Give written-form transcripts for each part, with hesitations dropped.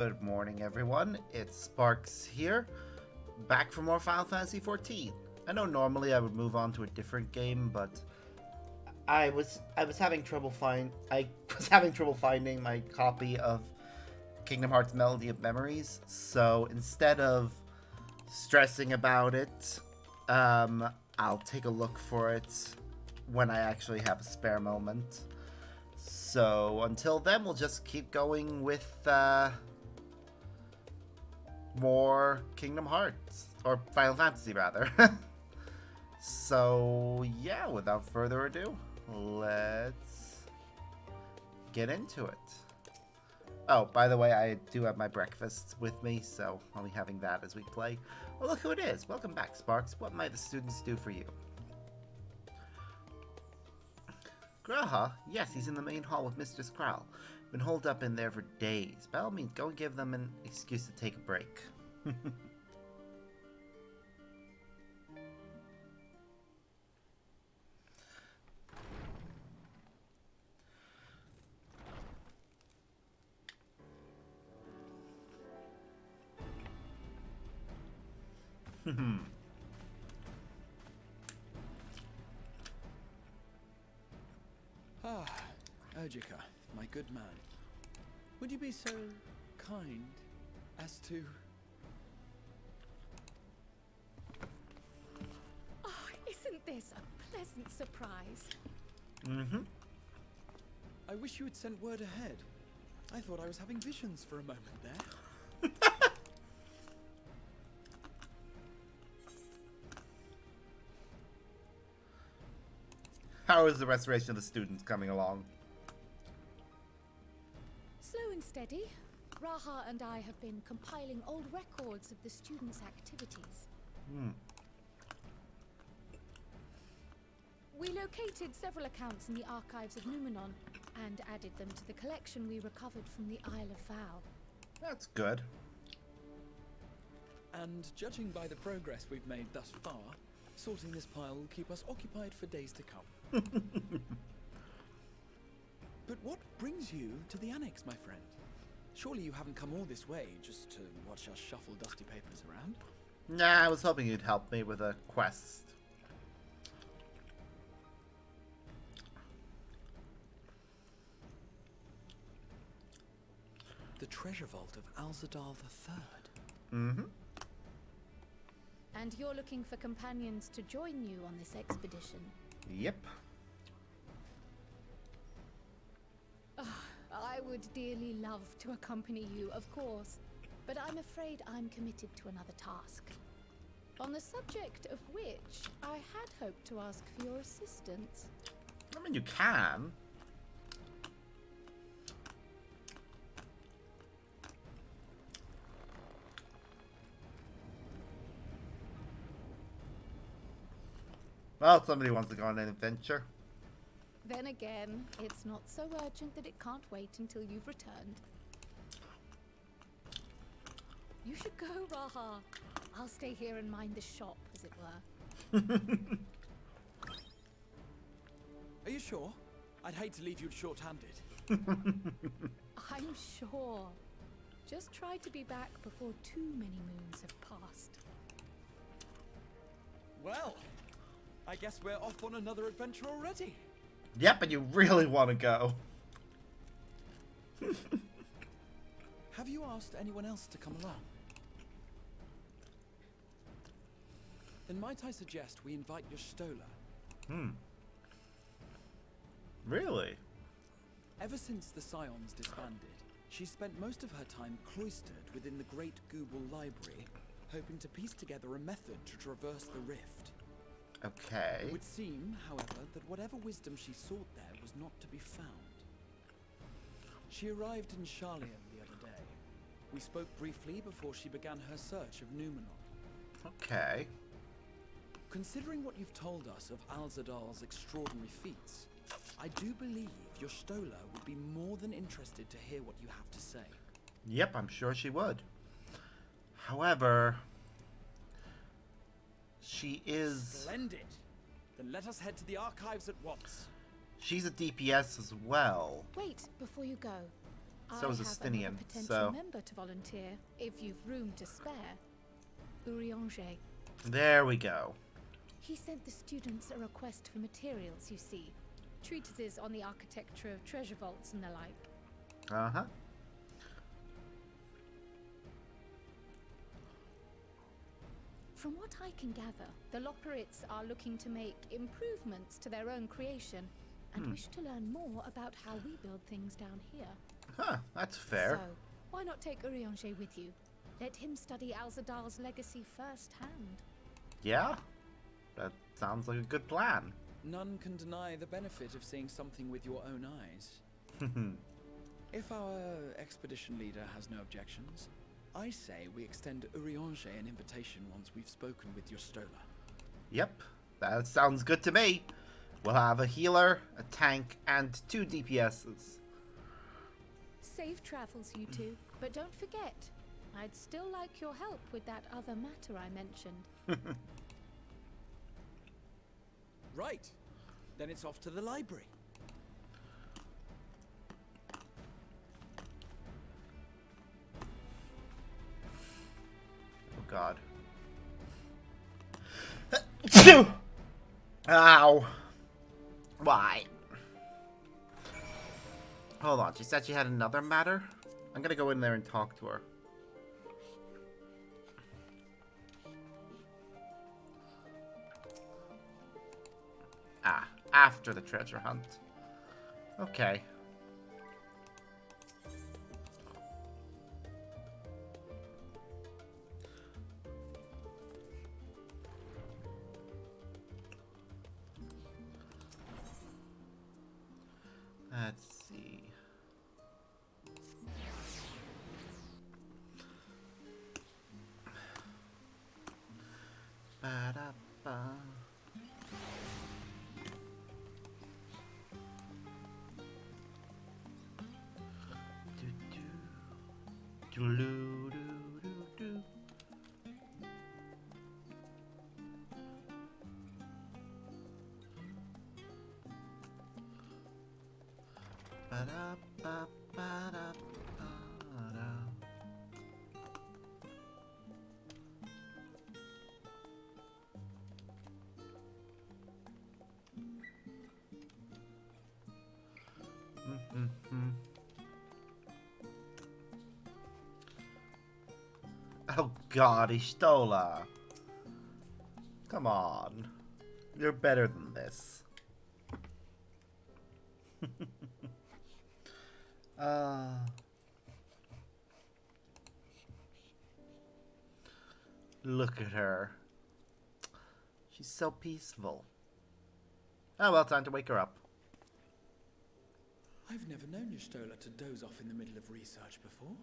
Good morning, everyone. It's Sparks here, back for more Final Fantasy XIV. I know normally I would move on to a different game, but I was having trouble finding my copy of Kingdom Hearts Melody of Memories. So instead of stressing about it, I'll take a look for it when I actually have a spare moment. So until then, we'll just keep going with more Kingdom Hearts, or Final Fantasy rather. So yeah, without further ado, let's get into it. Oh, by the way, I do have my breakfast with me, so I'll be having that as we play. Well, look who it is. Welcome back, Sparks. What might the students do for you? Graha? Yes, he's in the main hall with Mistress Krall. Been holed up in there for days. By all means, go and give them an excuse to take a break. Ah, Urgica, my good man. Would you be so kind as to... Oh, isn't this a pleasant surprise? Mm-hmm. I wish you had sent word ahead. I thought I was having visions for a moment there. How is the restoration of the students coming along? Slow and steady. Raha and I have been compiling old records of the students' activities. We located several accounts in the archives of Numenon and added them to the collection we recovered from the Isle of Vow. That's good. And judging by the progress we've made thus far, sorting this pile will keep us occupied for days to come. But what brings you to the Annex, my friend? Surely you haven't come all this way just to watch us shuffle dusty papers around? Nah, I was hoping you'd help me with a quest. The treasure vault of Alzadal III. Mm-hmm. And you're looking for companions to join you on this expedition? Yep. I would dearly love to accompany you, of course, but I'm afraid I'm committed to another task. On the subject of which, I had hoped to ask for your assistance. I mean, you can. Well, somebody wants to go on an adventure. Then again, it's not so urgent that it can't wait until you've returned. You should go, Raha. I'll stay here and mind the shop, as it were. Are you sure? I'd hate to leave you short-handed. I'm sure. Just try to be back before too many moons have passed. Well, I guess we're off on another adventure already. Yep, and you really want to go. Have you asked anyone else to come along? Then might I suggest we invite your Stola? Really? Ever since the Scions disbanded, she's spent most of her time cloistered within the Great Google Library, hoping to piece together a method to traverse the rift. Okay. It would seem, however, that whatever wisdom she sought there was not to be found. She arrived in Charlian the other day. We spoke briefly before she began her search of Numenon. Okay. Considering what you've told us of Alzadal's extraordinary feats, I do believe your Stola would be more than interested to hear what you have to say. Yep, I'm sure she would. However, she is... Splendid! Then let us head to the archives at once. She's a DPS as well. Wait, before you go. So is I have Estinian, another potential so... member to volunteer, if you've room to spare. Urianger. There we go. He sent the students a request for materials, you see. Treatises on the architecture of treasure vaults and the like. Uh-huh. From what I can gather, the Loporrits are looking to make improvements to their own creation and wish to learn more about how we build things down here. Huh, that's fair. So, why not take Urianger with you? Let him study Alzadal's legacy firsthand. Yeah? That sounds like a good plan. None can deny the benefit of seeing something with your own eyes. If our expedition leader has no objections, I say we extend Urianger an invitation once we've spoken with your Stola. Yep, that sounds good to me. We'll have a healer, a tank, and 2 DPSs. Safe travels, you two. But don't forget, I'd still like your help with that other matter I mentioned. Right. Then it's off to the library. Oh god. Ow. Why? Hold on, she said she had another matter? I'm gonna go in there and talk to her. Ah, after the treasure hunt. Okay. Let's see. Ba-da-ba. Do-do-do-do-do. Ba-da-ba-ba-da-ba-da. Mm-hmm. Oh god, Ishtola. Come on. You're better than this. Look at her. She's so peaceful. Oh well, time to wake her up. I've never known your Stola to doze off in the middle of research before.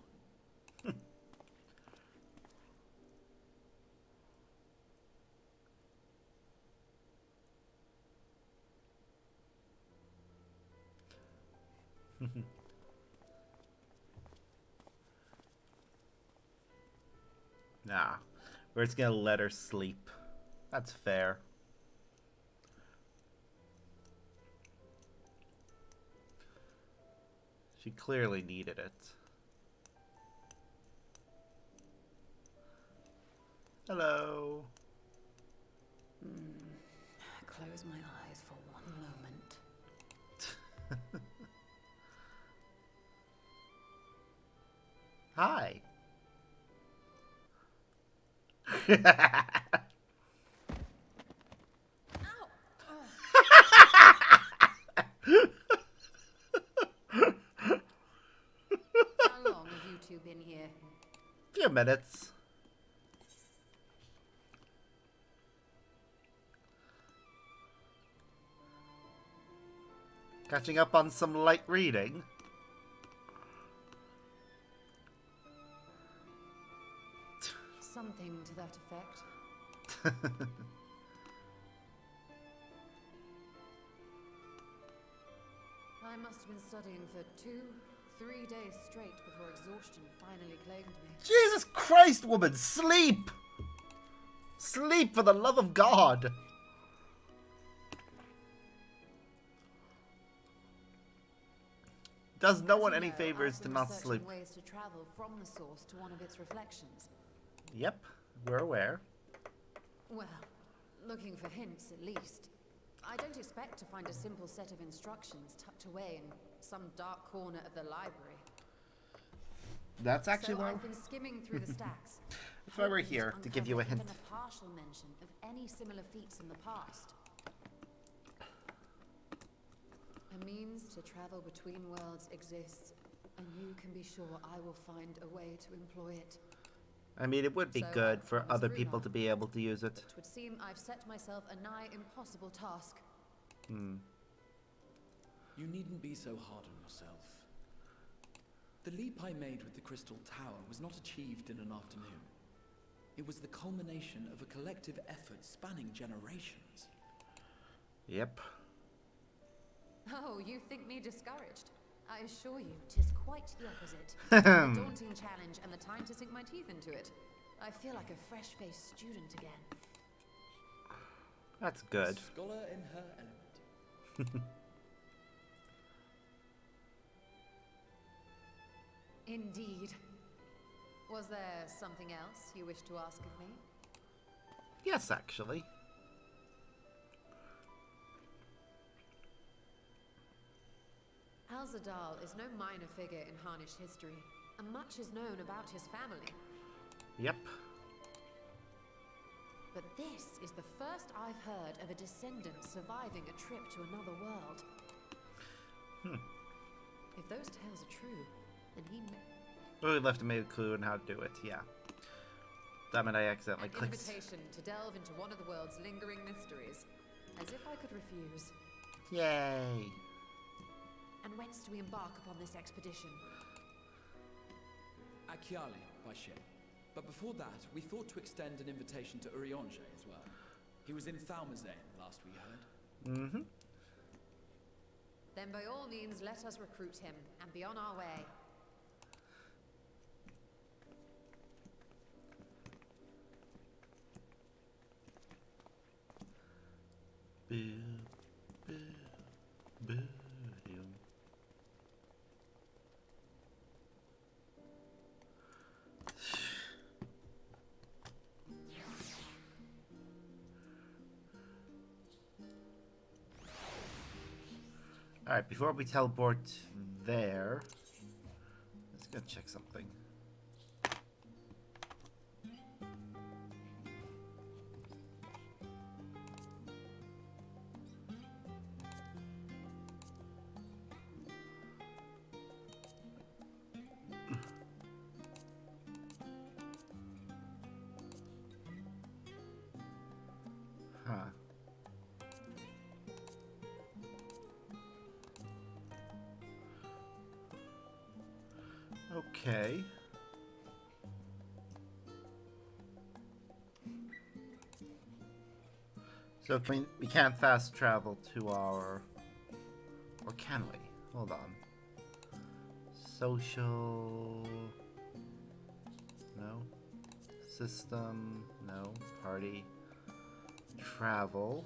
Nah, we're just gonna let her sleep. That's fair. She clearly needed it. Hello. Close my eyes for one moment. Hi. How long have you two been here? Few minutes. Catching up on some light reading. Something to that effect. I must have been studying for 2-3 days straight before exhaustion finally claimed me. Jesus Christ, woman, sleep! Sleep, for the love of God! does no As one you any know, favors I've to been not researching sleep. ways to travel from the source to one of its reflections. Yep, we're aware. Well, looking for hints at least. I don't expect to find a simple set of instructions tucked away in some dark corner of the library. That's actually So why. I've been skimming through the stacks. That's why we're hoping here, to give you a uncover hint. even a partial mention of any similar feats in the past. A means to travel between worlds exists, and you can be sure I will find a way to employ it. I mean, it would be So good I for promised other Runa. people to be able to use it. It would seem I've set myself a nigh impossible task. You needn't be so hard on yourself. The leap I made with the Crystal Tower was not achieved in an afternoon. It was the culmination of a collective effort spanning generations. Yep. Oh, you think me discouraged? I assure you, 'tis quite the opposite. A daunting challenge and the time to sink my teeth into it. I feel like a fresh-faced student again. That's good. Scholar in her element. Indeed. Was there something else you wish to ask of me? Yes, actually. Alzadal is no minor figure in Harnish history, and much is known about his family. Yep. But this is the first I've heard of a descendant surviving a trip to another world. If those tales are true, then he Oh, we left a clue on how to do it, yeah. Damn it, I accidentally an clicked. invitation to delve into one of the world's lingering mysteries. As if I could refuse. Yay. And whence do we embark upon this expedition? Achiali by ship. But before that, we thought to extend an invitation to Urianger as well. He was in Thalmazane last we heard. Then by all means let us recruit him and be on our way. Boo, boo, boo. Alright, before we teleport there, let's go check something. Huh. Okay. So we can't fast travel to our... Or can we? Hold on. Social... No. System... No. Party... Travel...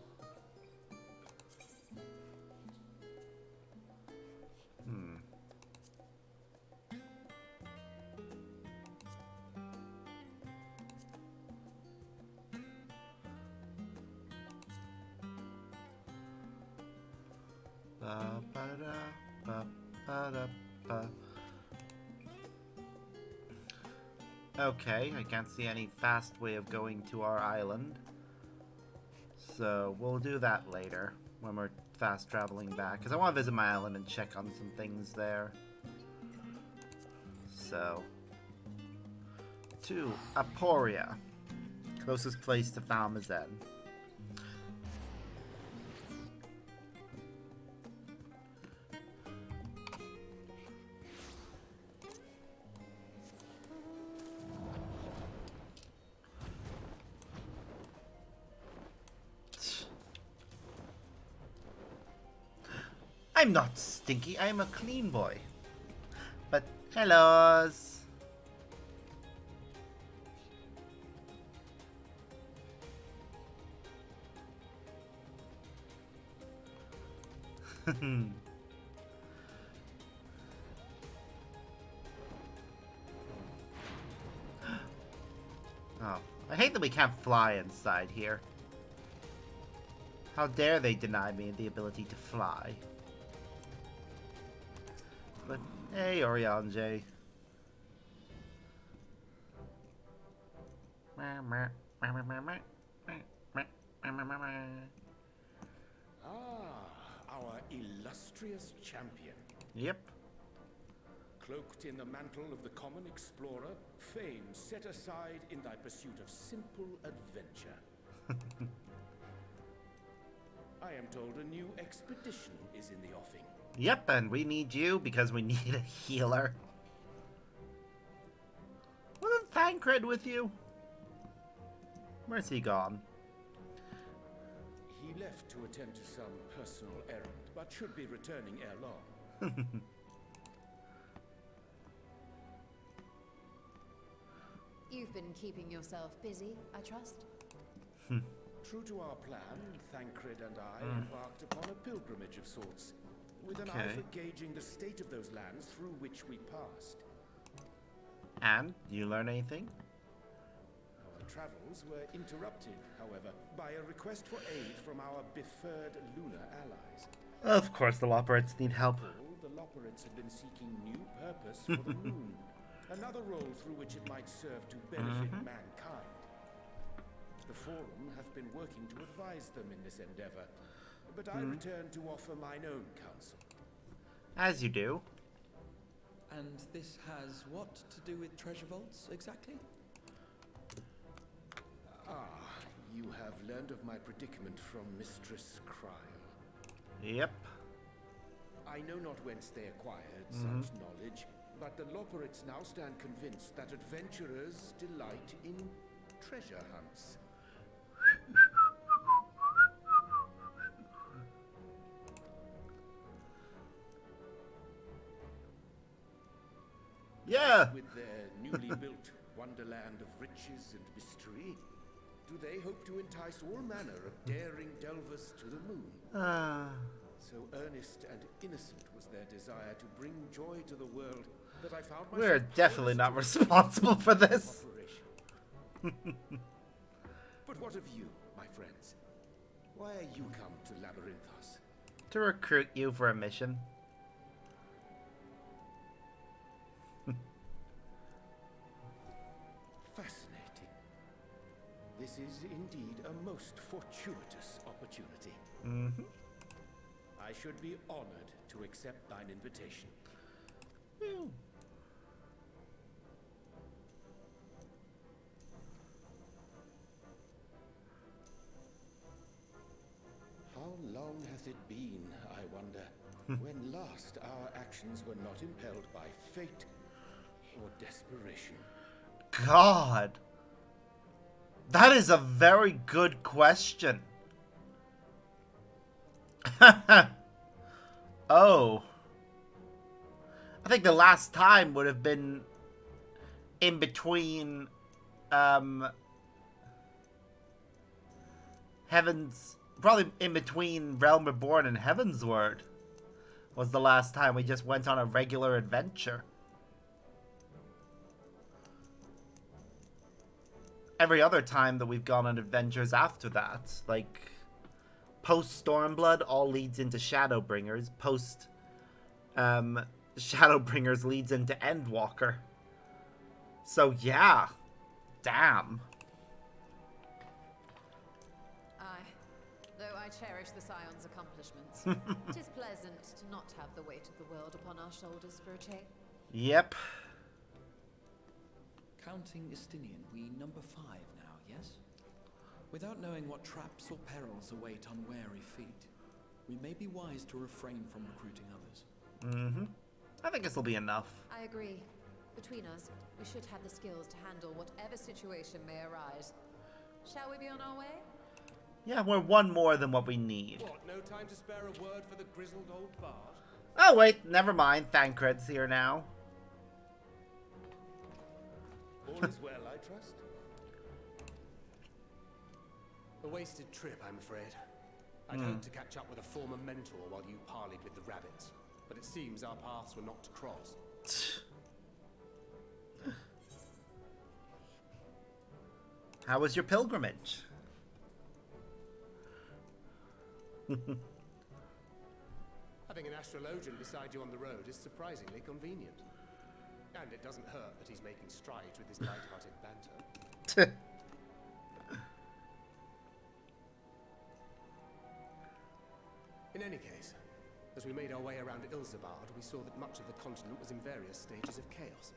Ba-ba-da-ba-ba-da-ba. Okay, I can't see any fast way of going to our island. So we'll do that later when we're fast traveling back. Because I want to visit my island and check on some things there. So, to Aporia, closest place to Falmazen. I'm not stinky, I'm a clean boy. But, hellos! Oh, I hate that we can't fly inside here. How dare they deny me the ability to fly? But hey, Orianjay. Our illustrious champion. Yep. Cloaked in the mantle of the common explorer, fame set aside in thy pursuit of simple adventure. I am told a new expedition is in the offing. Yep, and we need you because we need a healer. Wasn't Thancred with you? Where's he gone? He left to attend to some personal errand, but should be returning ere long. You've been keeping yourself busy, I trust? True to our plan, Thancred and I embarked upon a pilgrimage of sorts, with an eye for gauging the state of those lands through which we passed. And you learn anything? Our travels were interrupted, however, by a request for aid from our befurred lunar allies. Of course, the Loperites need help. The Loperites have been seeking new purpose for the moon, another role through which it might serve to benefit mankind. The Forum hath been working to advise them in this endeavor, but I return to offer mine own counsel. As you do. And this has what to do with treasure vaults, exactly? You have learned of my predicament from Mistress Cryle. Yep. I know not whence they acquired such knowledge, but the Loperites now stand convinced that adventurers delight in treasure hunts. Yeah. With their newly built wonderland of riches and mystery, do they hope to entice all manner of daring delvers to the moon? So earnest and innocent was their desire to bring joy to the world that I found myself We're definitely not responsible for this. But what of you, my friends? Why are you come to Labyrinthos? To recruit you for a mission. Fascinating. This is indeed a most fortuitous opportunity. I should be honored to accept thine invitation. How long hath it been, I wonder, when last our actions were not impelled by fate or desperation? God. That is a very good question. Oh. I think the last time would have been in between Heaven's, probably in between Realm Reborn and Heavensward was the last time we just went on a regular adventure. Every other time that we've gone on adventures after that, like post Stormblood, all leads into Shadowbringers. Post Shadowbringers leads into Endwalker. So yeah, damn. Though I cherish the Scion's accomplishments, 'tis pleasant to not have the weight of the world upon our shoulders for a change. Yep. Counting Istinian, we number 5 now, yes? Without knowing what traps or perils await unwary feet, we may be wise to refrain from recruiting others. I think this will be enough. I agree. Between us, we should have the skills to handle whatever situation may arise. Shall we be on our way? Yeah, we're one more than what we need. What, no time to spare a word for the grizzled old bard? Oh wait, never mind. Thancred's here now. All is well, I trust? A wasted trip, I'm afraid. I'd hoped to catch up with a former mentor while you parleyed with the rabbits, but it seems our paths were not to cross. How was your pilgrimage? Having an astrologian beside you on the road is surprisingly convenient. And it doesn't hurt that he's making strides with his light-hearted banter. In any case, as we made our way around Ilzabard, we saw that much of the continent was in various stages of chaos.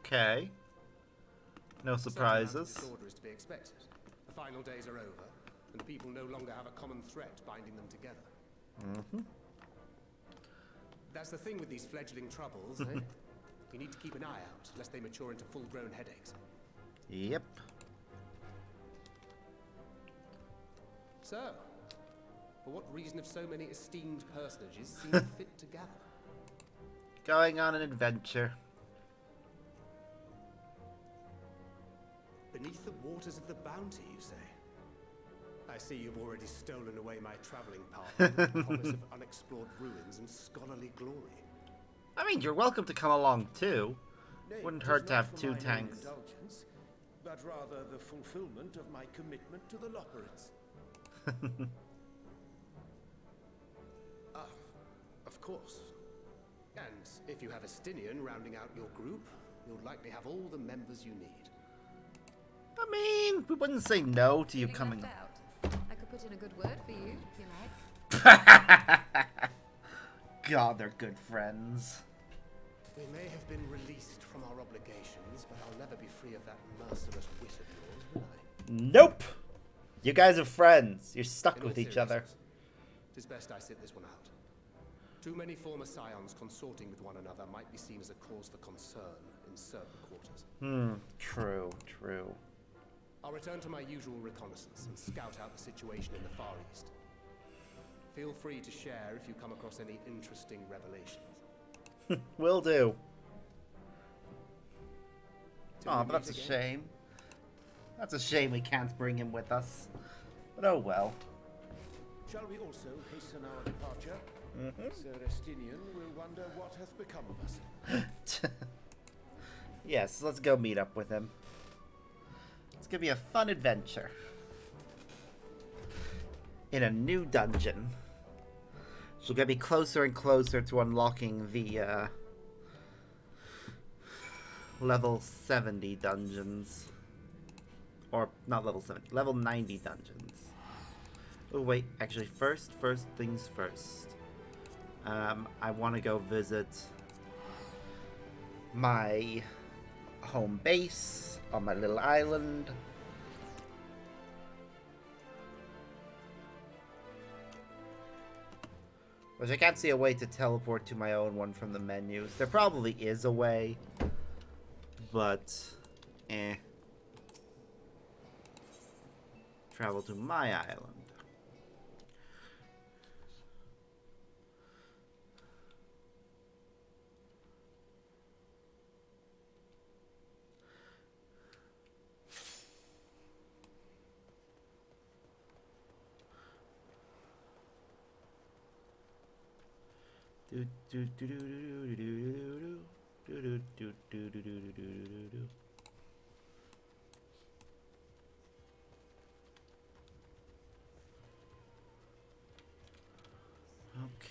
Okay. No surprises. Disorder is to be expected. The final days are over, and the people no longer have a common threat binding them together. Mm-hmm. That's the thing with these fledgling troubles, eh? You need to keep an eye out, lest they mature into full-grown headaches. Yep. So, for what reason have so many esteemed personages seen fit to gather? Going on an adventure. Beneath the waters of the bounty, you say? I see you've already stolen away my traveling partner with the promise of unexplored ruins and scholarly glory. I mean, you're welcome to come along too. Nay, Wouldn't 'tis hurt to not have for two mine own tanks. indulgence, but rather the fulfillment of my commitment to the Lopperids. Ah, of course. And if you have a Stinian rounding out your group, you'll likely have all the members you need. I mean, we wouldn't say no to you Feeling coming. left out? I could put in a good word for you, if you like. God, they're good friends. We may have been released from our obligations, but I'll never be free of that merciless wit of yours, will I? Nope. You guys are friends. You're stuck In all with each other. seriousness, 'tis best I sit this one out. Too many former scions consorting with one another might be seen as a cause for concern in certain quarters. True, true. I'll return to my usual reconnaissance and scout out the situation in the Far East. Feel free to share if you come across any interesting revelations. Will do. Till Aw, we but that's a meet again. shame. That's a shame we can't bring him with us. But oh well. Shall we also hasten our departure? Sir Estinian will wonder what hath become of us. Yes, let's go meet up with him. It's gonna be a fun adventure. In a new dungeon. So we're gonna be closer and closer to unlocking the level 70 dungeons. Or not level 70, level 90 dungeons. Oh wait, actually first things first. I want to go visit my home base on my little island. Which I can't see a way to teleport to my own one from the menus. There probably is a way, but Travel to my island.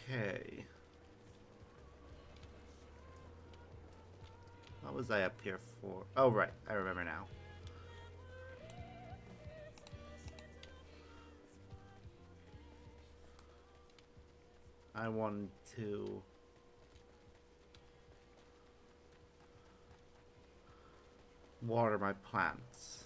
Okay. What was I up here for? Oh, right. I remember now. I want to water my plants.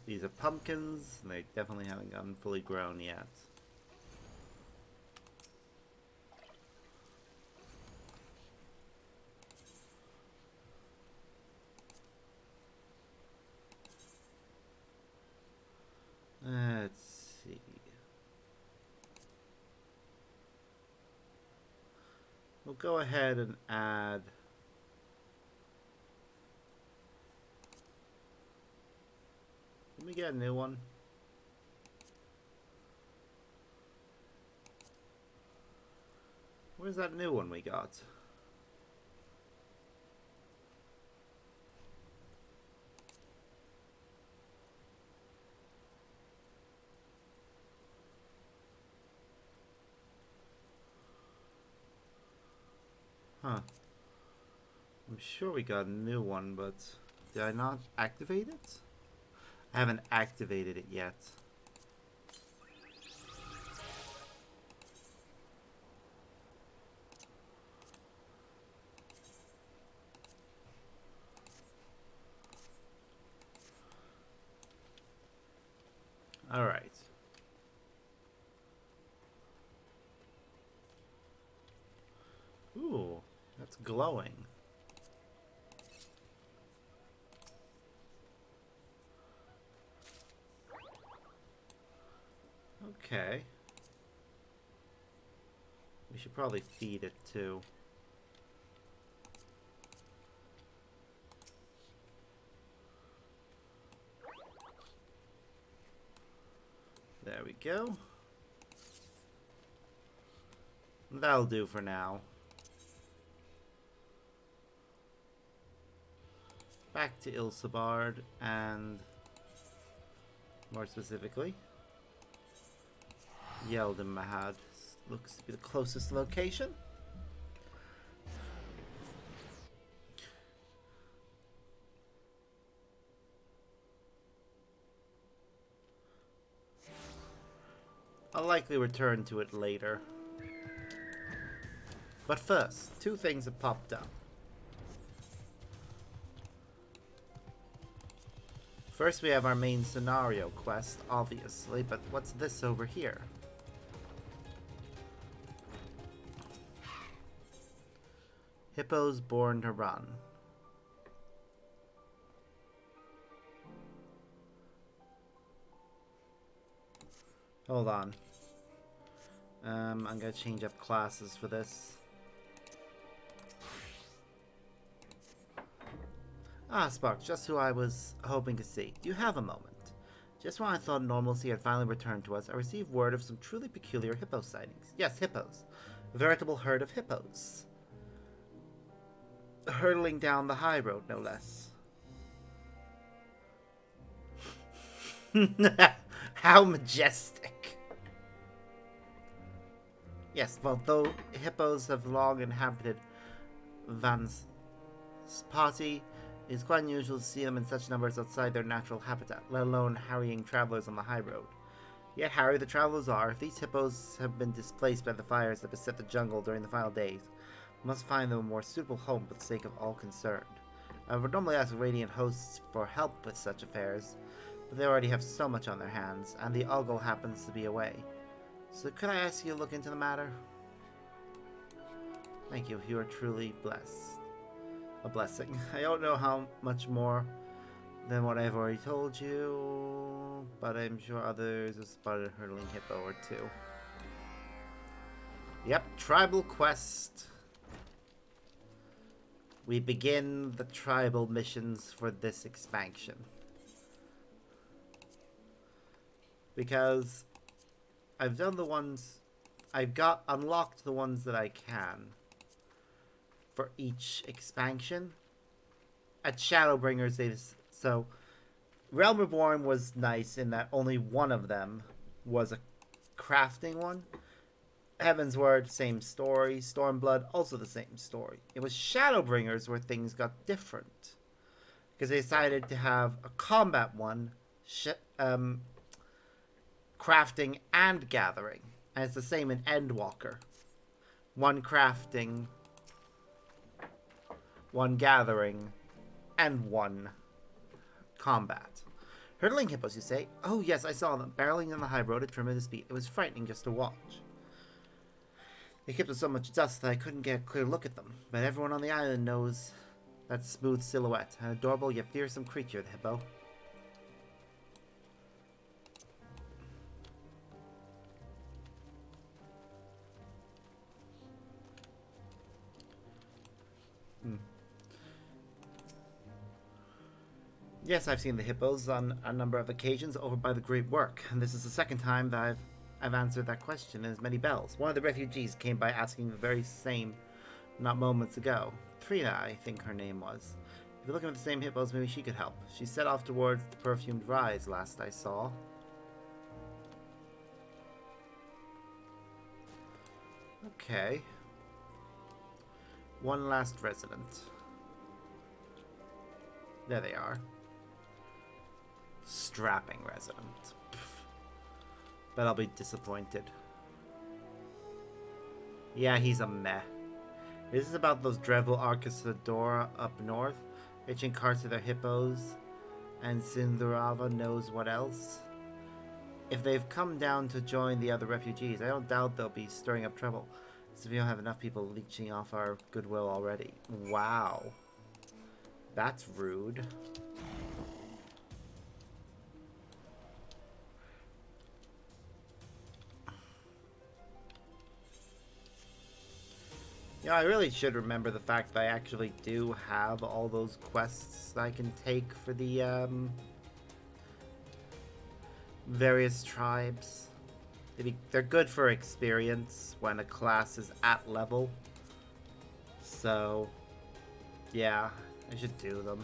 These are pumpkins, and they definitely haven't gotten fully grown yet. Let's see. We'll go ahead and add Didn't we get a new one? Where's that new one we got? Huh. I'm sure we got a new one, but did I not activate it? I haven't activated it yet. All right. Ooh, that's glowing. Okay. We should probably feed it too. There we go. That'll do for now. Back to Ilsabard, and more specifically, Yeldon Mahad looks to be the closest location. I'll likely return to it later. But first, two things have popped up. First, we have our main scenario quest, obviously, but what's this over here? Hippos born to run. Hold on. I'm gonna change up classes for this. Ah, Spark, just who I was hoping to see. Do you have a moment? Just when I thought normalcy had finally returned to us, I received word of some truly peculiar hippo sightings. Yes, hippos. A veritable herd of hippos. Hurtling down the high road, no less. How majestic. Yes, well, though hippos have long inhabited Van's party, it is quite unusual to see them in such numbers outside their natural habitat, let alone harrying travelers on the high road. Yet harry the travelers are, if these hippos have been displaced by the fires that beset the jungle during the final days, we must find them a more suitable home for the sake of all concerned. I would normally ask Radiant hosts for help with such affairs, but they already have so much on their hands, and the Ogle happens to be away. So could I ask you to look into the matter? Thank you, you are truly blessed. A blessing. I don't know how much more than what I've already told you, but I'm sure others have spotted a hurtling hippo or two. Yep, tribal quest. We begin the tribal missions for this expansion. Because I've done the ones, I've got unlocked the ones that I can for each expansion. At Shadowbringers, so Realm Reborn was nice in that only one of them was a crafting one. Heaven's Word, same story. Stormblood, also the same story. It was Shadowbringers where things got different, because they decided to have a combat one, crafting and gathering, and it's the same in Endwalker. One crafting, one gathering, and one combat. Hurtling hippos, you say? Oh yes, I saw them, barreling on the high road at tremendous speed. It was frightening just to watch. They kept with so much dust that I couldn't get a clear look at them, but everyone on the island knows that smooth silhouette. An adorable yet fearsome creature, the hippo. Yes, I've seen the hippos on a number of occasions over by the Great Work, and this is the second time that I've answered that question in as many bells. One of the refugees came by asking the very same not moments ago. Trina, I think her name was. If you're looking at the same hippos, maybe she could help. She set off towards the perfumed rise last I saw. Okay. One last resident. There they are. Strapping resident. Pff. Bet I'll be disappointed. Yeah, he's a meh. Is this about those Dreadful Arcasadora up north? Hitching carts to their hippos? And Sindurava knows what else? If they've come down to join the other refugees, I don't doubt they'll be stirring up trouble. So we don't have enough people leeching off our goodwill already. Wow. That's rude. Yeah, I really should remember the fact that I actually do have all those quests I can take for the various tribes. They're good for experience when a class is at level. So, yeah, I should do them.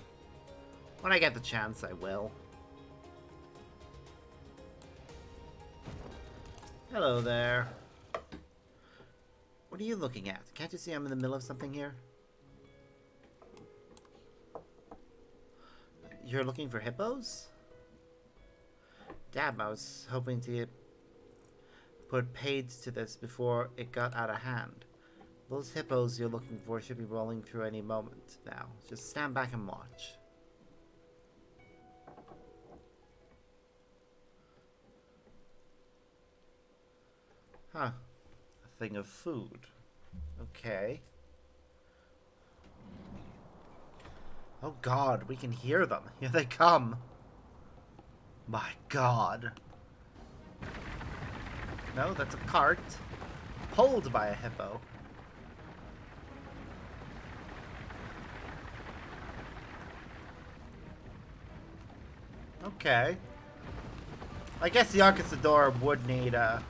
When I get the chance, I will. Hello there. What are you looking at? Can't you see I'm in the middle of something here? You're looking for hippos? Damn, I was hoping to put paid to this before it got out of hand. Those hippos you're looking for should be rolling through any moment now. Just stand back and watch. Huh. A thing of food. Okay. Oh god, we can hear them. Here they come. My god. No, that's a cart. Pulled by a hippo. Okay. I guess the Arcasador would need a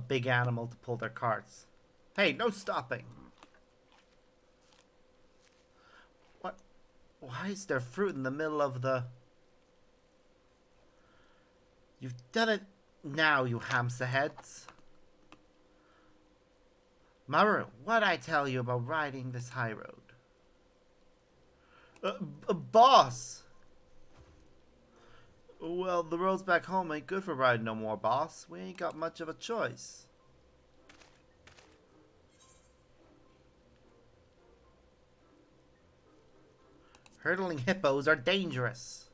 big animal to pull their carts. Hey, no stopping. What? Why is there fruit in the middle of the... You've done it now, you hamster heads. Maru, what'd I tell you about riding this high road? Boss! Well, the roads back home ain't good for riding no more, boss. We ain't got much of a choice. Hurdling hippos are dangerous.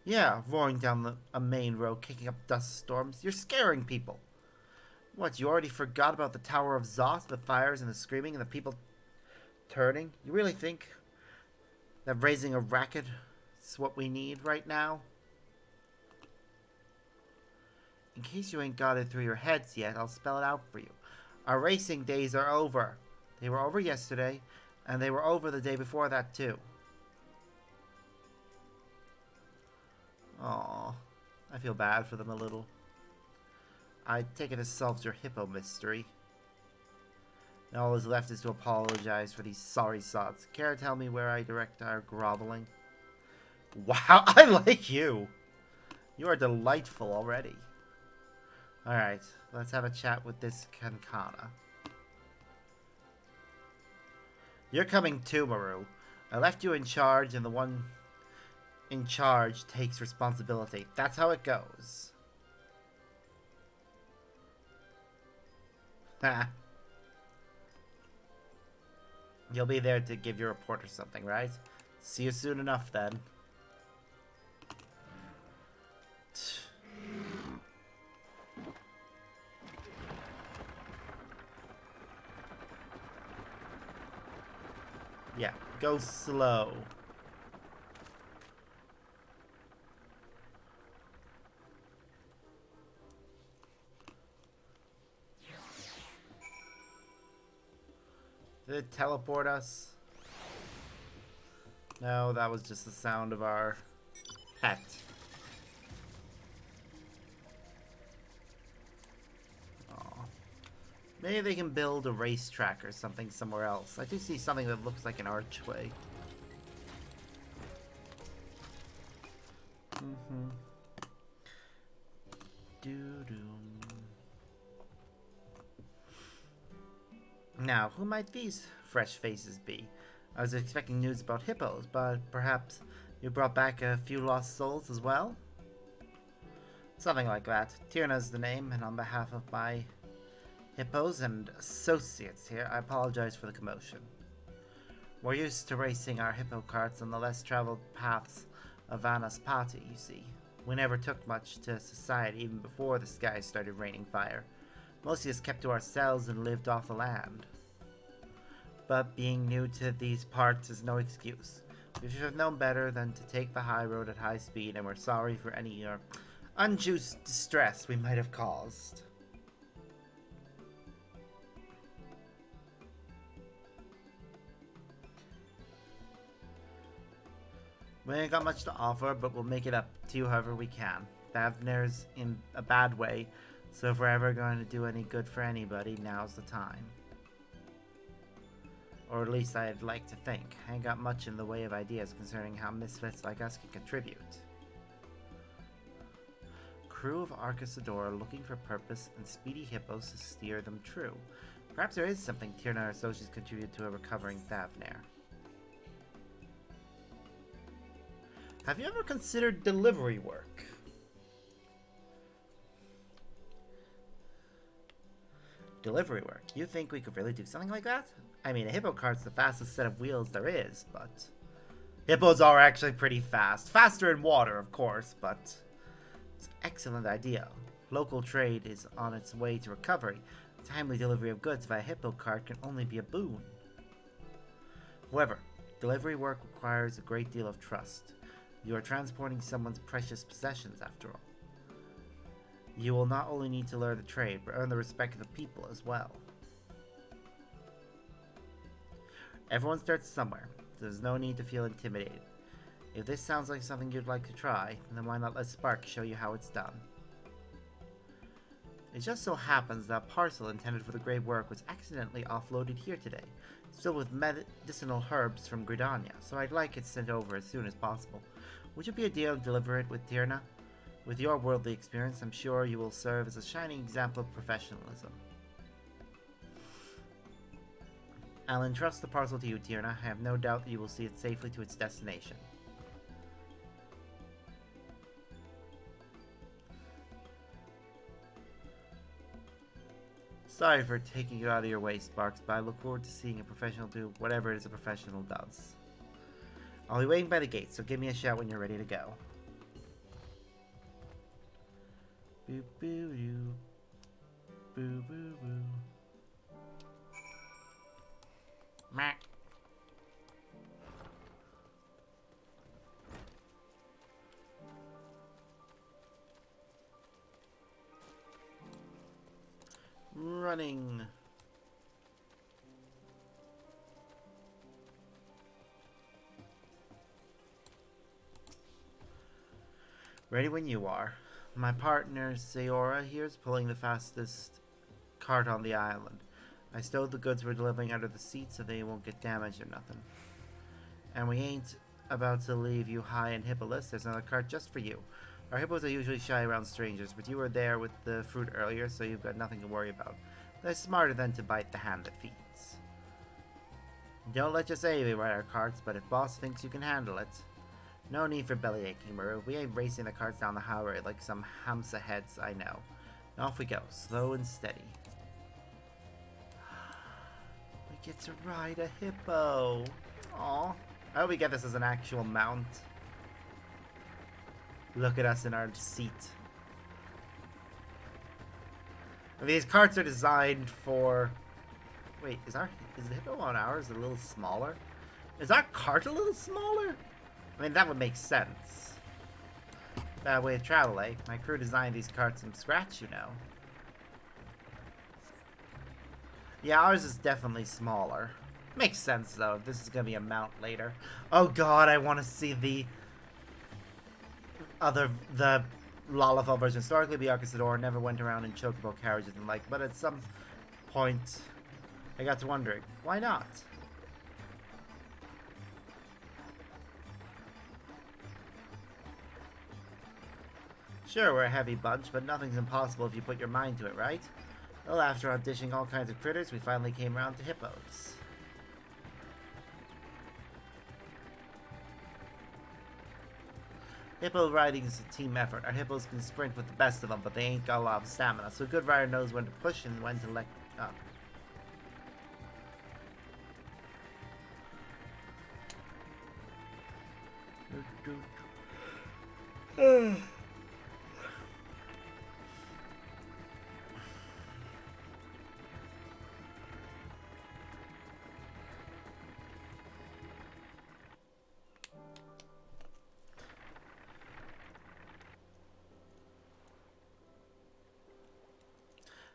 Yeah, roaring down a main road, kicking up dust storms. You're scaring people. What, you already forgot about the Tower of Zoth, the fires and the screaming and the people turning? You really think that raising a racket is what we need right now? In case you ain't got it through your heads yet, I'll spell it out for you. Our racing days are over. They were over yesterday, and they were over the day before that too. Aww, I feel bad for them a little. I take it this solves your hippo mystery. Now all that's left is to apologize for these sorry sods. Care to tell me where I direct our groveling? Wow, I like you! You are delightful already. Alright, let's have a chat with this Kankana. You're coming too, Maru. I left you in charge, and the one in charge takes responsibility. That's how it goes. Ha. You'll be there to give your report or something, right? See you soon enough, then. Yeah, go slow. Did it teleport us? No, that was just the sound of our pet. Aw. Maybe they can build a racetrack or something somewhere else. I do see something that looks like an archway. Now, who might these fresh faces be? I was expecting news about hippos, but perhaps you brought back a few lost souls as well? Something like that. Tyrna's the name, and on behalf of my hippos and associates here, I apologize for the commotion. We're used to racing our hippo carts on the less traveled paths of Vanaspati, you see. We never took much to society even before the skies started raining fire. Most of us kept to ourselves and lived off the land. But being new to these parts is no excuse. We should have known better than to take the high road at high speed, and we're sorry for any undue distress we might have caused. We ain't got much to offer, but we'll make it up to you however we can. Thavner's in a bad way, so if we're ever going to do any good for anybody, now's the time. Or at least I'd like to think. I ain't got much in the way of ideas concerning how misfits like us can contribute. Crew of Arcasador looking for purpose and speedy hippos to steer them true. Perhaps there is something Tyrna and her associates contribute to a recovering Thavner. Have you ever considered delivery work? Delivery work? You think we could really do something like that? I mean, a hippo cart's the fastest set of wheels there is, but... hippos are actually pretty fast. Faster in water, of course, but... it's an excellent idea. Local trade is on its way to recovery. Timely delivery of goods via hippo cart can only be a boon. However, delivery work requires a great deal of trust. You are transporting someone's precious possessions, after all. You will not only need to learn the trade, but earn the respect of the people as well. Everyone starts somewhere, so there's no need to feel intimidated. If this sounds like something you'd like to try, then why not let Spark show you how it's done? It just so happens that a parcel intended for the great work was accidentally offloaded here today. It's filled with medicinal herbs from Gridania, so I'd like it sent over as soon as possible. Would you be a deal to deliver it with Tyrna? With your worldly experience, I'm sure you will serve as a shining example of professionalism. I'll entrust the parcel to you, Tyrna. I have no doubt that you will see it safely to its destination. Sorry for taking you out of your way, Sparks, but I look forward to seeing a professional do whatever it is a professional does. I'll be waiting by the gate, so give me a shout when you're ready to go. Boo boo doo. Boo boo boo. Meh. Running. Ready when you are. My partner, Sayora, here is pulling the fastest cart on the island. I stowed the goods we're delivering under the seat so they won't get damaged or nothing. And we ain't about to leave you high in hippo list. There's another cart just for you. Our hippos are usually shy around strangers, but you were there with the fruit earlier, so you've got nothing to worry about. They're smarter than to bite the hand that feeds. Don't let your say ride our carts, but if boss thinks you can handle it... No need for belly aching, Maru. We ain't racing the carts down the highway like some Hamsa heads I know. And off we go, slow and steady. We get to ride a hippo. Aw. I hope we get this as an actual mount. Look at us in our seat. These carts are designed for... Wait, is the hippo on ours a little smaller? Is our cart a little smaller? I mean, that would make sense. Bad way of travel, eh? My crew designed these carts from scratch, you know. Yeah, ours is definitely smaller. Makes sense, though. This is gonna be a mount later. Oh god, I want to see the Lalafell version. Historically, the Arcasador never went around in chocobo carriages and like, but at some point, I got to wondering, why not? Sure, we're a heavy bunch, but nothing's impossible if you put your mind to it, right? Well, after auditioning all kinds of critters, we finally came around to hippos. Hippo riding is a team effort. Our hippos can sprint with the best of them, but they ain't got a lot of stamina, so a good rider knows when to push and when to let up.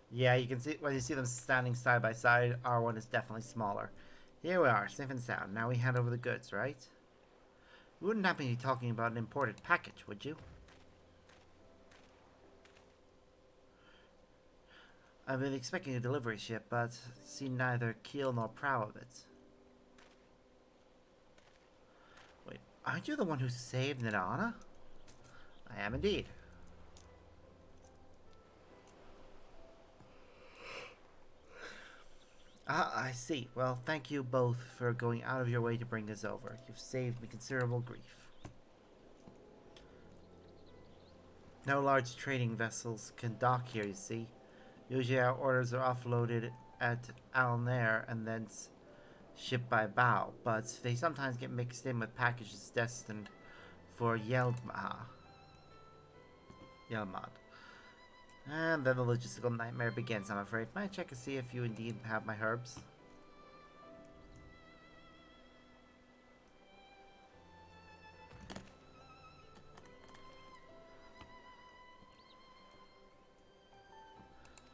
Yeah, you can see when you see them standing side by side, R1 is definitely smaller. Here we are, safe and sound. Now we hand over the goods, right? You wouldn't happen to be talking about an imported package, would you? I've been expecting a delivery ship, but seen neither keel nor prow of it. Wait, aren't you the one who saved Nidana? I am indeed. Ah, I see. Well, thank you both for going out of your way to bring us over. You've saved me considerable grief. No large trading vessels can dock here, you see. Usually our orders are offloaded at Alnair and then shipped by bow, but they sometimes get mixed in with packages destined for Yelmad. And then the logistical nightmare begins, I'm afraid. May I check to see if you indeed have my herbs?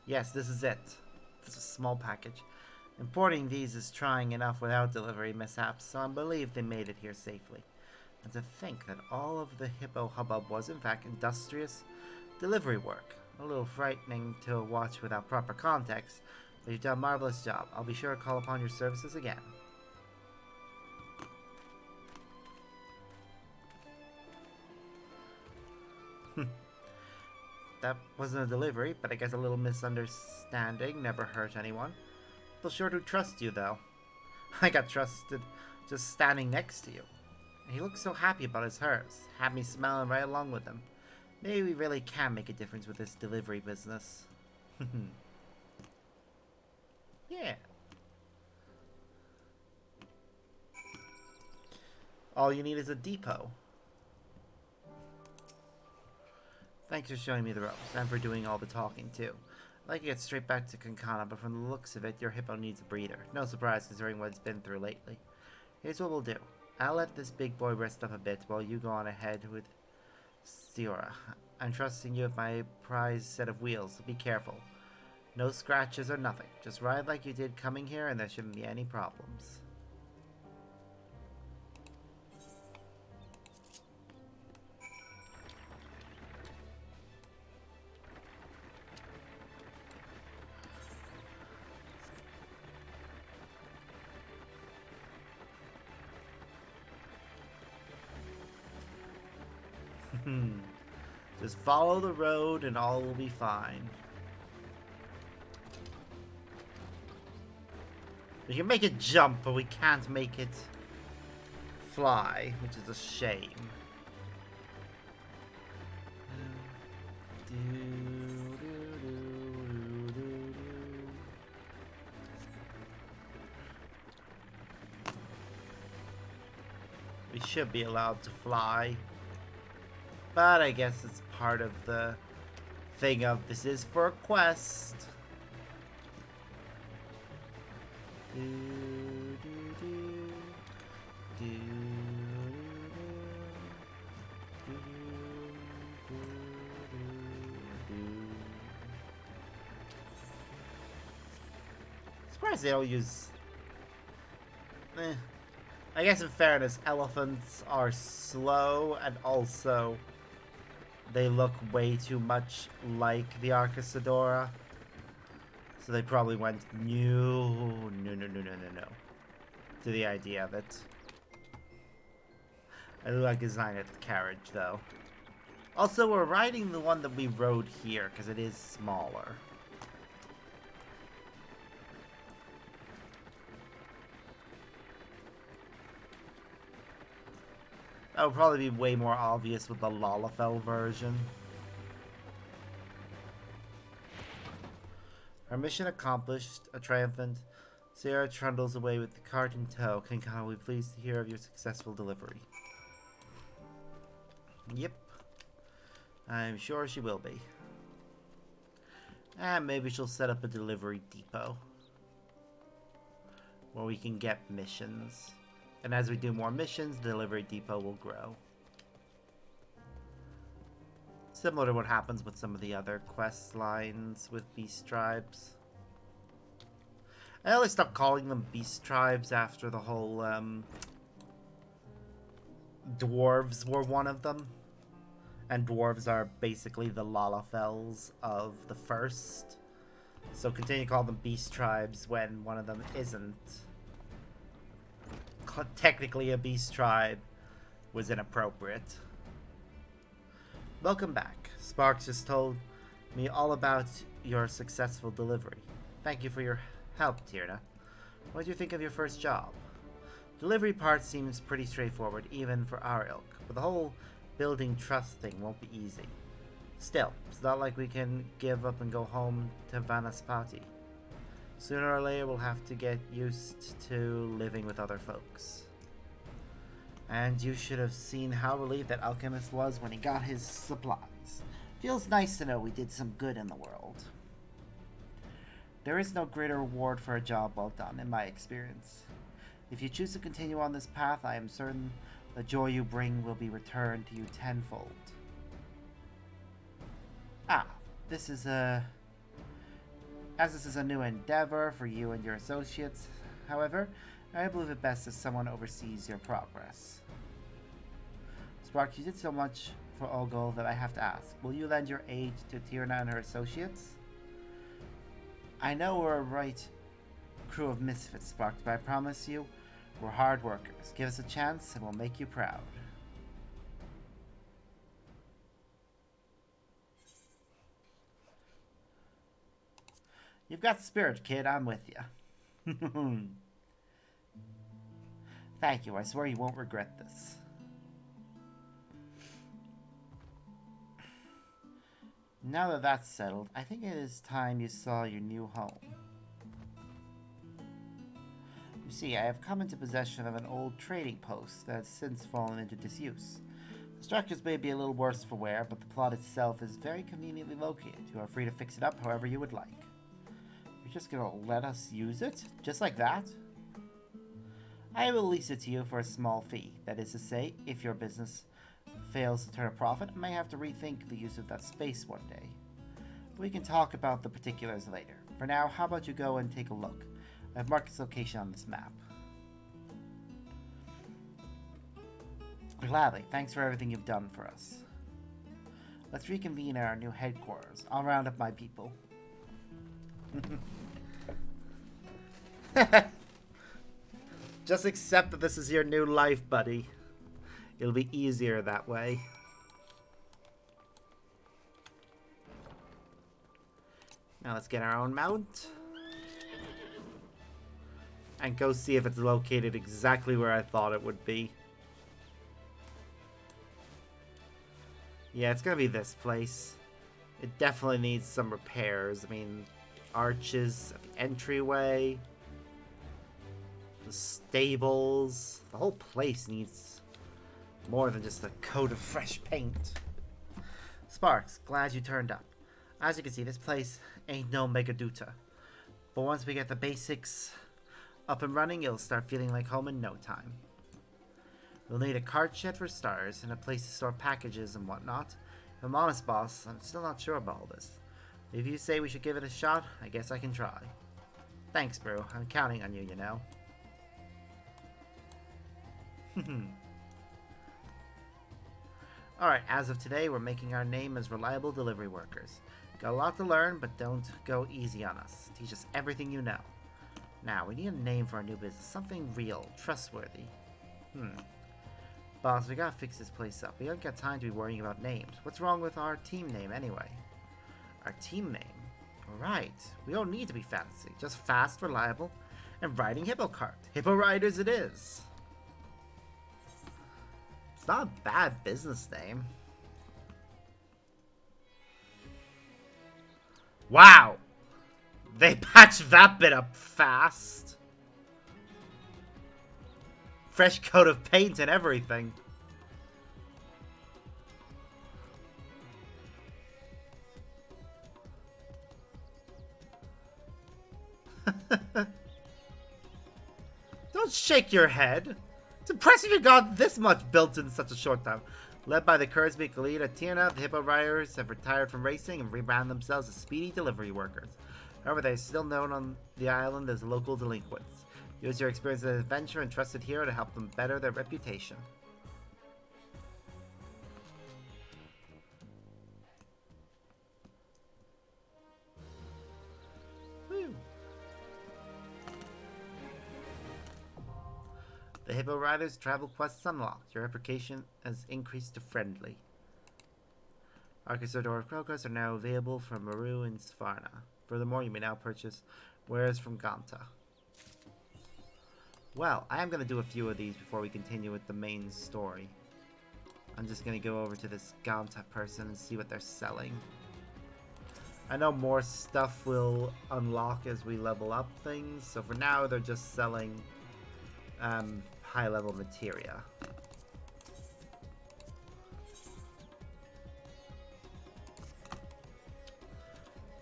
Yes, this is it. It's a small package. Importing these is trying enough without delivery mishaps, so I believe they made it here safely. And to think that all of the hippo hubbub was in fact industrious delivery work. A little frightening to watch without proper context, but you've done a marvelous job. I'll be sure to call upon your services again. That wasn't a delivery, but I guess a little misunderstanding never hurt anyone. They'll sure to trust you, though. I got trusted just standing next to you. And he looks so happy about his herbs. Had me smelling right along with him. Maybe we really can make a difference with this delivery business. Yeah. All you need is a depot. Thanks for showing me the ropes, and for doing all the talking, too. I'd like to get straight back to Kankana, but from the looks of it, your hippo needs a breather. No surprise considering what it's been through lately. Here's what we'll do. I'll let this big boy rest up a bit while you go on ahead with Stiora. I'm trusting you with my prized set of wheels, so be careful. No scratches or nothing. Just ride like you did coming here and there shouldn't be any problems. Just follow the road and all will be fine. We can make it jump, but we can't make it fly, which is a shame. We should be allowed to fly. But I guess it's part of the thing of this is for a quest. Surprised they don't use I guess in fairness, elephants are slow and also they look way too much like the Arcasadora. So they probably went no to the idea of it. I do like design of the carriage though. Also, we're riding the one that we rode here because it is smaller. That would probably be way more obvious with the Lalafell version. Our mission accomplished, a triumphant. Sarah trundles away with the cart in tow. King Khan will be pleased to hear of your successful delivery. Yep. I'm sure she will be. And maybe she'll set up a delivery depot where we can get missions. And as we do more missions, the delivery depot will grow. Similar to what happens with some of the other quest lines with beast tribes. I only stopped calling them beast tribes after the whole dwarves were one of them. And dwarves are basically the Lalafells of the first. So continue to call them beast tribes when one of them isn't technically a beast tribe was inappropriate. Welcome back. Sparks just told me all about your successful delivery. Thank you for your help, Tierna. What do you think of your first job? Delivery part seems pretty straightforward, even for our ilk, but the whole building trust thing won't be easy. Still, it's not like we can give up and go home to Vanaspati. Sooner or later, we'll have to get used to living with other folks. And you should have seen how relieved that alchemist was when he got his supplies. Feels nice to know we did some good in the world. There is no greater reward for a job well done, in my experience. If you choose to continue on this path, I am certain the joy you bring will be returned to you tenfold. This is As this is a new endeavor for you and your associates, however, I believe it best if someone oversees your progress. Spark, you did so much for Ogul that I have to ask. Will you lend your aid to Tierna and her associates? I know we're a right crew of misfits, Spark, but I promise you, we're hard workers. Give us a chance and we'll make you proud. You've got spirit, kid. I'm with you. Thank you. I swear you won't regret this. Now that that's settled, I think it is time you saw your new home. You see, I have come into possession of an old trading post that has since fallen into disuse. The structures may be a little worse for wear, but the plot itself is very conveniently located. You are free to fix it up however you would like. You're just gonna let us use it? Just like that? I will lease it to you for a small fee. That is to say, if your business fails to turn a profit, I may have to rethink the use of that space one day. We can talk about the particulars later. For now, how about you go and take a look? I've marked its location on this map. Gladly. Thanks for everything you've done for us. Let's reconvene at our new headquarters. I'll round up my people. Just accept that this is your new life, buddy. It'll be easier that way. Now let's get our own mount. And go see if it's located exactly where I thought it would be. Yeah, it's gonna be this place. It definitely needs some repairs. I mean, arches at the entryway, the stables, the whole place needs more than just a coat of fresh paint. Sparks, glad you turned up. As you can see, this place ain't no Megaduta. But once we get the basics up and running, it'll start feeling like home in no time. We'll need a cart shed for starters and a place to store packages and whatnot. If I'm honest, boss, I'm still not sure about all this. If you say we should give it a shot, I guess I can try. Thanks, bro. I'm counting on you, you know. Alright, as of today, we're making our name as reliable delivery workers. Got a lot to learn, but don't go easy on us. Teach us everything you know. Now, we need a name for our new business. Something real, trustworthy. Boss, we gotta fix this place up. We don't got time to be worrying about names. What's wrong with our team name, anyway? Our team name? Alright, we don't need to be fancy. Just fast, reliable, and riding Hippo Cart. Hippo Riders it is. It's not a bad business name. Wow! They patched that bit up fast. Fresh coat of paint and everything. Don't shake your head. It's impressive you got this much built in such a short time. Led by the charismatic leader Tiana, the Hippo Riders have retired from racing and rebranded themselves as speedy delivery workers. However, they are still known on the island as local delinquents. Use your experience as an adventurer and trusted hero to help them better their reputation. Woo. The Hippo Riders travel quests unlocked. Your reputation has increased to friendly. Arcusodor Crocus are now available from Maru and Sfarna. Furthermore, you may now purchase wares from Ganta. Well, I am going to do a few of these before we continue with the main story. I'm just going to go over to this Ganta person and see what they're selling. I know more stuff will unlock as we level up things, so for now they're just selling high-level materia.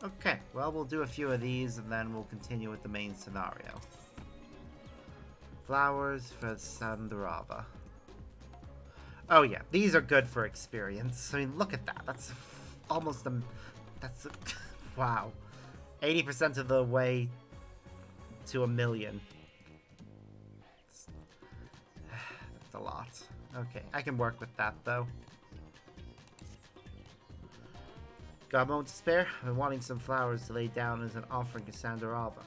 Okay, well, we'll do a few of these and then we'll continue with the main scenario. Flowers for Sandarava. Oh yeah, these are good for experience. I mean, look at that. That's almost a... That's a... Wow. 80% of the way to 1 million. That's a lot. Okay, I can work with that though. Got a moment to spare? I've been wanting some flowers to lay down as an offering to Sandarava.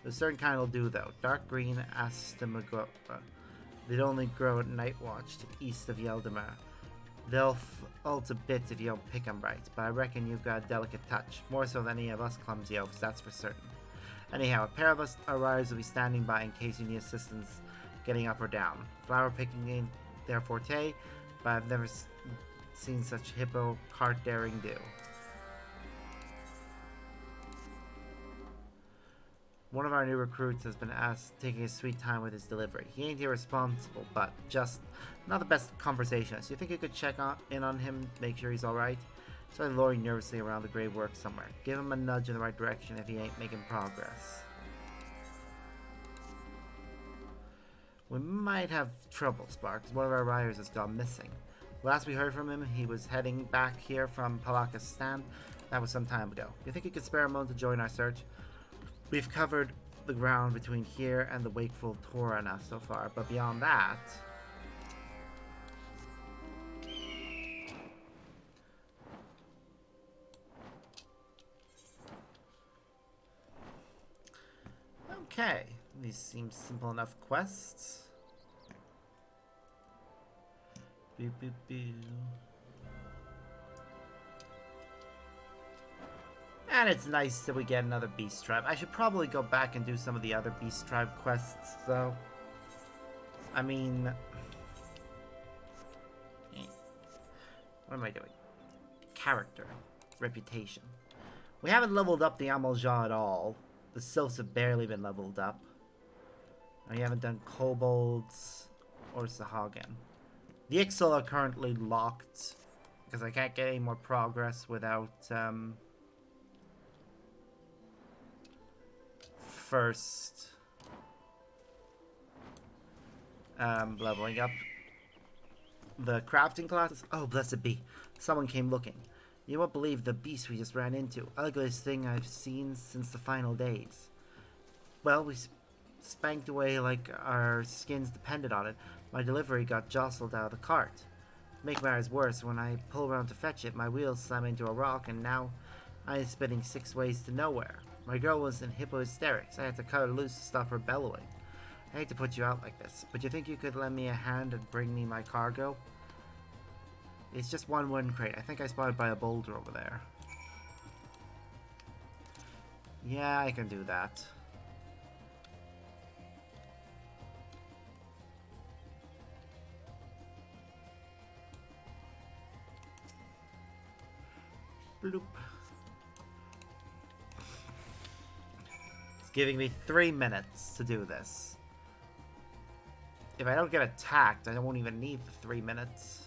A certain kind will do though. Dark green Astamagora. They'd only grow at Night Watch to east of Yeldamar. They'll ult a bit if you don't pick 'em right, but I reckon you've got a delicate touch. More so than any of us clumsy elves, that's for certain. Anyhow, a pair of us riders will be standing by in case you need assistance getting up or down. Flower picking ain't their forte, but I've never seen such hippo cart daring do. One of our new recruits has been taking his sweet time with his delivery. He ain't irresponsible, but just not the best conversationalist. You think you could check in on him, make sure he's alright? Started loring nervously around the grave work somewhere. Give him a nudge in the right direction if he ain't making progress. We might have trouble, Sparks. One of our riders has gone missing. Last we heard from him, he was heading back here from Palakistan. That was some time ago. You think you could spare a moment to join our search? We've covered the ground between here and the Wakeful Torana so far, but beyond that... Okay, these seem simple enough quests. Boo boo boo. And it's nice that we get another Beast Tribe. I should probably go back and do some of the other Beast Tribe quests, though. I mean... What am I doing? Character. Reputation. We haven't leveled up the Amalja at all. The Sylphs have barely been leveled up. And we haven't done Kobolds or Sahagin. The Ixal are currently locked, because I can't get any more progress without, first leveling up the crafting classes. Oh, blessed be. Someone came looking. You won't believe the beast we just ran into. Ugliest thing I've seen since the final days. Well, spanked away like our skins depended on it. My delivery got jostled out of the cart. To make matters worse, when I pull around to fetch it, my wheels slam into a rock, and now I am spinning 6 ways to nowhere. My girl was in hippo hysterics. I had to cut her loose to stop her bellowing. I hate to put you out like this, but you think you could lend me a hand and bring me my cargo? It's just one wooden crate. I think I spotted by a boulder over there. Yeah, I can do that. Bloop. It's giving me 3 minutes to do this. If I don't get attacked, I won't even need the 3 minutes.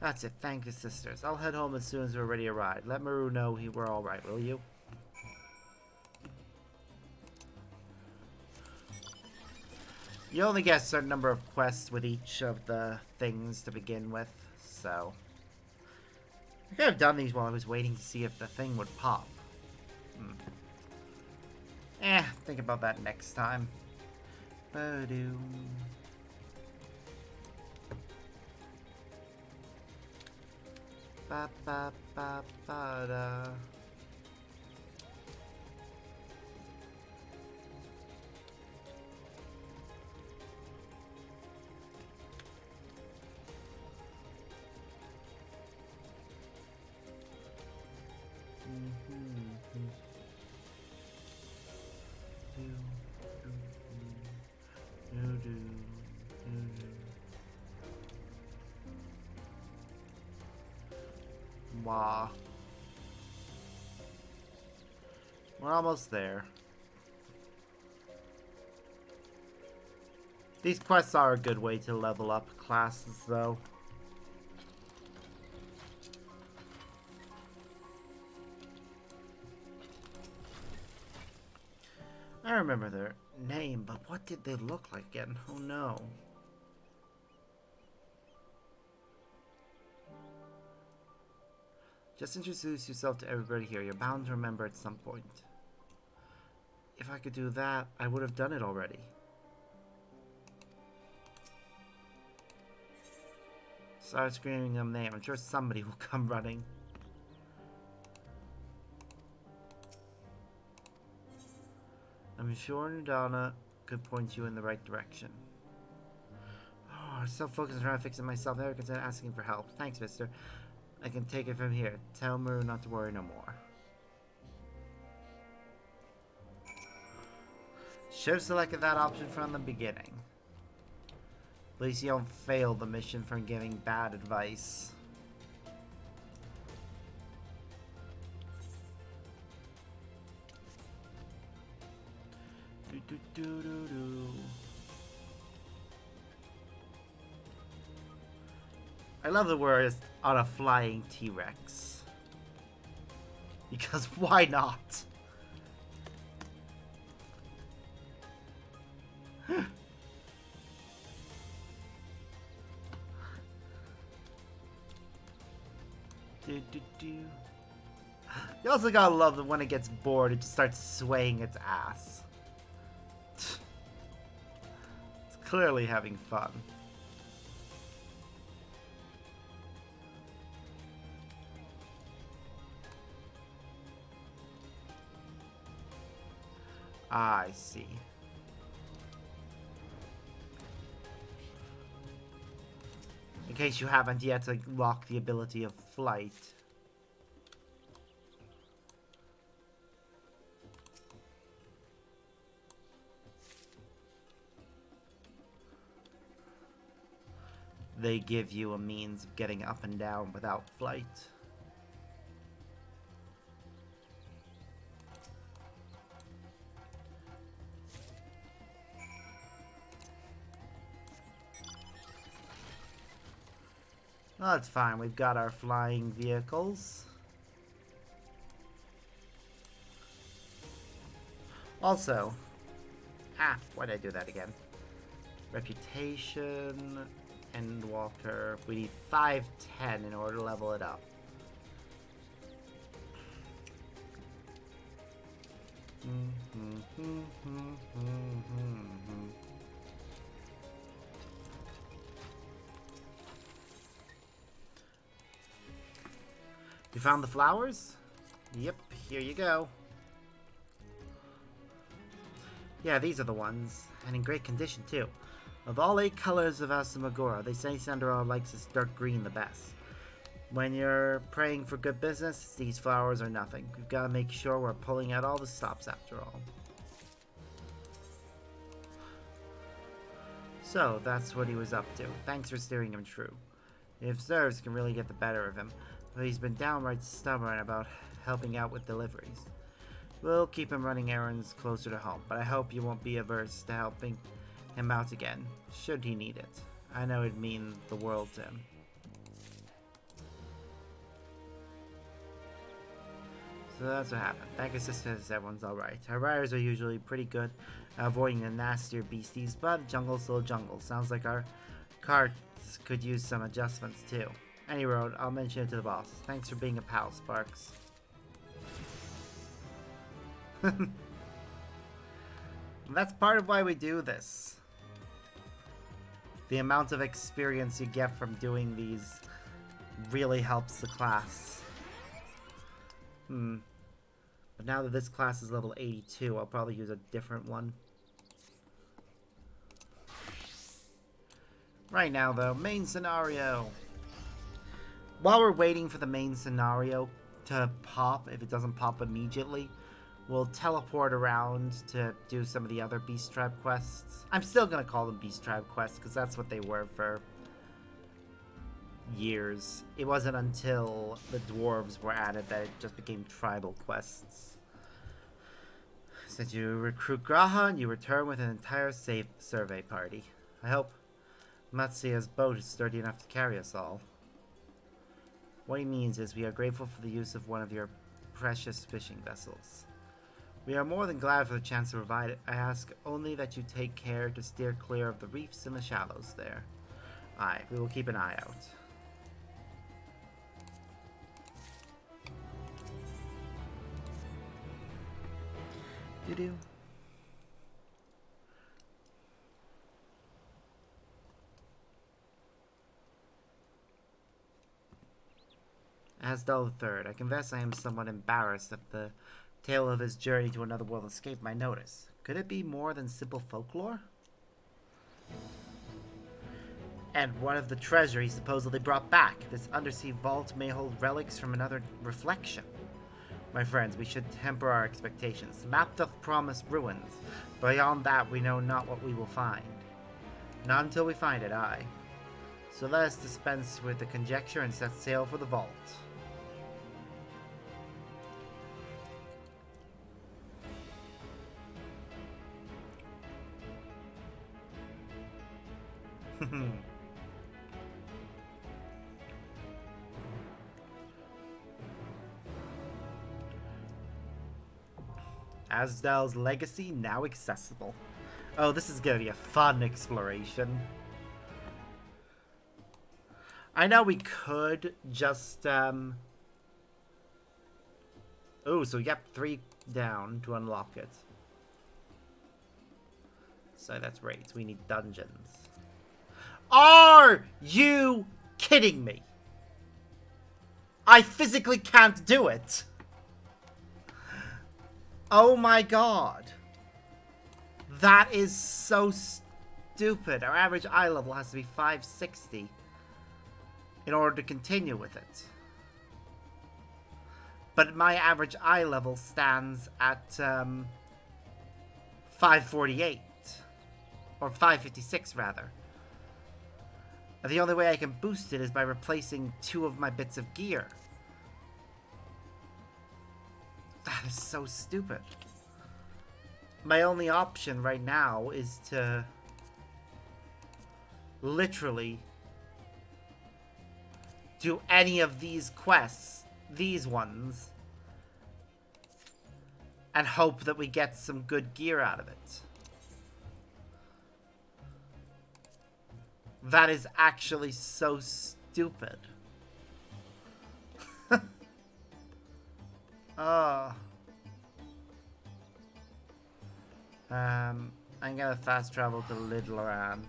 That's it. Thank you, sisters. I'll head home as soon as we're ready to ride. Let Maru know we're alright, will you? You only get a certain number of quests with each of the things to begin with, so... I could have done these while I was waiting to see if the thing would pop. Think about that next time. Ba-doom. Ba ba ba ba da. Wow. We're almost there. These quests are a good way to level up classes, though. I remember their name, but what did they look like again? Oh no. Just introduce yourself to everybody here. You're bound to remember at some point. If I could do that, I would have done it already. Start screaming a name. I'm sure somebody will come running. I'm sure Nadana could point you in the right direction. Oh, I'm so focused on trying to fix it myself. Never considered asking for help. Thanks, mister. I can take it from here. Tell Maru not to worry no more. Should have selected that option from the beginning. At least you don't fail the mission from giving bad advice. Do, do, do, do, do. I love the word on a flying T-Rex. Because why not? Do, do, do. You also gotta love that when it gets bored, it just starts swaying its ass. It's clearly having fun. I see. In case you haven't yet unlocked the ability of flight. They give you a means of getting up and down without flight. Well, that's fine. We've got our flying vehicles. Also, why did I do that again? Reputation, Endwalker. We need 510 in order to level it up. You found the flowers? Yep, here you go. Yeah, these are the ones, and in great condition too. Of all 8 colors of Asamagora, they say Sandra likes this dark green the best. When you're praying for good business, these flowers are nothing. We've got to make sure we're pulling out all the stops after all. So, that's what he was up to. Thanks for steering him true. If serves can really get the better of him, but he's been downright stubborn about helping out with deliveries. We'll keep him running errands closer to home, but I hope you won't be averse to helping him out again, should he need it. I know it'd mean the world to him. So that's what happened. Thank assistance, everyone's alright. Our riders are usually pretty good at avoiding the nastier beasties, but jungle's still jungle. Sounds like our carts could use some adjustments too. Any road, I'll mention it to the boss. Thanks for being a pal, Sparks. That's part of why we do this. The amount of experience you get from doing these really helps the class. But now that this class is level 82, I'll probably use a different one. Right now, though, main scenario. While we're waiting for the main scenario to pop, if it doesn't pop immediately, we'll teleport around to do some of the other Beast Tribe quests. I'm still going to call them Beast Tribe quests, because that's what they were for years. It wasn't until the dwarves were added that it just became tribal quests. Since you recruit Graha, you return with an entire survey party. I hope Matsuya's boat is sturdy enough to carry us all. What he means is we are grateful for the use of one of your precious fishing vessels. We are more than glad for the chance to provide it. I ask only that you take care to steer clear of the reefs and the shallows there. Aye, we will keep an eye out. You do. Asdal III, I confess I am somewhat embarrassed that the tale of his journey to another world escaped my notice. Could it be more than simple folklore? And one of the treasure he supposedly brought back. This undersea vault may hold relics from another reflection. My friends, we should temper our expectations. The map doth promise ruins. Beyond that, we know not what we will find. Not until we find it, aye. So let us dispense with the conjecture and set sail for the vault. Asdal's legacy now accessible. Oh, this is gonna be a fun exploration. I know we could just oh, so we got 3 down to unlock it. So that's raids. We need dungeons. Are you kidding me? I physically can't do it. Oh my god. That is so stupid. Our average eye level has to be 560 in order to continue with it. But my average eye level stands at 548. Or 556 rather. The only way I can boost it is by replacing 2 of my bits of gear. That is so stupid. My only option right now is to literally do any of these quests, these ones, and hope that we get some good gear out of it. That is actually so stupid. I'm gonna fast travel to Lidloran.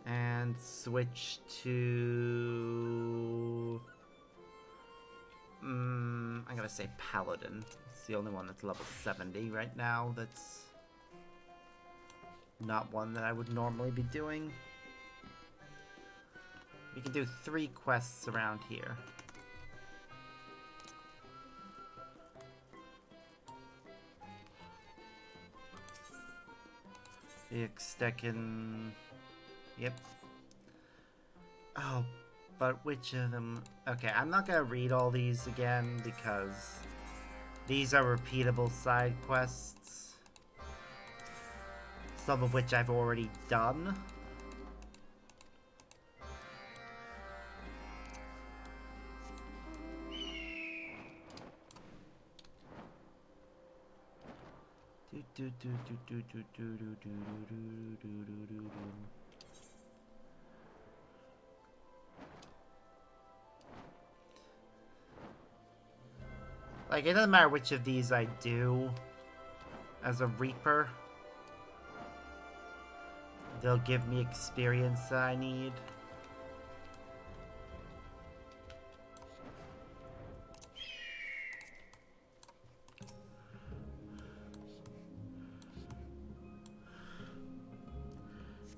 And switch to... I'm gonna say Paladin. It's the only one that's level 70 right now that's not one that I would normally be doing. We can do 3 quests around here. The Extecan... Yep. Oh, but which of them... Okay, I'm not gonna read all these again because these are repeatable side quests. Some of which I've already done. Like, it doesn't matter which of these I do as a Reaper. They'll give me experience that I need.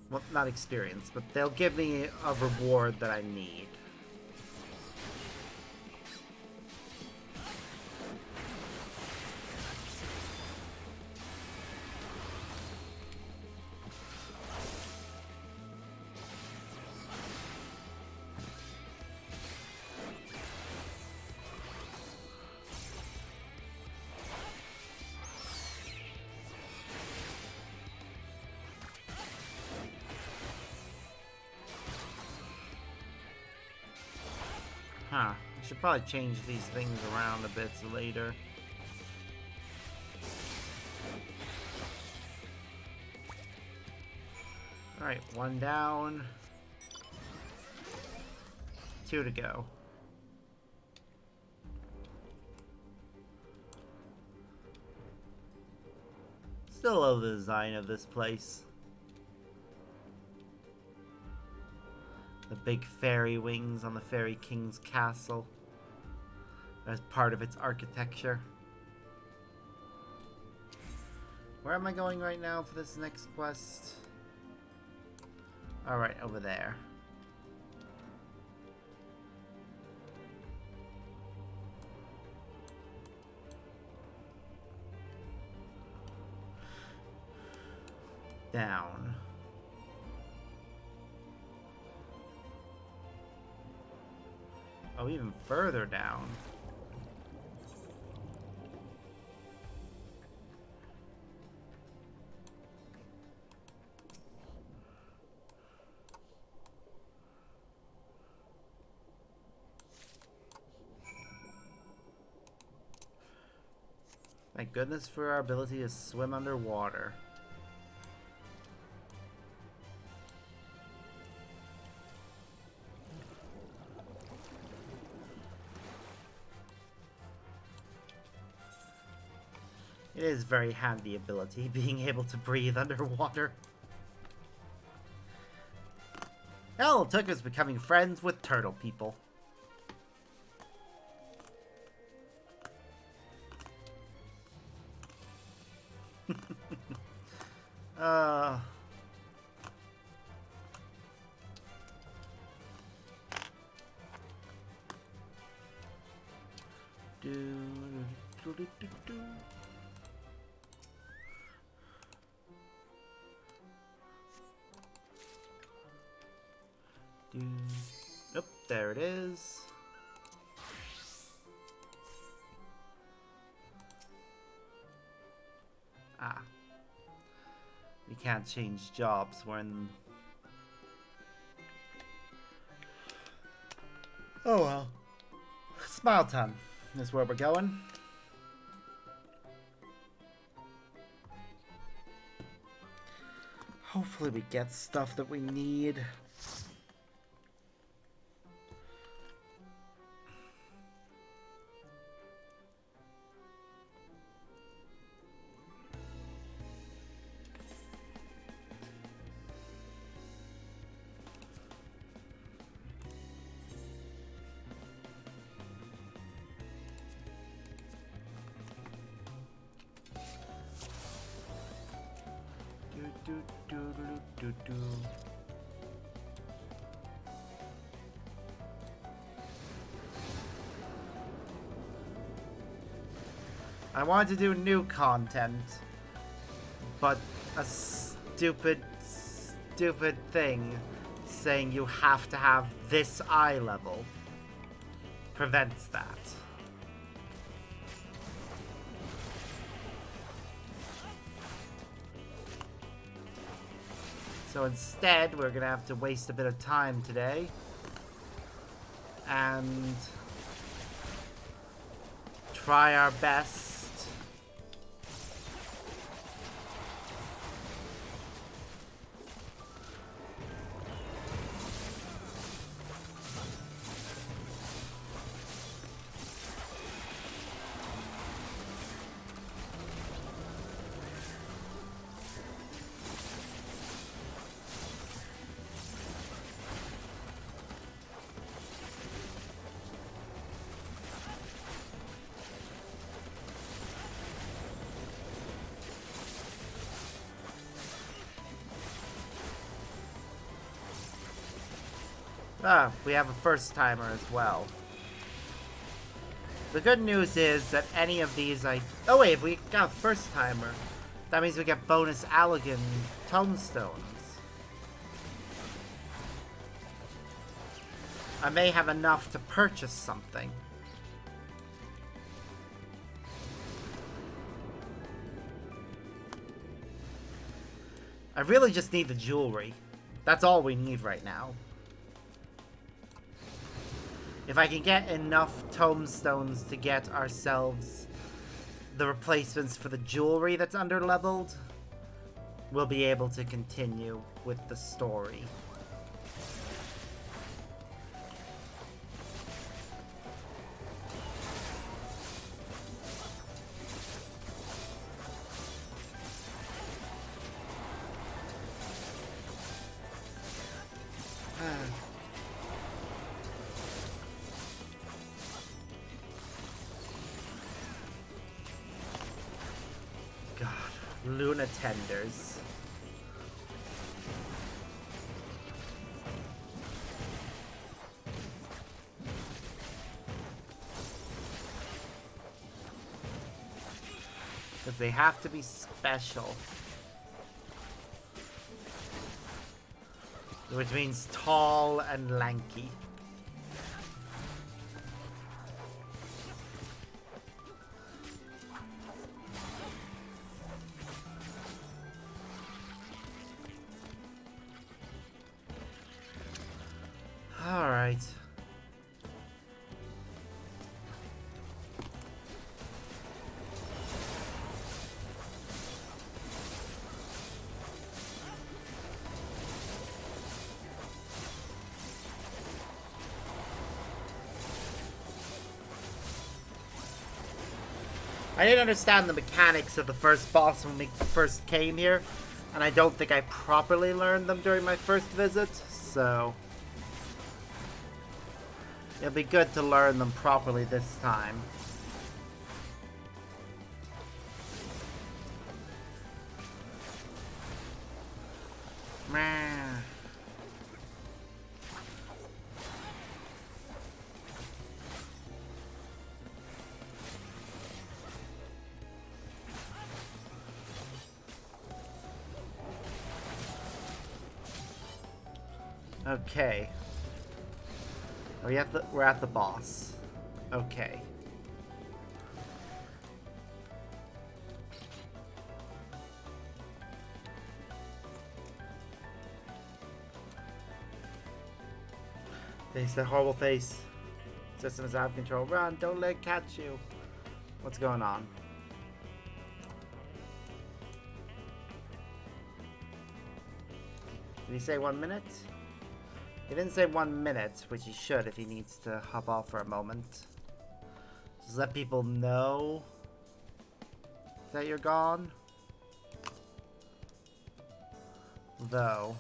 Well, not experience, but they'll give me a reward that I need. Huh. I should probably change these things around a bit later. Alright, 1 down. 2 to go. Still love the design of this place. The big fairy wings on the Fairy King's castle as part of its architecture. Where am I going right now for this next quest? Alright, over there. Down. Oh, even further down. Thank goodness for our ability to swim underwater. It is very handy ability, being able to breathe underwater. All it took was becoming friends with turtle people. uh... Nope, there it is. Ah. We can't change jobs when... Oh well. Smile Town is where we're going. Hopefully we get stuff that we need. I wanted to do new content, but a stupid thing saying you have to have this eye level prevents that. So instead, we're gonna have to waste a bit of time today and try our best we have a first timer as well. The good news is that any of these oh wait, if we got a first timer, that means we get bonus Allegan tomestones. I may have enough to purchase something. I really just need the jewelry. That's all we need right now. If I can get enough tomestones to get ourselves the replacements for the jewelry that's underleveled, we'll be able to continue with the story. Luna tenders. Because they have to be special. Which means tall and lanky. I didn't understand the mechanics of the first boss when we first came here, and I don't think I properly learned them during my first visit, so it'll be good to learn them properly this time. Okay. We're at the boss. Okay. Face that horrible face. System is out of control. Run, don't let it catch you. What's going on? Did he say 1 minute? He didn't say 1 minute, which he should if he needs to hop off for a moment. Just let people know that you're gone. Though,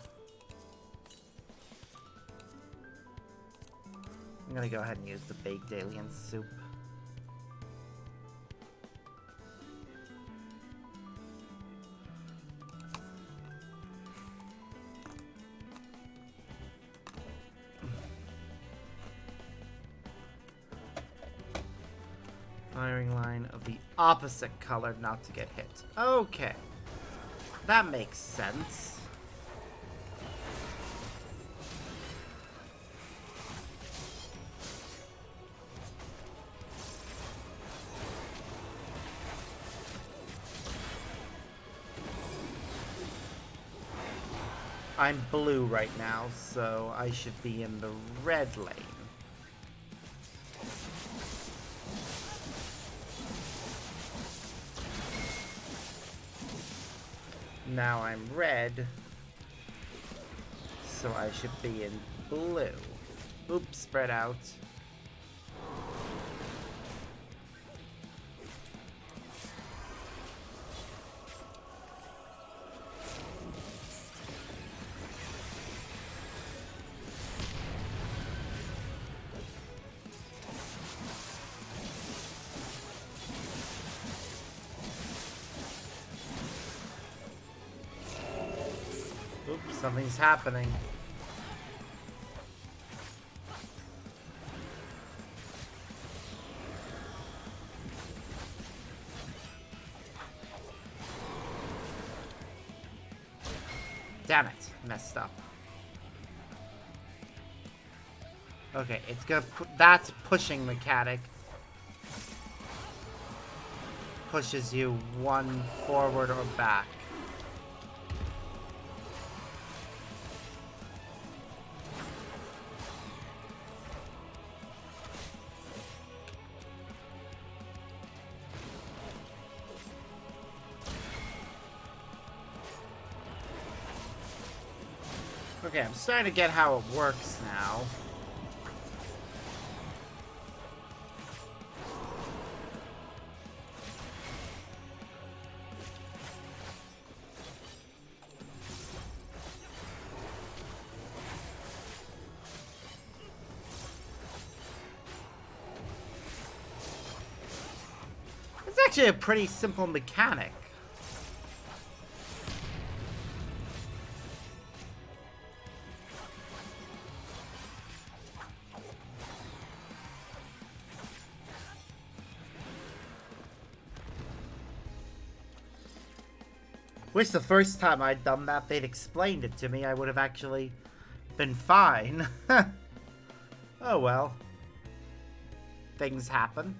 I'm gonna go ahead and use the baked alien soup. Firing line of the opposite color not to get hit. Okay. That makes sense. I'm blue right now, so I should be in the red lane. Now I'm red, so I should be in blue. Oops, spread out. Oops, something's happening. Damn it, messed up. Okay, it's gonna that's pushing mechanic. Pushes you one forward or back. Okay, I'm starting to get how it works now. It's actually a pretty simple mechanic. Wish the first time I'd done that they'd explained it to me. I would have actually been fine. Oh well. Things happen.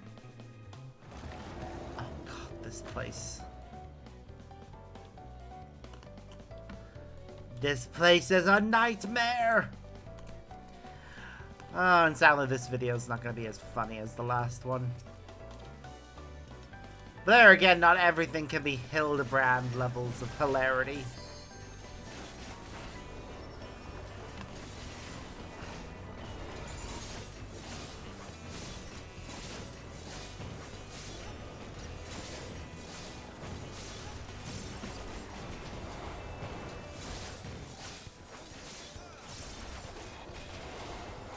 Oh god, this place. This place is a nightmare! Oh, and sadly this video is not going to be as funny as the last one. But there again, not everything can be Hildebrand levels of hilarity.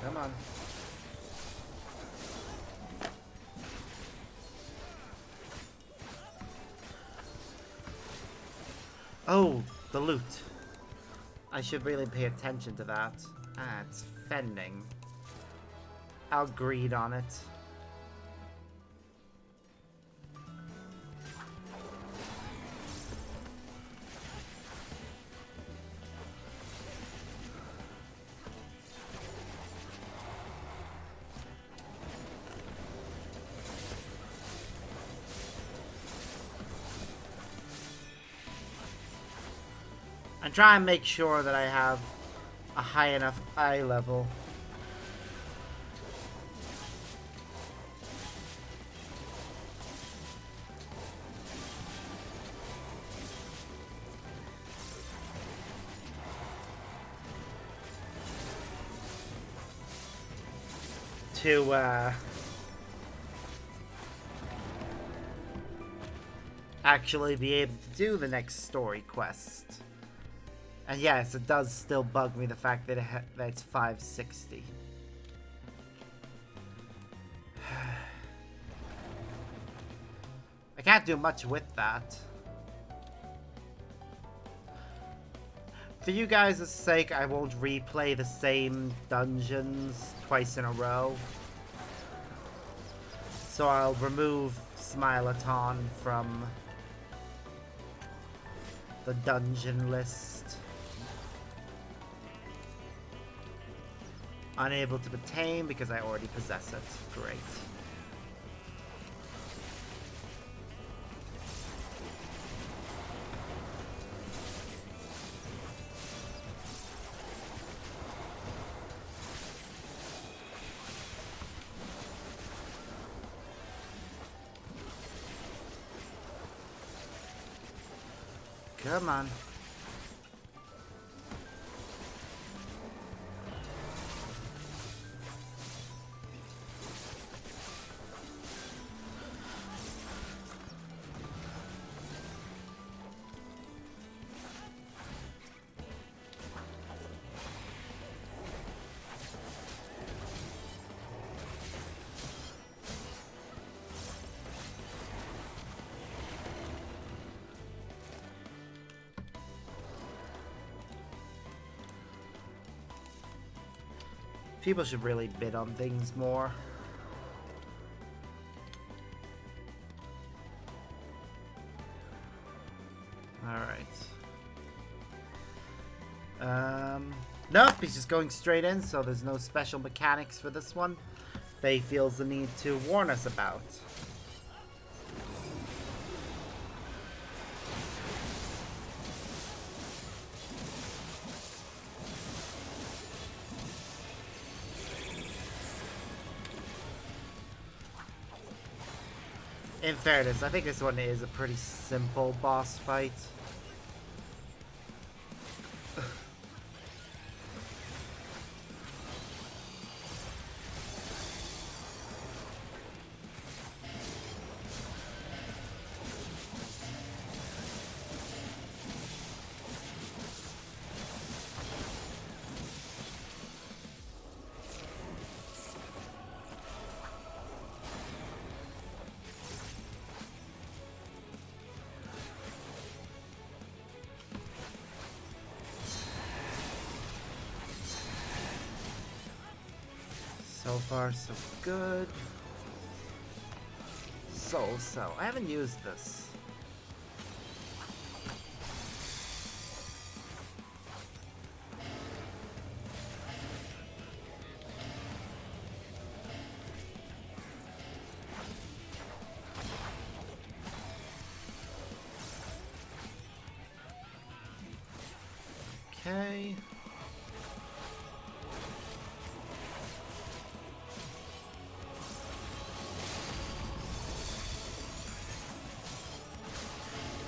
Come on. Oh, the loot. I should really pay attention to that. Ah, it's fending. I'll greed on it. I try and make sure that I have a high enough eye level. to actually be able to do the next story quest. And yes, it does still bug me the fact that, that it's 560. I can't do much with that. For you guys' sake, I won't replay the same dungeons twice in a row. So I'll remove Smileton from the dungeon list. Unable to obtain because I already possess it. Great. Come on. People should really bid on things more. Alright. Nope, he's just going straight in, so there's no special mechanics for this one. Faye feels the need to warn us about. In fairness, I think this one is a pretty simple boss fight. So far, so good. So. I haven't used this. Okay.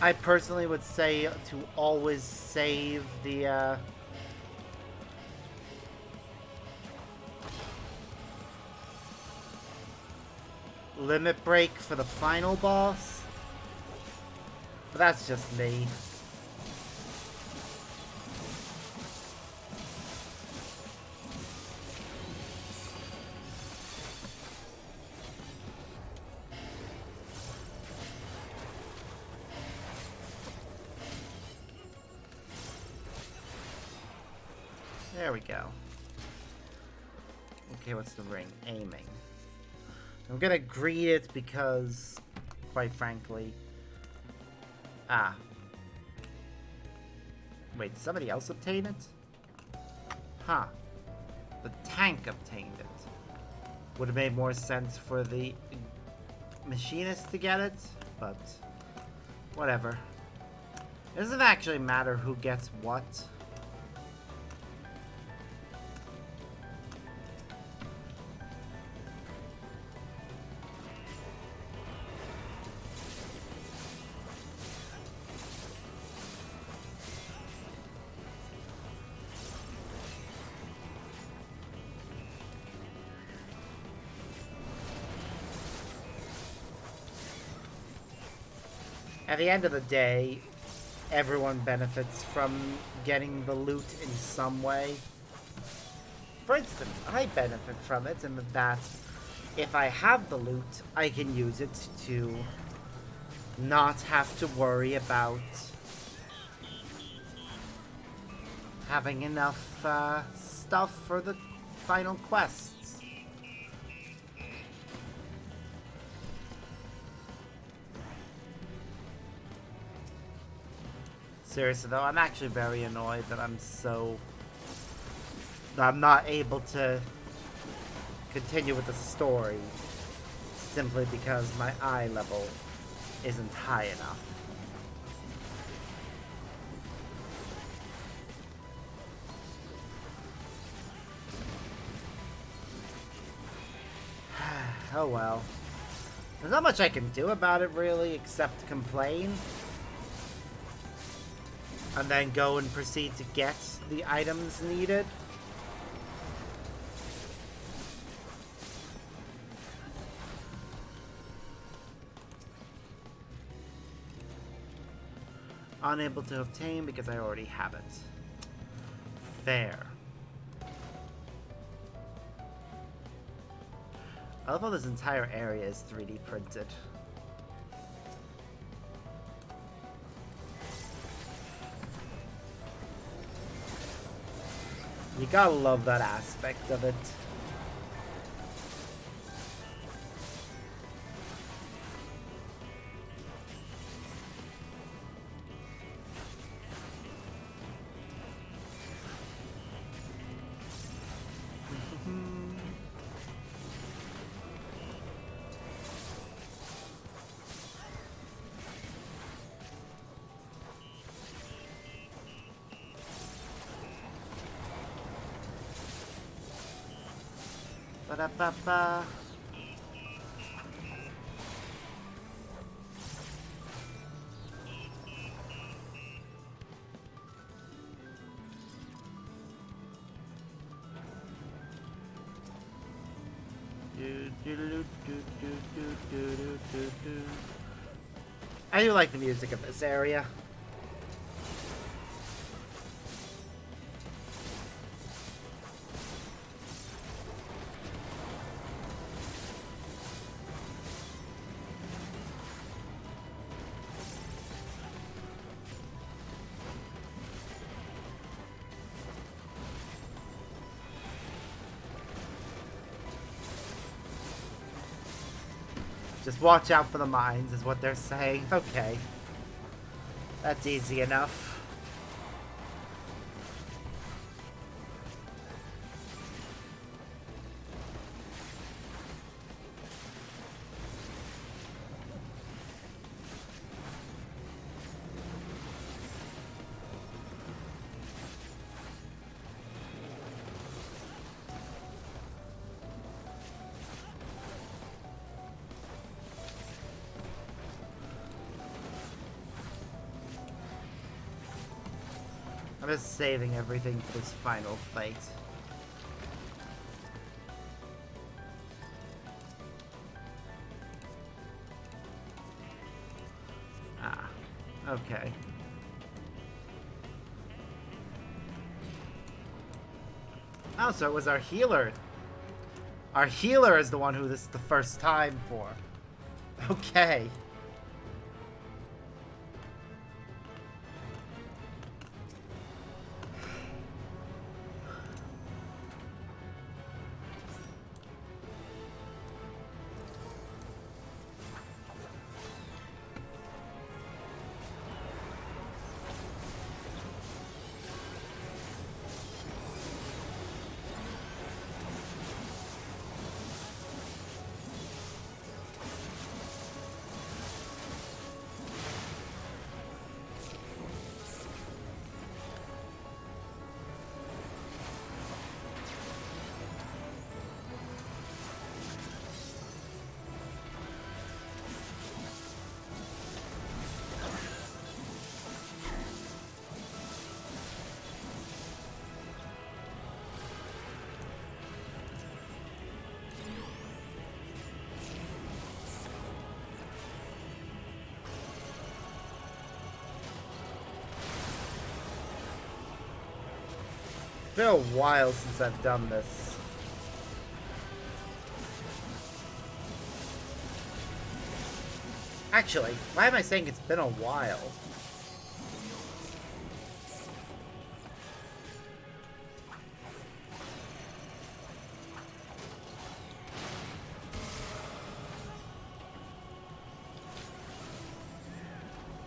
I personally would say to always save the limit break for the final boss. But that's just me. There we go. Okay, what's the ring? Aiming. I'm gonna greet it because, quite frankly... Ah. Wait, did somebody else obtain it? Huh. The tank obtained it. Would have made more sense for the machinist to get it, but whatever. It doesn't actually matter who gets what. At the end of the day, everyone benefits from getting the loot in some way. For instance, I benefit from it in that if I have the loot, I can use it to not have to worry about having enough stuff for the final quests. Seriously though, I'm actually very annoyed that I'm not able to continue with the story simply because my eye level isn't high enough. Oh well. There's not much I can do about it really, except complain. And then go and proceed to get the items needed. Unable to obtain because I already have it. Fair. I love how this entire area is 3D printed. You gotta love that aspect of it. Ba-da-ba-ba. I do like the music of this area. Just watch out for the mines, is what they're saying. Okay. That's easy enough. I'm just saving everything for this final fight. Ah, okay. Oh, so it was our healer. Our healer is the one who this is the first time for. Okay. been a while since I've done this. Actually, why am I saying it's been a while?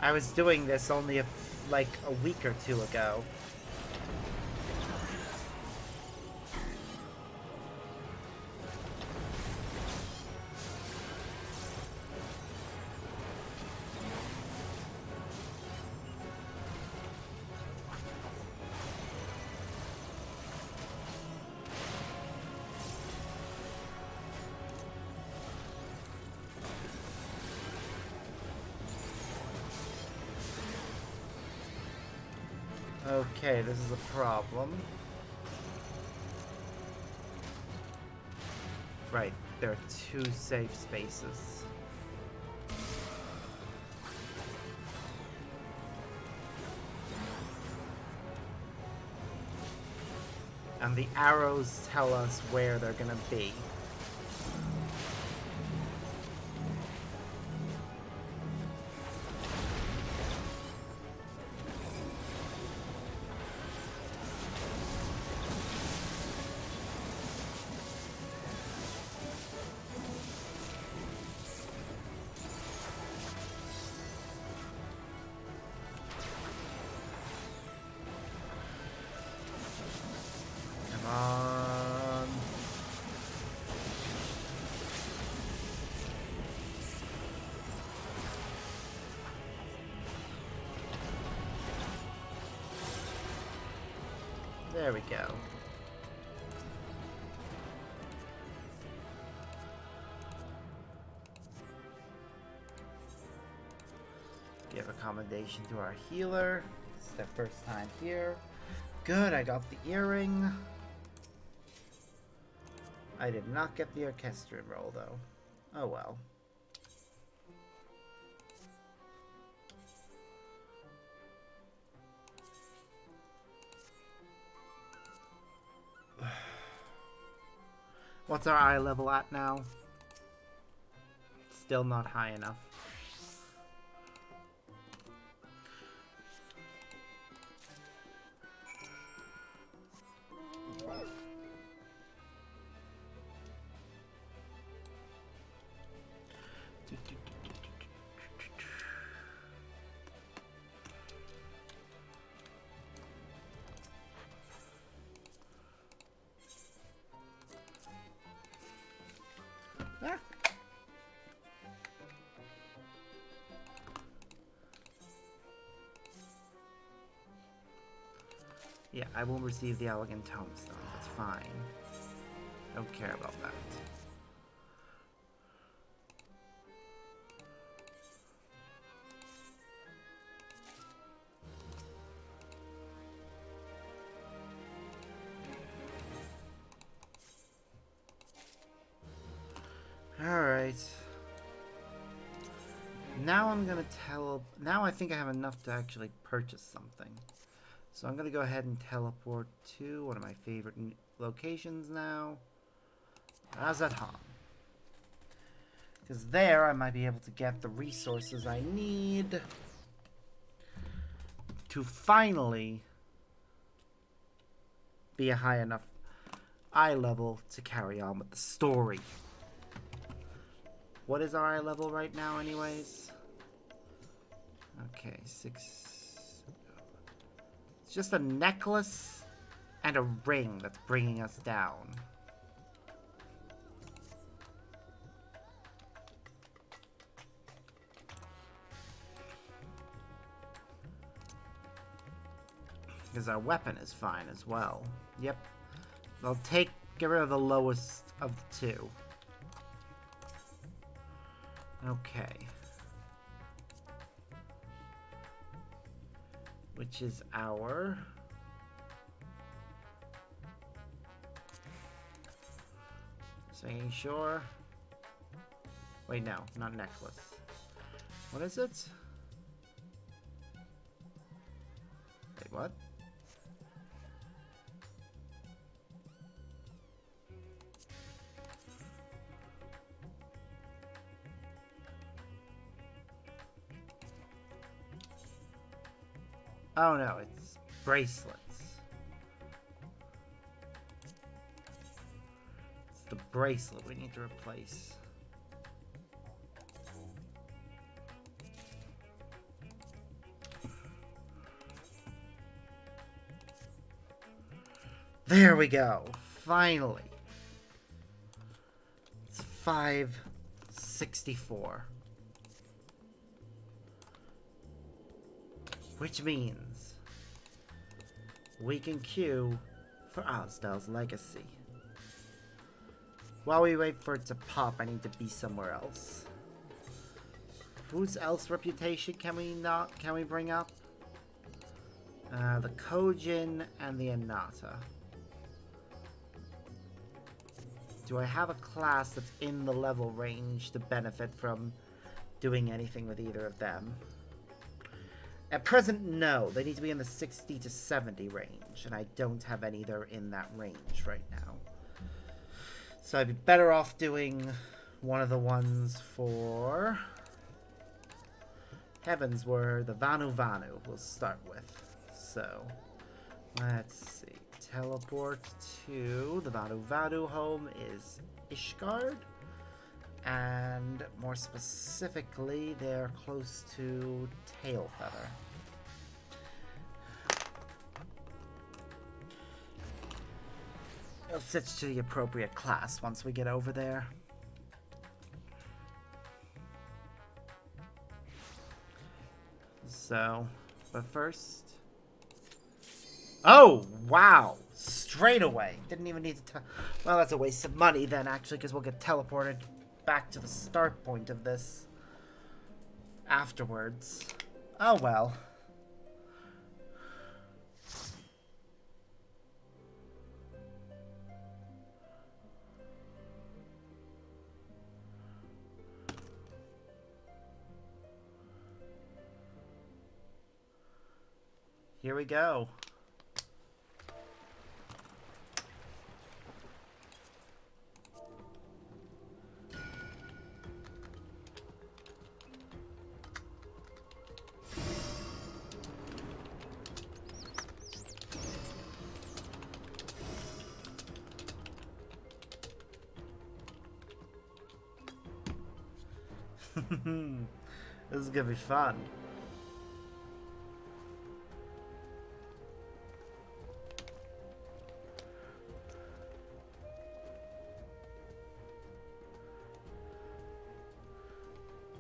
I was doing this only like a week or two ago. Okay, this is a problem. Right, there are 2 safe spaces. And the arrows tell us where they're gonna be. Come on. There we go. Give accommodation to our healer. It's their first time here. Good, I got the earring. I did not get the orchestrion roll, though. Oh well. What's our eye level at now? Still not high enough. Ah. Yeah, I will receive the elegant tombstone. That's fine. Don't care about that. Alright. Now I'm gonna now I think I have enough to actually purchase something. So I'm gonna go ahead and teleport to one of my favorite locations now. Azathan. Because there I might be able to get the resources I need to finally be a high enough eye level to carry on with the story. What is our eye level right now anyways? Okay, 6. It's just a necklace and a ring that's bringing us down. Because our weapon is fine as well. Yep. I'll get rid of the lowest of the 2. Okay. Which is our... Just making sure. Wait, no, not necklace. What is it? Wait, what? Oh no, it's bracelets. It's the bracelet we need to replace. There we go. Finally. It's 564. Which means we can queue for Asdal's legacy. While we wait for it to pop, I need to be somewhere else. Whose else reputation can we bring up? The Kojin and the Anata. Do I have a class that's in the level range to benefit from doing anything with either of them? At present, no. They need to be in the 60 to 70 range, and I don't have any that are in that range right now. So I'd be better off doing one of the ones for Heavensward, the Vanu Vanu we'll start with. So, let's see. Teleport to the Vanu Vanu home is Ishgard. And more specifically, they're close to Tailfeather. I'll switch to the appropriate class once we get over there. So, but first... Oh, wow! Straight away. Didn't even need to... Well, that's a waste of money then, actually, because we'll get teleported back to the start point of this afterwards. Oh, well. Here we go. This is gonna be fun.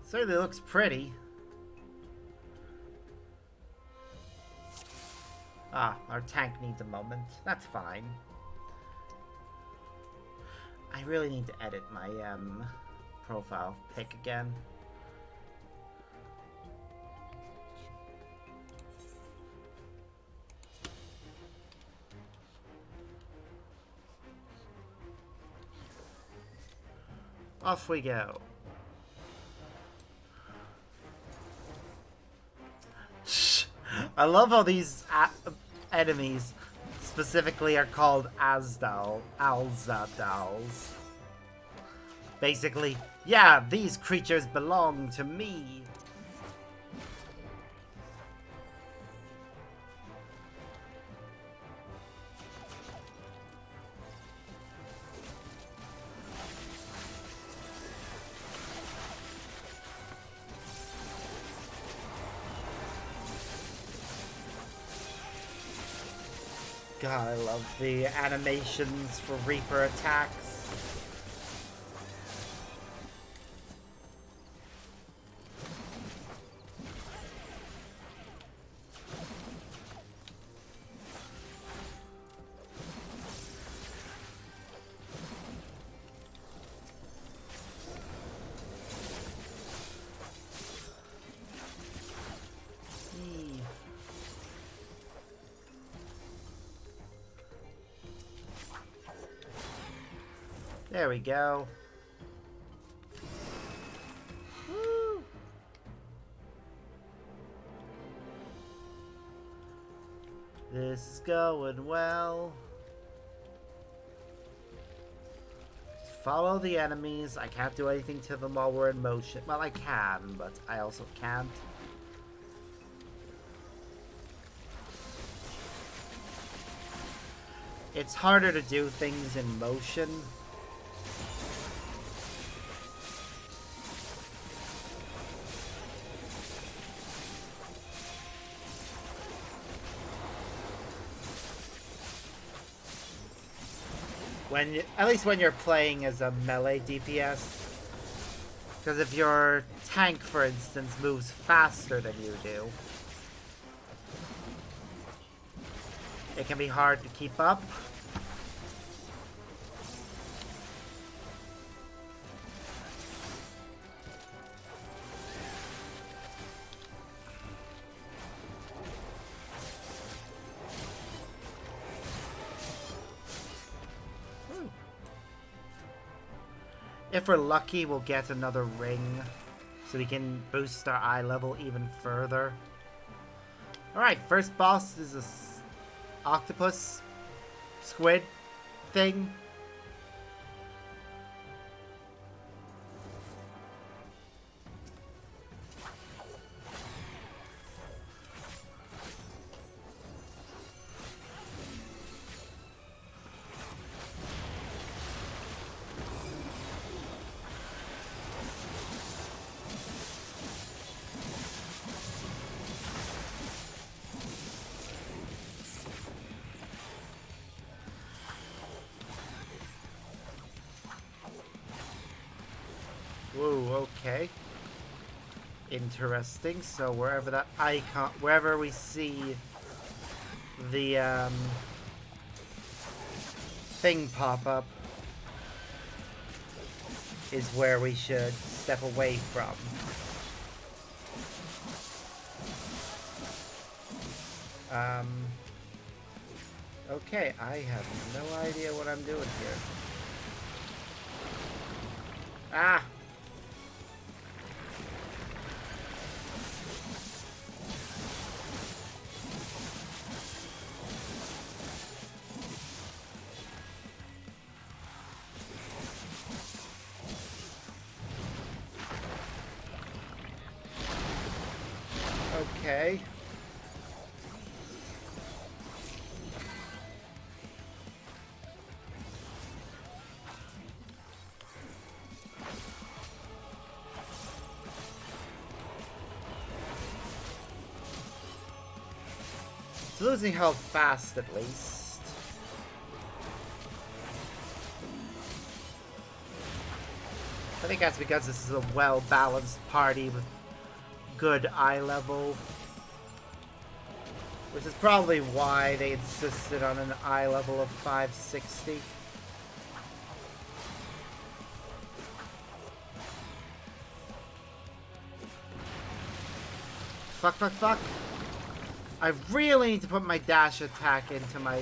Certainly looks pretty. Ah, our tank needs a moment. That's fine. I really need to edit my profile pic again. Off we go. I love how these enemies specifically are called Alzadals. Basically, yeah, these creatures belong to me. God, I love the animations for Reaper attacks. There we go. Woo. This is going well. Just follow the enemies. I can't do anything to them while we're in motion. Well, I can, but I also can't. it's harder to do things in motion. At least when you're playing as a melee DPS. Because if your tank, for instance, moves faster than you do, it can be hard to keep up. If we're lucky, we'll get another ring, so we can boost our eye level even further. Alright, first boss is a octopus squid thing. Whoa, okay. Interesting. So wherever that icon, wherever we see the thing pop up is where we should step away from. Okay, I have no idea what I'm doing here. Ah! Okay. It's losing health fast, at least. I think that's because this is a well-balanced party with good eye level. Which is probably why they insisted on an eye level of 560. Fuck, fuck, fuck. I really need to put my dash attack into my,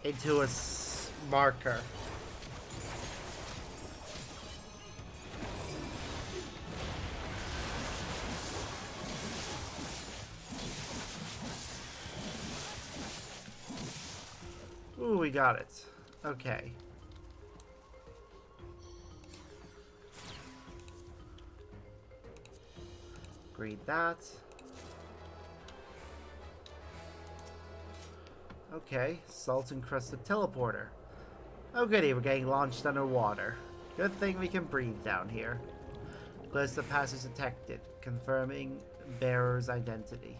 into a marker. Ooh, we got it. Okay. Read that. Okay, salt-encrusted teleporter. Oh goody, we're getting launched underwater. Good thing we can breathe down here. Close the passage detected, confirming bearer's identity.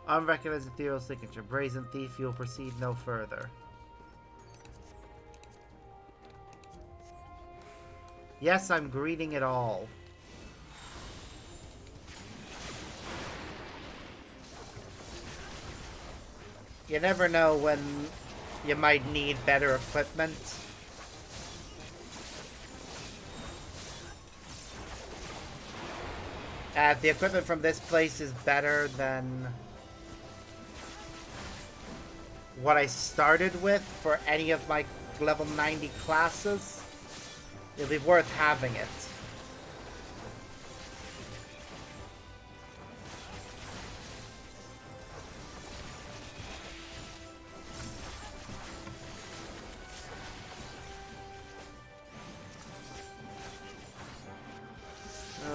Unrecognized ethereal signature. Brazen thief, you'll proceed no further. Yes, I'm greeting it all. You never know when you might need better equipment. If the equipment from this place is better than what I started with for any of my level 90 classes, it'll be worth having it.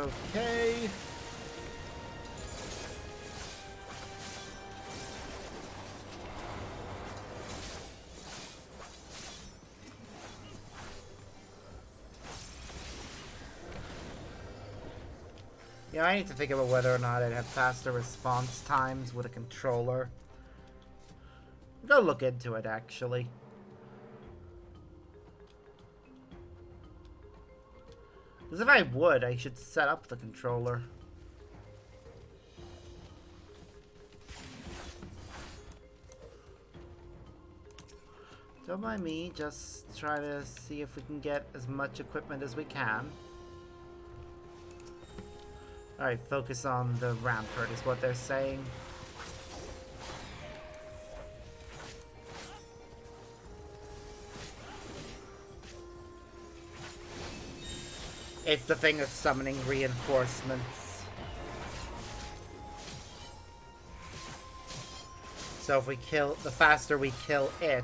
Okay. Yeah, I need to think about whether or not I'd have faster response times with a controller. Go look into it, actually. Because if I would, I should set up the controller. Don't mind me, just try to see if we can get as much equipment as we can. Alright, focus on the rampart is what they're saying. It's the thing of summoning reinforcements. So if we kill, the faster we kill it,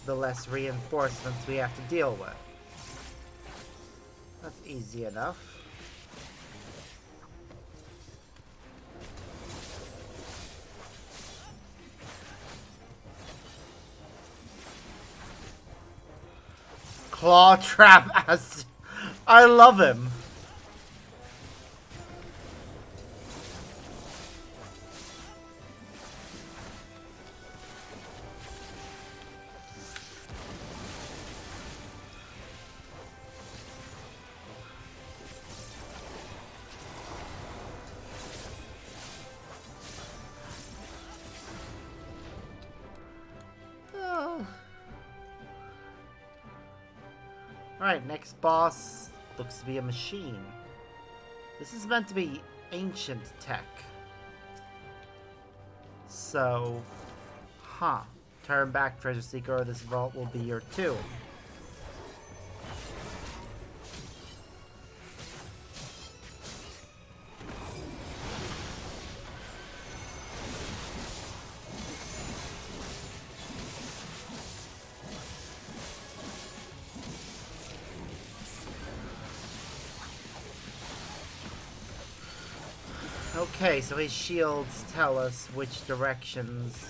the less reinforcements we have to deal with. That's easy enough. Claw trap as I love him. Alright, next boss looks to be a machine. This is meant to be ancient tech. So, turn back, treasure seeker, or this vault will be your tomb. Okay, so his shields tell us which directions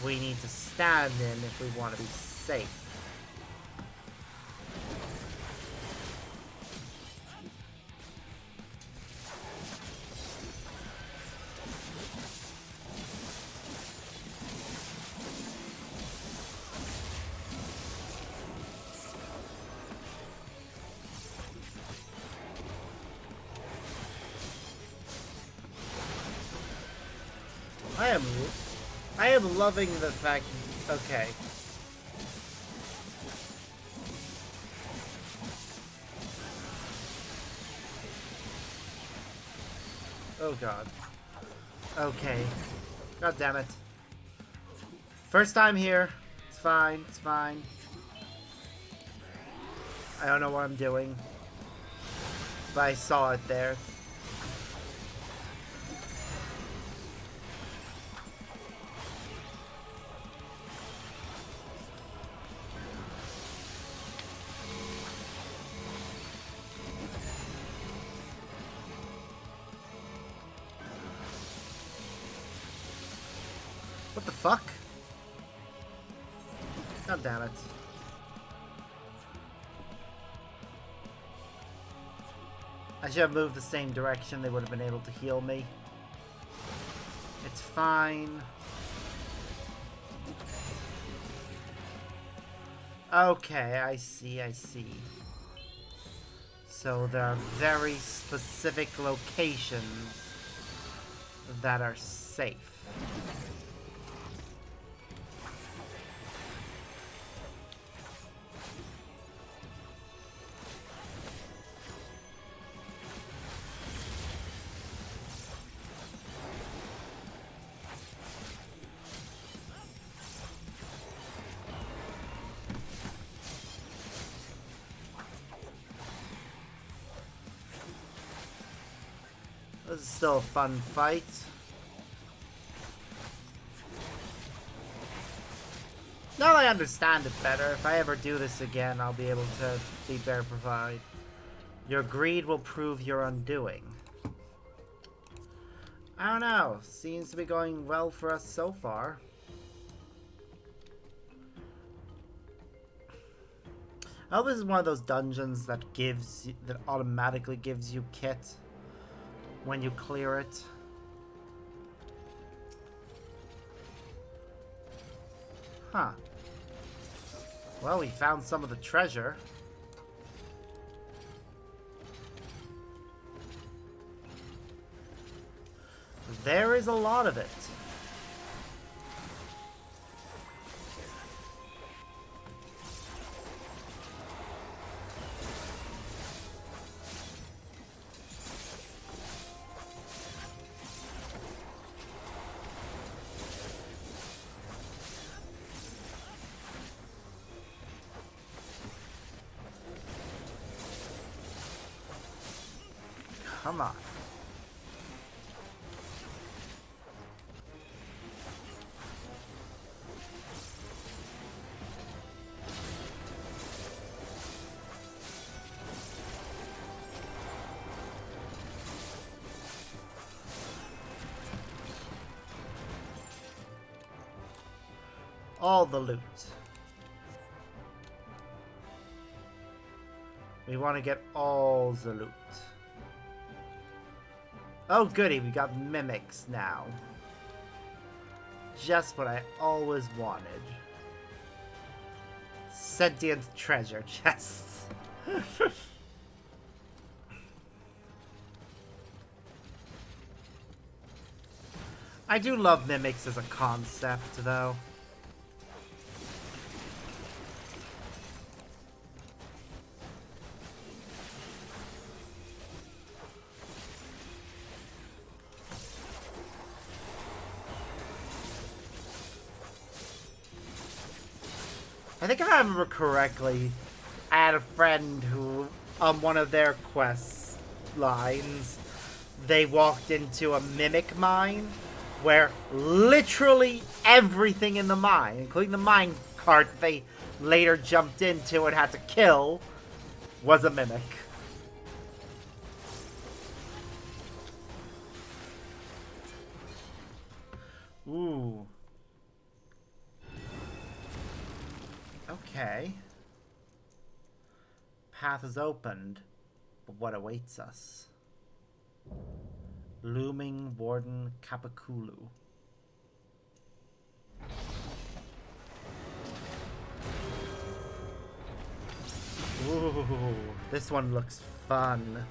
we need to stand in if we want to be safe. I am loving the fact. Okay. Oh god. Okay. God damn it. First time here. It's fine. It's fine. I don't know what I'm doing, but I saw it there. What the fuck? God damn it. I should have moved the same direction. They would have been able to heal me. It's fine. Okay, I see, I see. So there are very specific locations that are safe. This is still a fun fight. Now that I understand it better, if I ever do this again, I'll be able to be better provide. Your greed will prove your undoing. I don't know. Seems to be going well for us so far. I hope this is one of those dungeons that automatically gives you kit when you clear it. Huh. Well, we found some of the treasure. There is a lot of it. Come on. All the loot. We want to get all the loot. Oh goody, we got mimics now. Just what I always wanted. Sentient treasure chests. I do love mimics as a concept, though. I think if I remember correctly, I had a friend who, on one of their quest lines, they walked into a mimic mine where literally everything in the mine, including the mine cart they later jumped into and had to kill, was a mimic. Ooh. Okay. Path is opened, but what awaits us? Looming Warden Kapakulu. Ooh, this one looks fun.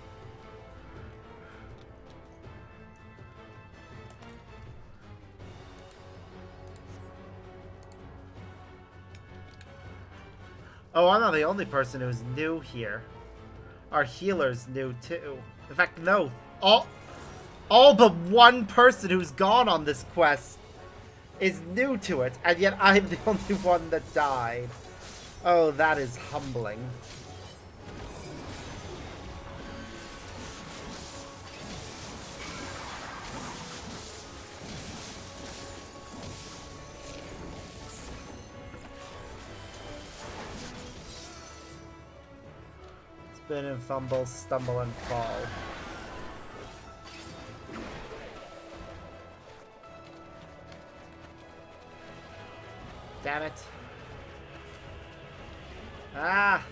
Oh, I'm not the only person who's new here. Our healer's new too. In fact, no. All but one person who's gone on this quest is new to it, and yet I'm the only one that died. Oh, that is humbling. Spin and fumble, stumble and fall. Damn it. Ah!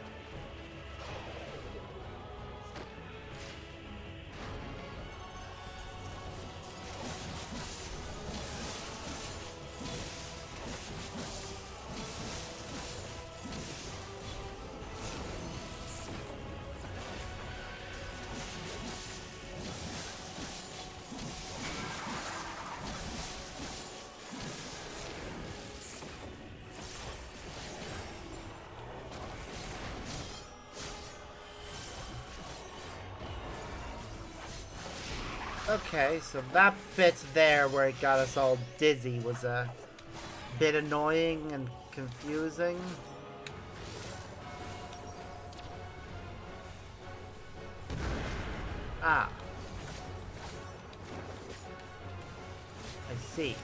Okay, so that bit there where it got us all dizzy was a bit annoying and confusing. Ah. I see.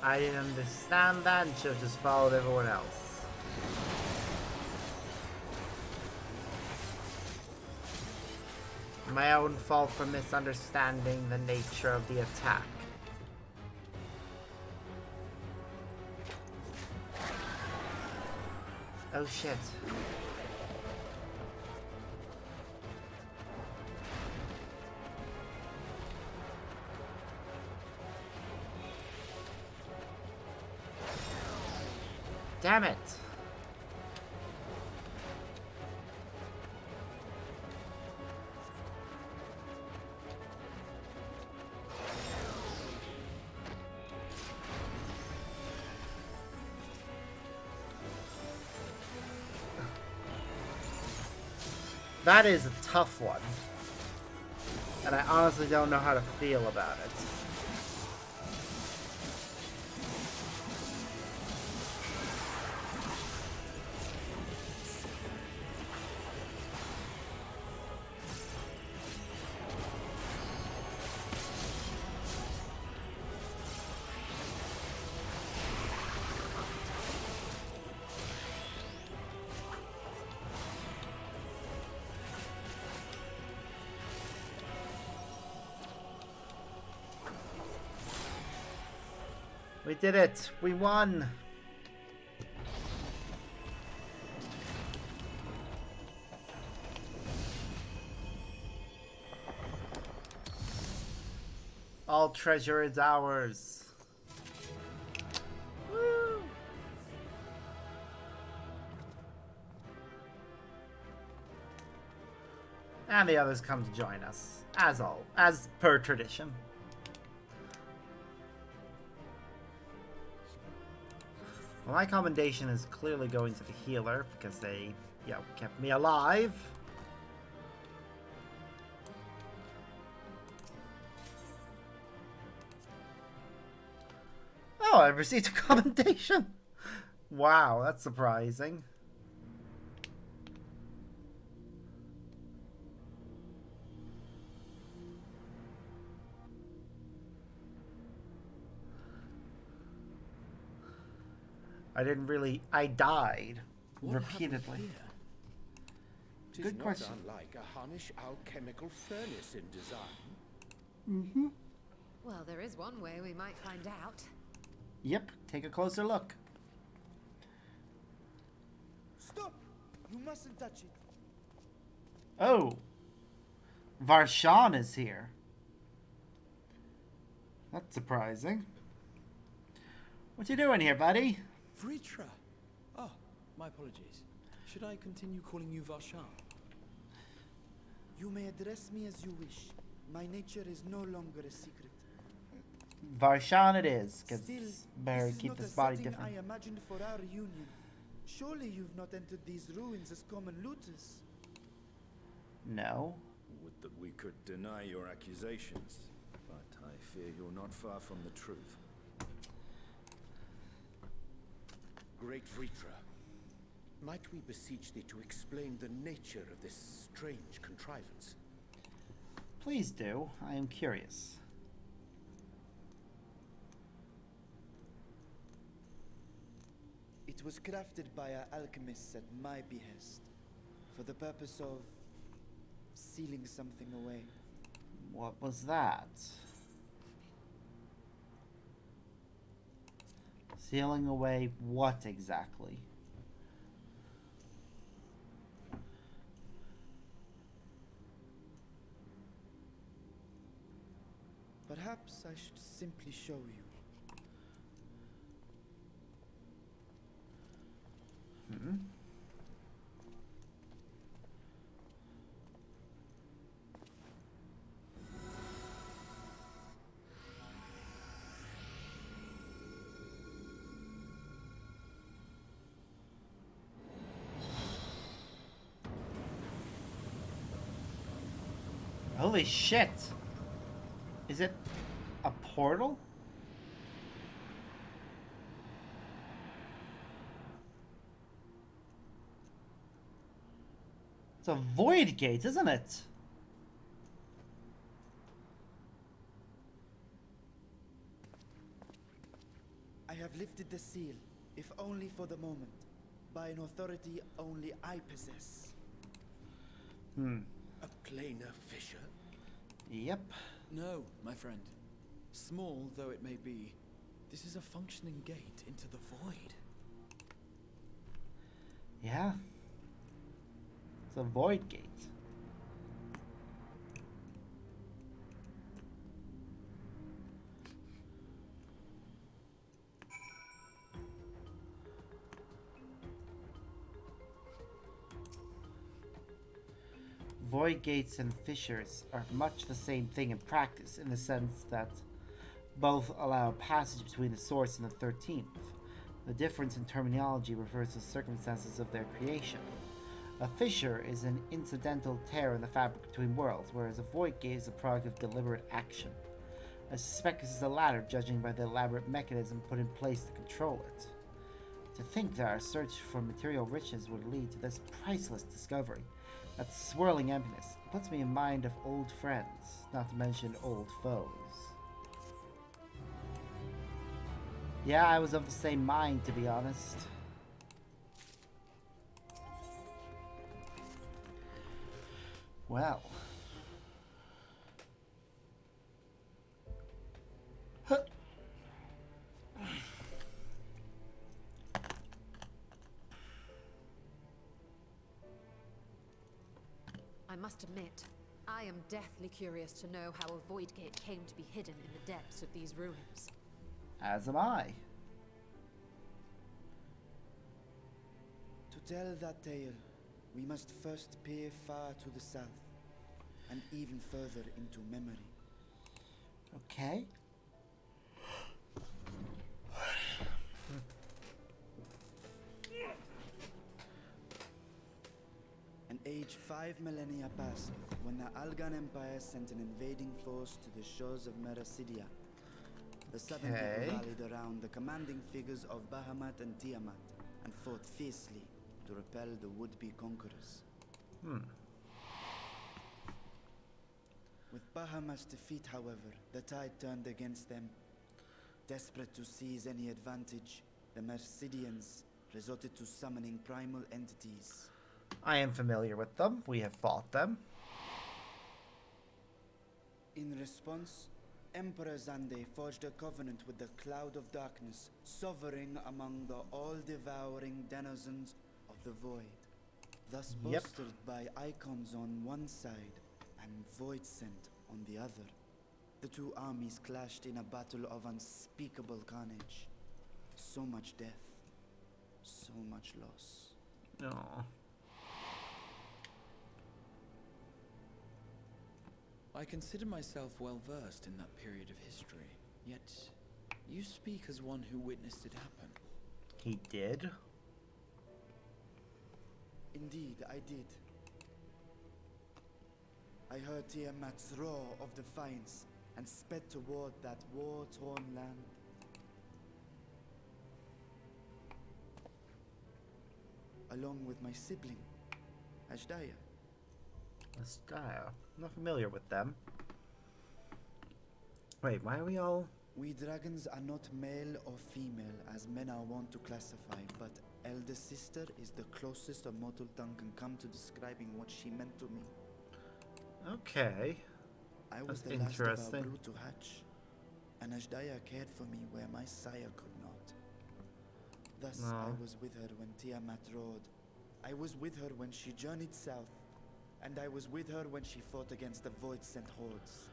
I didn't understand that and should have just followed everyone else. My own fault for misunderstanding the nature of the attack. Oh shit. Damn it. That is a tough one. And I honestly don't know how to feel about it. We did it! We won! All treasure is ours. Woo! And the others come to join us, as per tradition. Well, my commendation is clearly going to the healer because they, kept me alive. Oh, I received a commendation. Wow, that's surprising. I died repeatedly. Good question. Not unlike a Hunnish alchemical furnace in design. Mm-hmm. Well, there is one way we might find out. Yep, take a closer look. Stop! You mustn't touch it. Oh. Varshan is here. That's surprising. What you doing here, buddy? Vritra! Oh, my apologies. Should I continue calling you Varshan? You may address me as you wish. My nature is no longer a secret. Varshan it is, because Still, better this keep is this not body a setting different. I imagined for our union. Surely you've not entered these ruins as common looters. No. Would that we could deny your accusations, but I fear you're not far from the truth. Great Vritra, might we beseech thee to explain the nature of this strange contrivance? Please do. I am curious. It was crafted by our alchemists at my behest, for the purpose of sealing something away. What was that? Sealing away what exactly? Perhaps I should simply show you. Hmm? Holy shit! Is it a portal? It's a void gate, isn't it? lifted the seal, if only for the moment, by an authority only I possess. A planar fissure? Yep. No, my friend. Small though it may be, this is a functioning gate into the void. Yeah. It's a void gate. Void gates and fissures are much the same thing in practice, in the sense that both allow passage between the source and the 13th. The difference in terminology refers to the circumstances of their creation. A fissure is an incidental tear in the fabric between worlds, whereas a void gate is a product of deliberate action. I suspect this is the latter, judging by the elaborate mechanism put in place to control it. To think that our search for material riches would lead to this priceless discovery, that swirling emptiness, puts me in mind of old friends, not to mention old foes. Yeah, I was of the same mind, to be honest. Well. I must admit, I am deathly curious to know how a void gate came to be hidden in the depths of these ruins. As am I. To tell that tale, we must first peer far to the south, and even further into memory. Okay. An age 5 millennia passed when the Algan Empire sent an invading force to the shores of Meracidia. The southern people rallied around the commanding figures of Bahamut and Tiamat and fought fiercely to repel the would-be conquerors. With Bahamut's defeat, however, the tide turned against them. Desperate to seize any advantage, the Mercidians resorted to summoning primal entities. I am familiar with them. We have fought them. In response, Emperor Zande forged a covenant with the Cloud of Darkness, sovereign among the all-devouring denizens of the Void. Thus bolstered by icons on one side and Void Scent on the other, the two armies clashed in a battle of unspeakable carnage. So much death, so much loss. No. I consider myself well versed in that period of history, yet you speak as one who witnessed it happen. He did? Indeed, I did. I heard Tiamat's roar of defiance and sped toward that war-torn land. Along with my sibling, Ashdaya. Style. I'm not familiar with them. Wait, why are we all... We dragons are not male or female as men are wont to classify, but elder sister is the closest a mortal tongue can come to describing what she meant to me. Okay. I was That's the last of our interesting. brood to hatch, and Ashdaya cared for me where my sire could not. Thus, I No. was with her when Tiamat roared. I was with her when she journeyed south, and I was with her when she fought against the Void-sent hordes.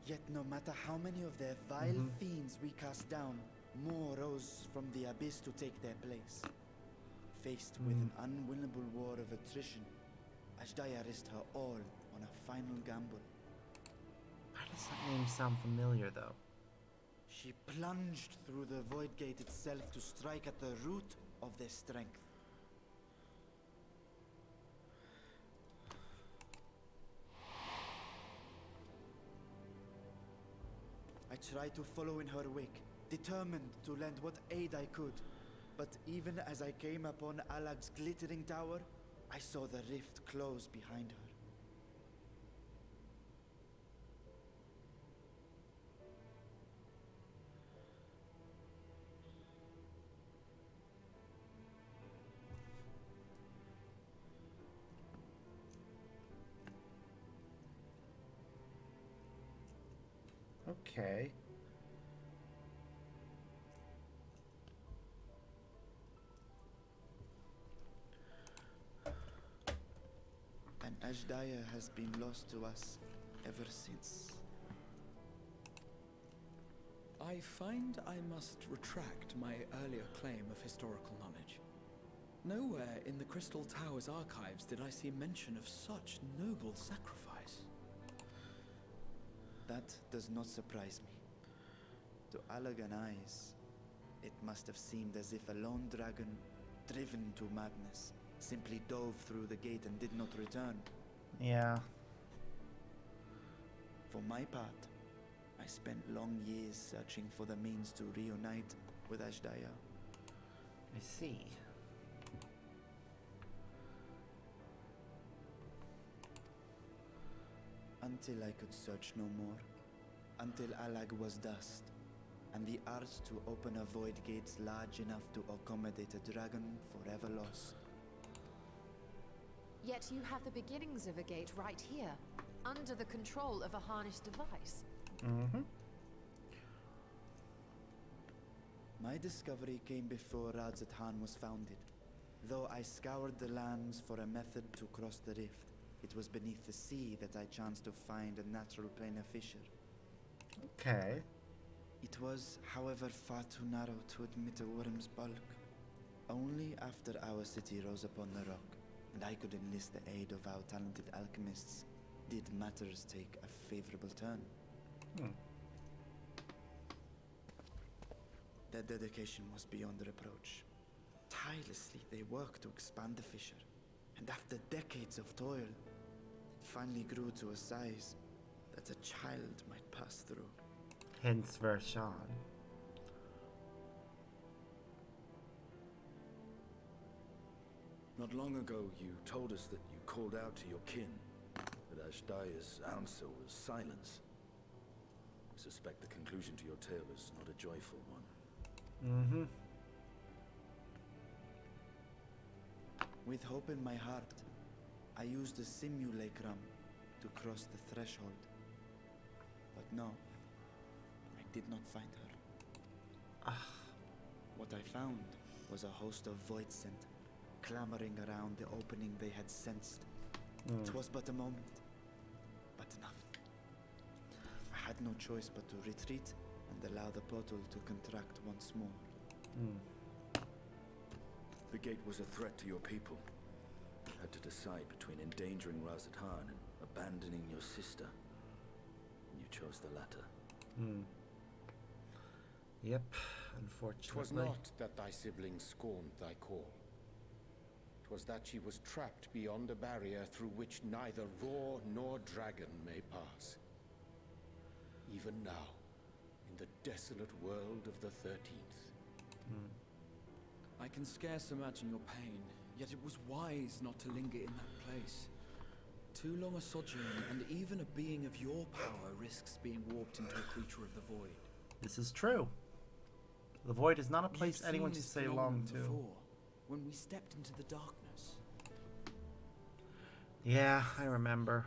Yet no matter how many of their vile fiends we cast down, more rose from the abyss to take their place. Faced with an unwinnable war of attrition, Ashdaya risked her all on a final gamble. Why does that name sound familiar, though? She plunged through the Void Gate itself to strike at the root of their strength. I tried to follow in her wake, determined to lend what aid I could. But even as I came upon Alag's glittering tower, I saw the rift close behind her. Okay. And Ashdaya has been lost to us ever since. I find I must retract my earlier claim of historical knowledge. Nowhere in the Crystal Tower's archives did I see mention of such noble sacrifice. That does not surprise me. To Allagan eyes, it must have seemed as if a lone dragon, driven to madness, simply dove through the gate and did not return. Yeah. For my part, I spent long years searching for the means to reunite with Ashdaya. I see. Until I could search no more. Until Allag was dust, and the arts to open a void gate large enough to accommodate a dragon forever lost. Yet you have the beginnings of a gate right here, under the control of a harnessed device. Mm-hmm. My discovery came before Radzat was founded. Though I scoured the lands for a method to cross the rift, it was beneath the sea that I chanced to find a natural planar fissure. Okay. It was, however, far too narrow to admit a worm's bulk. Only after our city rose upon the rock, and I could enlist the aid of our talented alchemists, did matters take a favorable turn. Their dedication was beyond reproach. Tirelessly they worked to expand the fissure, and after decades of toil, it finally grew to a size that a child might pass through. Hence Vershawn. Not long ago, you told us that you called out to your kin, but Ashdaya's answer was silence. I suspect the conclusion to your tale is not a joyful one. Mm-hmm. With hope in my heart, I used the simulacrum to cross the threshold. But no, I did not find her. What I found was a host of void scent, clamoring around the opening they had sensed. It was but a moment, but enough. I had no choice but to retreat and allow the portal to contract once more. The gate was a threat to your people. You had to decide between endangering Razathan and abandoning your sister. You chose the latter. Yep, 'Twas unfortunately. not that thy siblings scorned thy call. 'Twas that she was trapped beyond a barrier through which neither roar nor dragon may pass. Even now, in the desolate world of the 13th. I can scarce imagine your pain, yet it was wise not to linger in that place. Too long a sojourn, and even a being of your power risks being warped into a creature of the void. This is true. The void is not a place You've anyone seen should this stay long phenomenon to. before, when we stepped into the darkness. Yeah, I remember.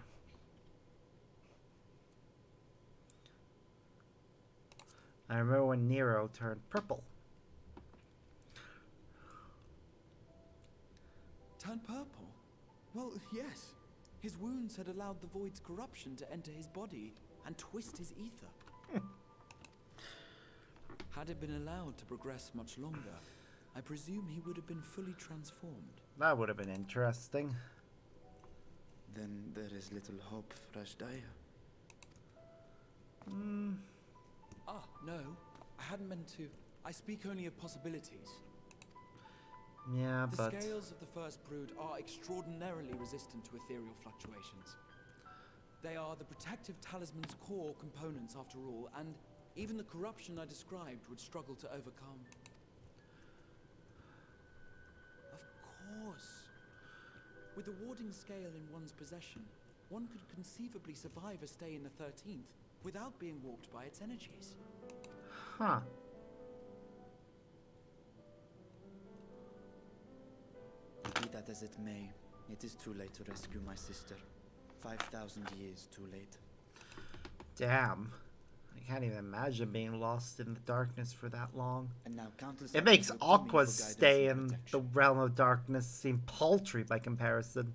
I remember when Nero turned purple. Turned purple? Well, yes. His wounds had allowed the void's corruption to enter his body and twist his ether. Had it been allowed to progress much longer, I presume he would have been fully transformed. That would have been interesting. Then there is little hope for Ashdaya. No. I hadn't meant to. I speak only of possibilities. Yeah, The but scales of the first brood are extraordinarily resistant to ethereal fluctuations. They are the protective talisman's core components after all, and even the corruption I described would struggle to overcome. Of course. With the warding scale in one's possession, one could conceivably survive a stay in the 13th without being warped by its energies. huh. Be that as it may, it is too late to rescue my sister. 5,000 years too late. Damn. I I can't even imagine being lost in the darkness for that long. And now countless It makes others look to me for Aqua's guidance stay and in the protection. realm of darkness seem paltry by comparison.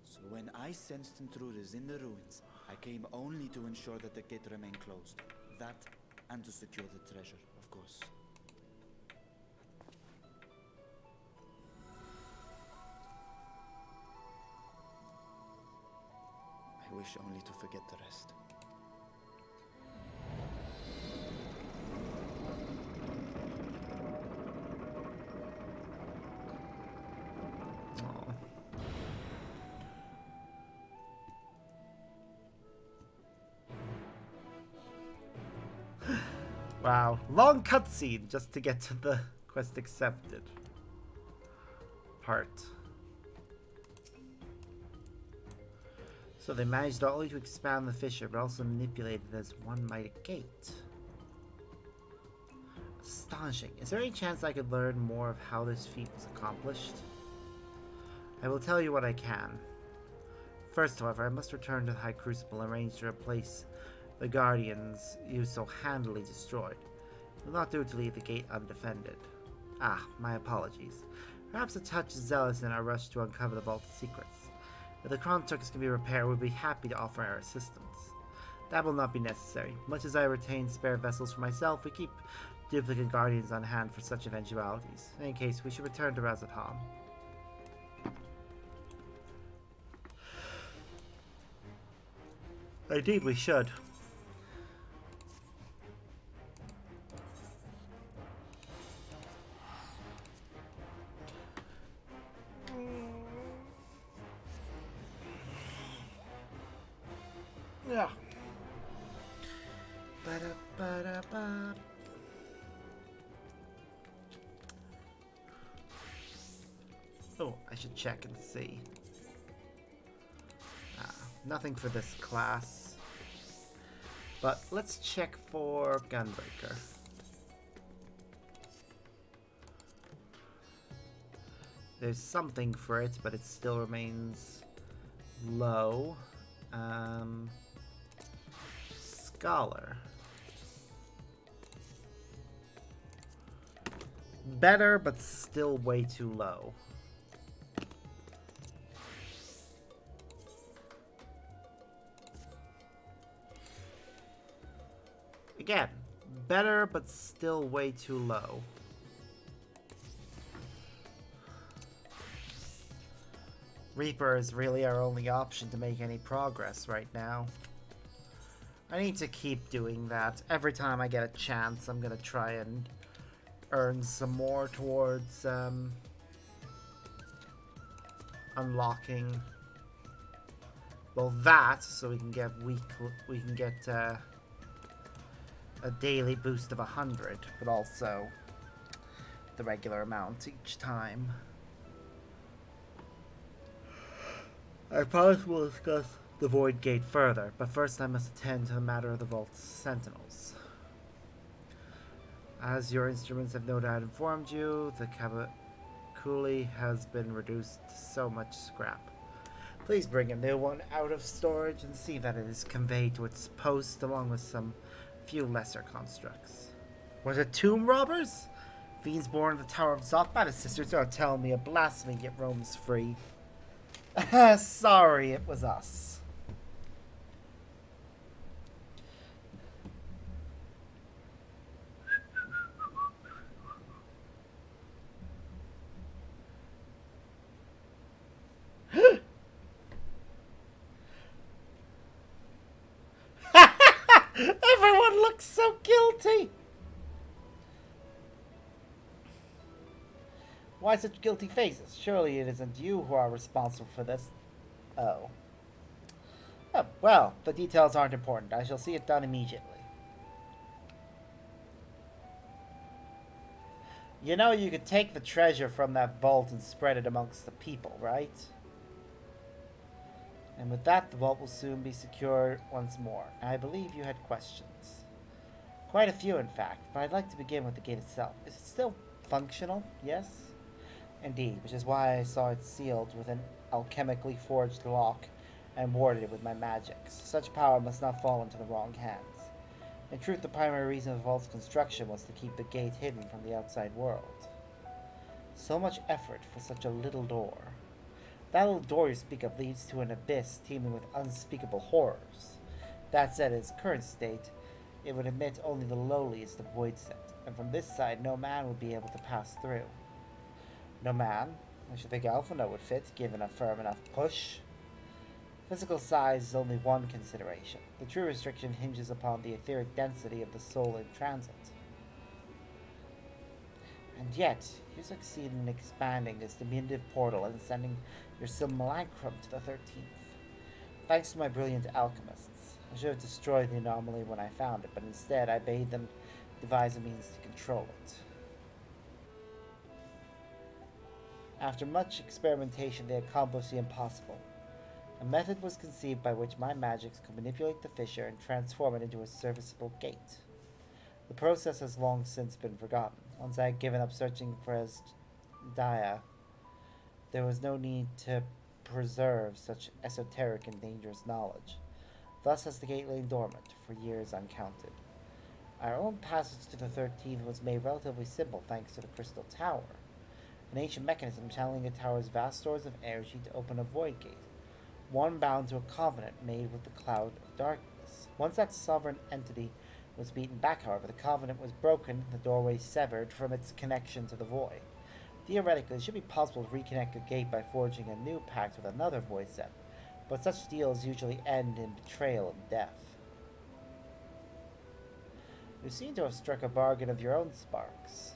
So when I sensed intruders in the ruins, I came only to ensure that the gate remained closed. That, and to secure the treasure, of course. I wish only to forget the rest. Aw. Wow, long cutscene just to get to the quest accepted part. So they managed not only to expand the fissure, but also manipulate it as one might a gate. Astonishing. Is there any chance I could learn more of how this feat was accomplished? I will tell you what I can. First, however, I must return to the High Crucible and arrange to replace the Guardians you so handily destroyed. It will not do to leave the gate undefended. Ah, my apologies. Perhaps a touch zealous in our rush to uncover the vault's secrets. If the constructs can be repaired, we'd be happy to offer our assistance. That will not be necessary. Much as I retain spare vessels for myself, we keep duplicate Guardians on hand for such eventualities. In any case, we should return to Razathan. Indeed, we should. Yeah. Ba-da-ba-da-ba. Oh, I should check and see. Nothing for this class. But let's check for Gunbreaker. There's something for it, but it still remains low. Scholar. Better, but still way too low. Again, better, but still way too low. Reaper is really our only option to make any progress right now. I need to keep doing that. Every time I get a chance, I'm gonna try and earn some more towards unlocking well that, so we can get a daily boost of 100, but also the regular amount each time. I promise we'll discuss the Void Gate further, but first I must attend to the matter of the Vault's sentinels. As your instruments have no doubt informed you, the Coolie has been reduced to so much scrap. Please bring a new one out of storage and see that it is conveyed to its post along with some few lesser constructs. Was it tomb robbers? Fiends born in the Tower of Zokbat, his sisters are telling me a blasphemy yet roams free. Sorry, it was us. Everyone looks so guilty. Why such guilty faces? Surely it isn't you who are responsible for this. Oh. Oh, well, the details aren't important. I shall see it done immediately. You know you could take the treasure from that vault and spread it amongst the people, right? And with that, the vault will soon be secure once more. I believe you had questions. Quite a few, in fact, but I'd like to begin with the gate itself. Is it still functional? Yes? Indeed, which is why I saw it sealed with an alchemically forged lock and warded it with my magics. Such power must not fall into the wrong hands. In truth, the primary reason of the vault's construction was to keep the gate hidden from the outside world. So much effort for such a little door. That little door you speak of leads to an abyss teeming with unspeakable horrors. That said, in its current state, it would admit only the lowliest of void sent, and from this side no man would be able to pass through. No man? I should think Alphino would fit, given a firm enough push. Physical size is only one consideration. The true restriction hinges upon the etheric density of the soul in transit. And yet, you succeed in expanding this diminutive portal and sending your simulacrum to the 13th. Thanks to my brilliant alchemists. I should have destroyed the anomaly when I found it, but instead I bade them devise a means to control it. After much experimentation, they accomplished the impossible. A method was conceived by which my magics could manipulate the fissure and transform it into a serviceable gate. The process has long since been forgotten. Once I had given up searching for Asdia, there was no need to preserve such esoteric and dangerous knowledge. Thus has the gate lain dormant, for years uncounted. Our own passage to the 13th was made relatively simple thanks to the Crystal Tower, an ancient mechanism channeling the tower's vast stores of energy to open a void gate, one bound to a covenant made with the Cloud of Darkness. Once that sovereign entity was beaten back, however, the covenant was broken, the doorway severed from its connection to the void. Theoretically, it should be possible to reconnect a gate by forging a new pact with another void set, but such deals usually end in betrayal and death. You seem to have struck a bargain of your own, Sparks.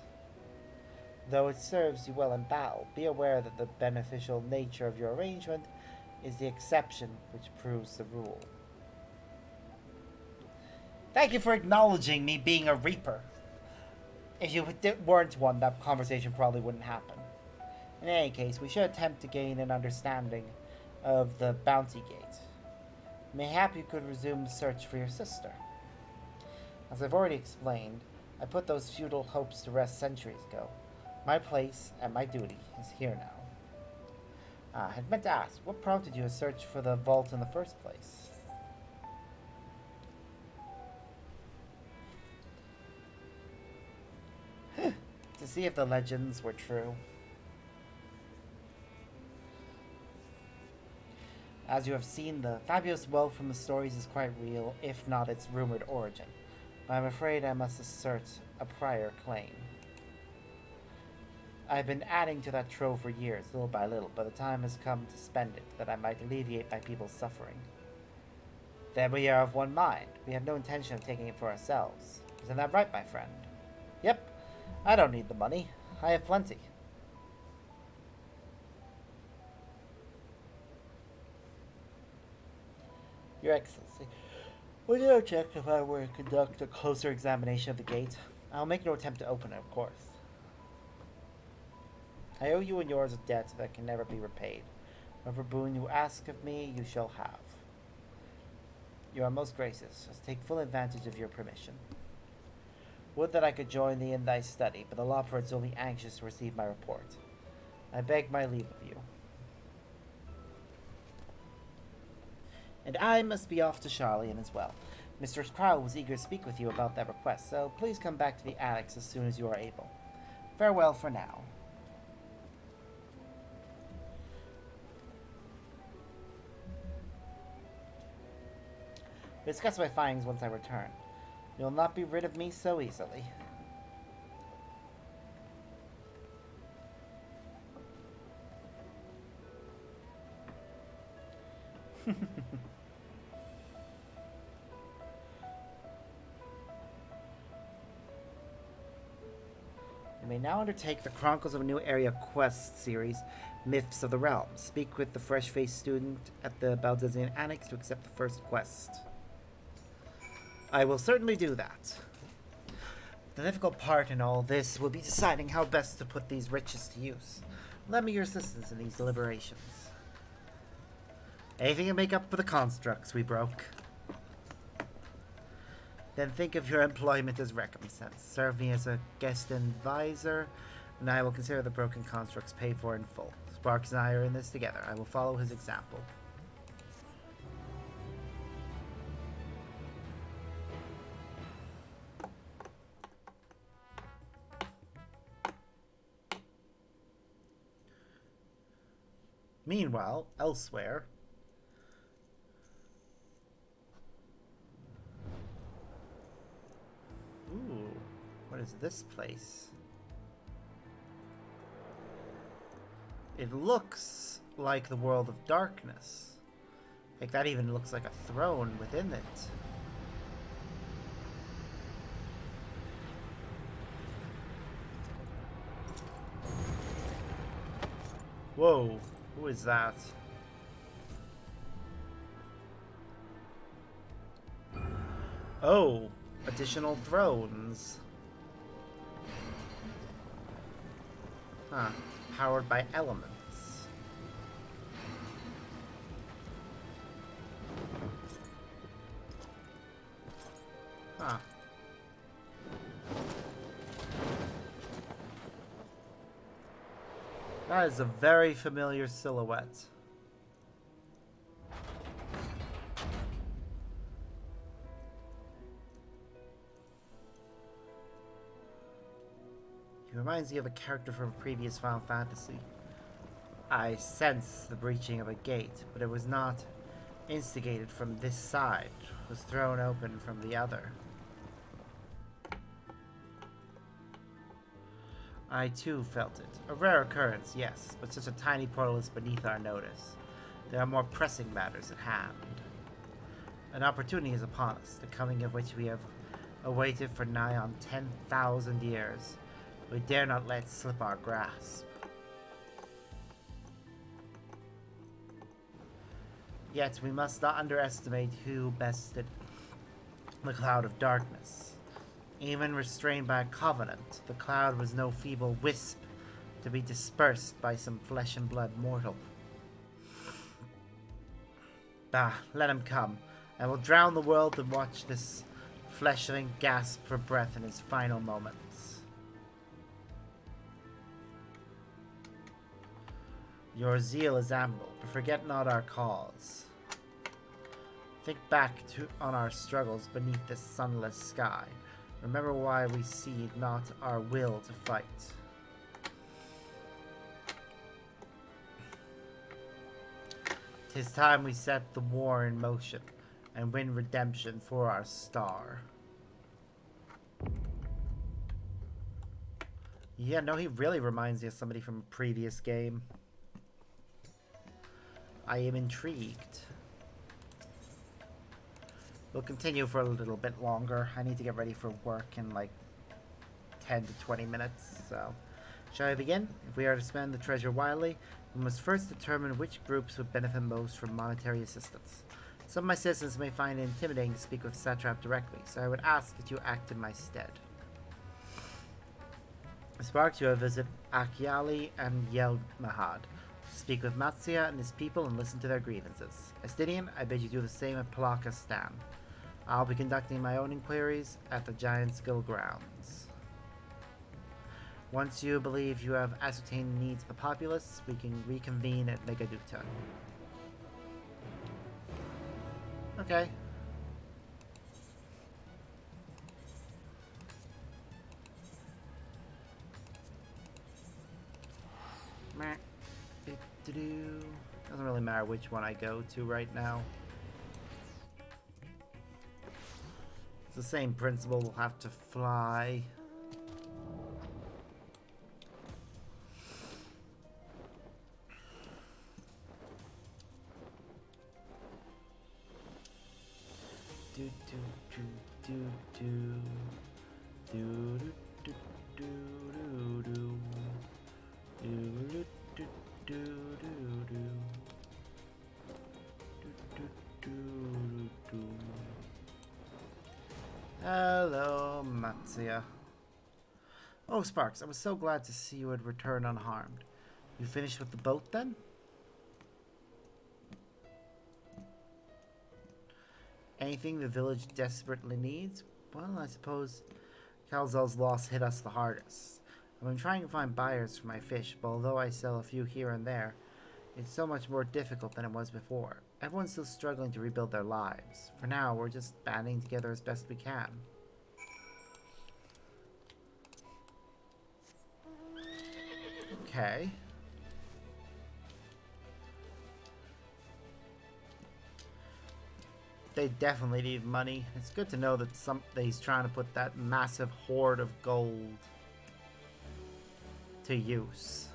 Though it serves you well in battle, be aware that the beneficial nature of your arrangement is the exception which proves the rule. Thank you for acknowledging me being a Reaper. If you weren't one, that conversation probably wouldn't happen. In any case, we should attempt to gain an understanding of the Bounty Gate. Mayhap you could resume the search for your sister. As I've already explained, I put those futile hopes to rest centuries ago. My place and my duty is here now. I had meant to ask, what prompted you to search for the vault in the first place? To see if the legends were true. As you have seen, the fabulous wealth from the stories is quite real, if not its rumored origin. But I'm afraid I must assert a prior claim. I've been adding to that trove for years, little by little, but the time has come to spend it, that I might alleviate my people's suffering. Then we are of one mind. We have no intention of taking it for ourselves. Isn't that right, my friend? Yep. I don't need the money. I have plenty. Your Excellency, would you object if I were to conduct a closer examination of the gate? I'll make no attempt to open it, of course. I owe you and yours a debt that can never be repaid. Whatever boon you ask of me, you shall have. You are most gracious. Just take full advantage of your permission. Would that I could join thee in thy study, but the law prince will be anxious to receive my report. I beg my leave of you. And I must be off to Charlian as well. Mistress Crowell was eager to speak with you about that request, so please come back to the Annex as soon as you are able. Farewell for now. We'll discuss my findings once I return. You'll not be rid of me so easily. You may now undertake the Chronicles of a New Area quest series, Myths of the Realm. Speak with the fresh-faced student at the Baldezian Annex to accept the first quest. I will certainly do that. The difficult part in all this will be deciding how best to put these riches to use. Lend me your assistance in these deliberations. Anything to make up for the constructs we broke. Then think of your employment as recompense. Serve me as a guest advisor, and I will consider the broken constructs paid for in full. Sparks and I are in this together. I will follow his example. Meanwhile, elsewhere... Ooh, what is this place? It looks like the world of darkness. Like that even looks like a throne within it. Whoa, who is that? Oh, additional thrones. Huh, powered by elements. Huh. That is a very familiar silhouette. He reminds me of a character from a previous Final Fantasy. I sense the breaching of a gate, but it was not instigated from this side. It was thrown open from the other. I too felt it. A rare occurrence, yes, but such a tiny portal is beneath our notice. There are more pressing matters at hand. An opportunity is upon us, the coming of which we have awaited for nigh on 10,000 years. We dare not let slip our grasp. Yet we must not underestimate who bested the cloud of darkness. Even restrained by a covenant, the cloud was no feeble wisp to be dispersed by some flesh and blood mortal. Bah, let him come. I will drown the world and watch this fleshling gasp for breath in his final moments. Your zeal is admirable, but forget not our cause. Think back on our struggles beneath this sunless sky. Remember why we cede not our will to fight. Tis time we set the war in motion and win redemption for our star. Yeah, no, he really reminds me of somebody from a previous game. I am intrigued. We'll continue for a little bit longer. I need to get ready for work in like 10 to 20 minutes, so... Shall I begin? If we are to spend the treasure wisely, we must first determine which groups would benefit most from monetary assistance. Some of my citizens may find it intimidating to speak with Satrap directly, so I would ask that you act in my stead. Sparks, you have visit Akyali and Yelmahad. Speak with Matsuya and his people and listen to their grievances. Estidian, I bid you do the same at Palaka Stan. I'll be conducting my own inquiries at the Giant Skill grounds. Once you believe you have ascertained the needs of the populace, we can reconvene at Megaduta. Okay. Meh. Doesn't really matter which one I go to right now. It's the same principle, we'll have to fly. Do do do do do do do do do do do do do do do. Hello, Matsuya. Oh, Sparks, I was so glad to see you had returned unharmed. You finished with the boat, then? Anything the village desperately needs? Well, I suppose Calzal's loss hit us the hardest. I've been trying to find buyers for my fish, but although I sell a few here and there, it's so much more difficult than it was before. Everyone's still struggling to rebuild their lives. For now, we're just banding together as best we can. Okay. They definitely need money. It's good to know that he's trying to put that massive hoard of gold to use.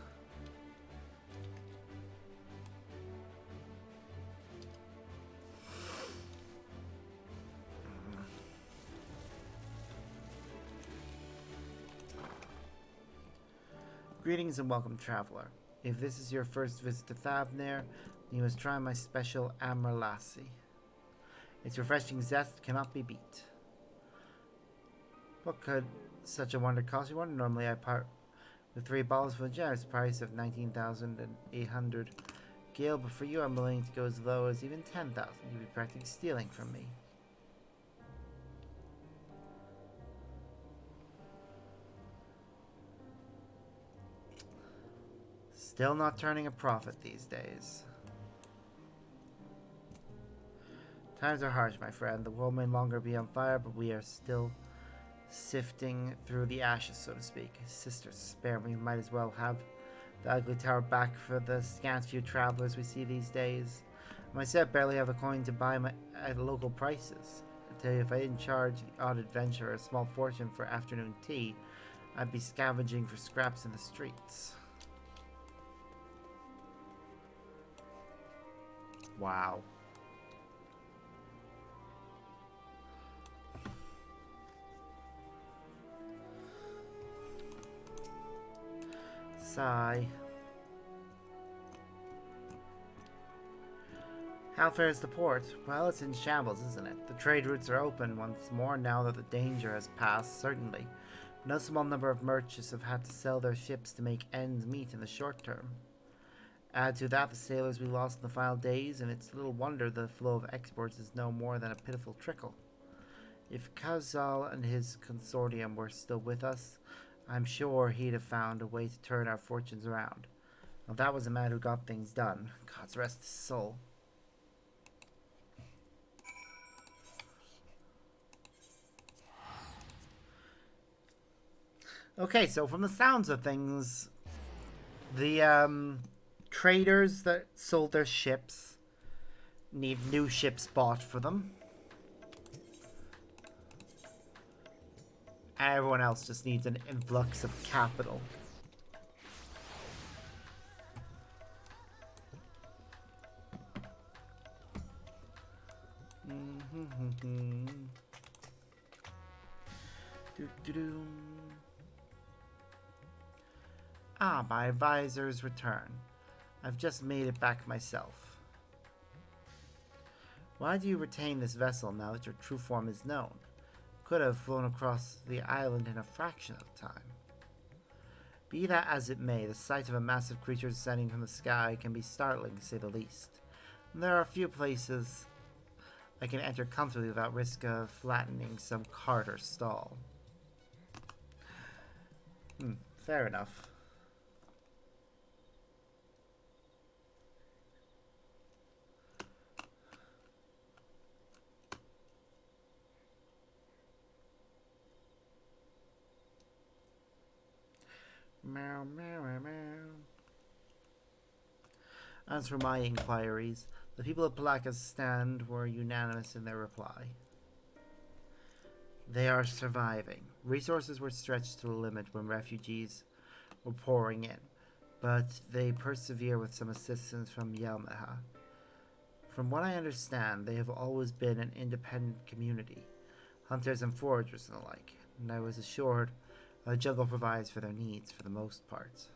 Greetings and welcome, traveler. If this is your first visit to Thavnair, you must try my special Amrlassi. Its refreshing zest cannot be beat. What could such a wonder cost you? Normally I part with 3 bottles for a generous price of 19,800 gil, but for you I'm willing to go as low as even 10,000. You'd be practically stealing from me. Still not turning a profit these days. Times are harsh, my friend. The world may longer be on fire, but we are still sifting through the ashes, so to speak. Sisters, spare me. We might as well have the ugly tower back for the scant few travelers we see these days. Myself barely have a coin to buy at local prices. I tell you, if I didn't charge the odd adventurer a small fortune for afternoon tea, I'd be scavenging for scraps in the streets. Wow. Sigh. How fares the port? Well, it's in shambles, isn't it? The trade routes are open once more now that the danger has passed, certainly. No small number of merchants have had to sell their ships to make ends meet in the short term. Add to that the sailors we lost in the final days, and it's little wonder the flow of exports is no more than a pitiful trickle. If Kazal and his consortium were still with us, I'm sure he'd have found a way to turn our fortunes around. Well, that was a man who got things done. God's rest his soul. Okay, so from the sounds of things, the traders that sold their ships need new ships bought for them. Everyone else just needs an influx of capital. Ah, my advisor's return. I've just made it back myself. Why do you retain this vessel now that your true form is known? Could have flown across the island in a fraction of time. Be that as it may, the sight of a massive creature descending from the sky can be startling, to say the least. And there are a few places I can enter comfortably without risk of flattening some cart or stall. Fair enough. Meow, meow, meow, meow. As for my inquiries, the people of Palaka's stand were unanimous in their reply. They are surviving. Resources were stretched to the limit when refugees were pouring in, but they persevere with some assistance from Yelmeha. From what I understand, they have always been an independent community, hunters and foragers and the like, and I was assured the jungle provides for their needs for the most part.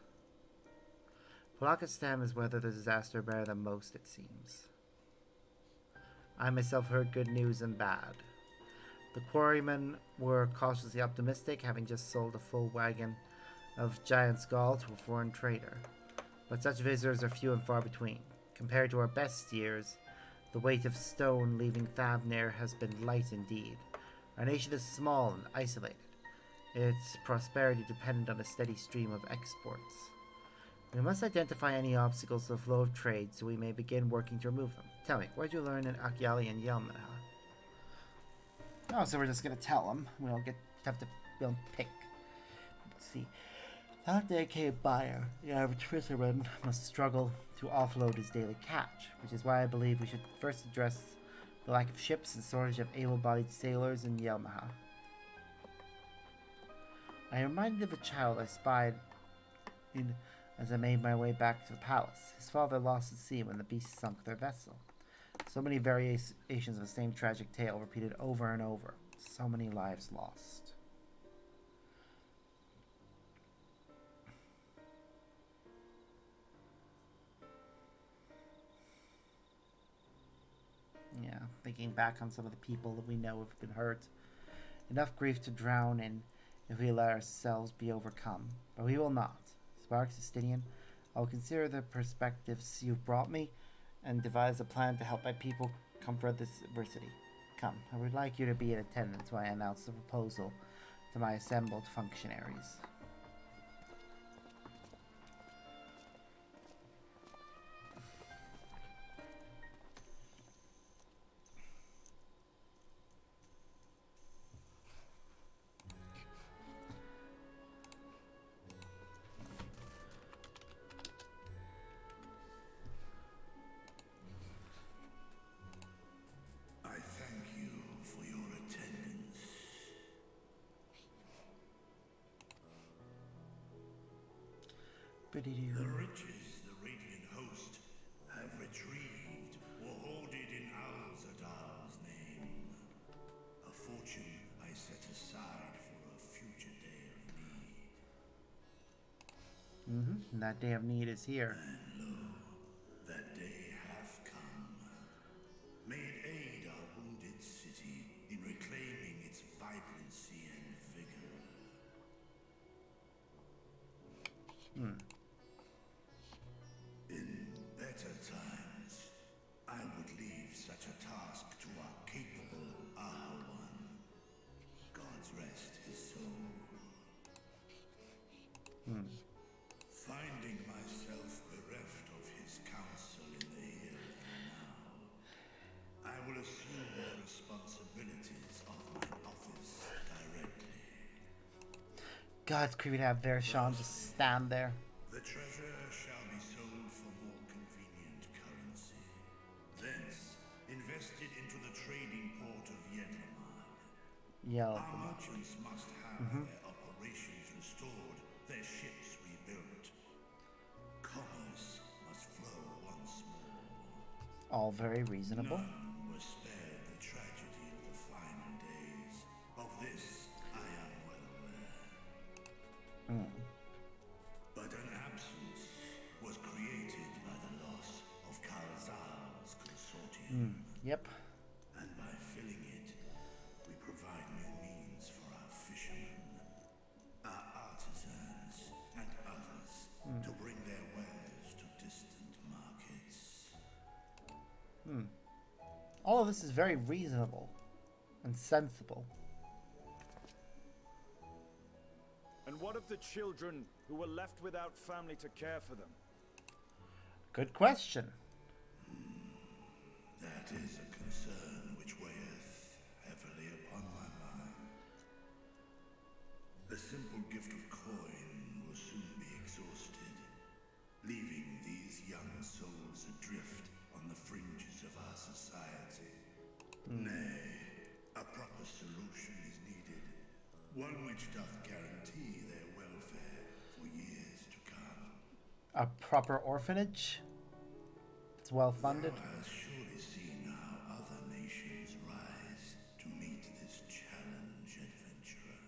Palakistan has weathered the disaster better than most, it seems. I myself heard good news and bad. The quarrymen were cautiously optimistic, having just sold a full wagon of giant's gall to a foreign trader. But such visitors are few and far between. Compared to our best years, the weight of stone leaving Thavnair has been light indeed. Our nation is small and isolated. Its prosperity dependent on a steady stream of exports. We must identify any obstacles to the flow of trade so we may begin working to remove them. Tell me, what did you learn in Akyali and Yelmenha? Oh, so we're just gonna tell them. We don't pick. Let's see. Without a dedicated buyer, the average fisherman must struggle to offload his daily catch, which is why I believe we should first address the lack of ships and shortage of able-bodied sailors in Yelmenha. I am reminded of a child I spied in as I made my way back to the palace. His father lost at sea when the beast sunk their vessel. So many variations of the same tragic tale repeated over and over. So many lives lost. Yeah, thinking back on some of the people that we know have been hurt. Enough grief to drown in if we let ourselves be overcome. But we will not. Sparks, Justinian, I will consider the perspectives you've brought me and devise a plan to help my people comfort this adversity. Come, I would like you to be in attendance when I announce the proposal to my assembled functionaries. The riches the Radiant Host have retrieved were hoarded in Al-Zadar's name. A fortune I set aside for a future day of need. And that day of need is here. And lo, that day hath come. May it aid our wounded city in reclaiming its vibrancy and vigor. In better times, I would leave such a task to our capable Ahawan. God's rest his soul. Finding myself bereft of his counsel in the here and now, I will assume the responsibilities of my office directly. God, it's creepy to have Vershawn just stand there. The treasure shall be sold for more convenient currency. Thence, invested into the trading port of Yedlamar. Our merchants must have their operations restored, their ships rebuilt. Commerce must flow once more. All very reasonable. None were spared the tragedy of the final days. Of this, I am well aware. But an absence was created by the loss of Karazal's consortium. Yep. And by filling it, we provide new means for our fishermen, our artisans, and others to bring their wares to distant markets. All of this is very reasonable and sensible. And what of the children who were left without family to care for them? Good question. That is a concern which weigheth heavily upon my mind. The simple gift of coin will soon be exhausted, leaving these young souls adrift on the fringes of our society. Nay, a proper solution is needed, one which doth guarantee their welfare for years to come. A proper orphanage? It's well funded. Thou hast surely seen how other nations rise to meet this challenge, adventurer.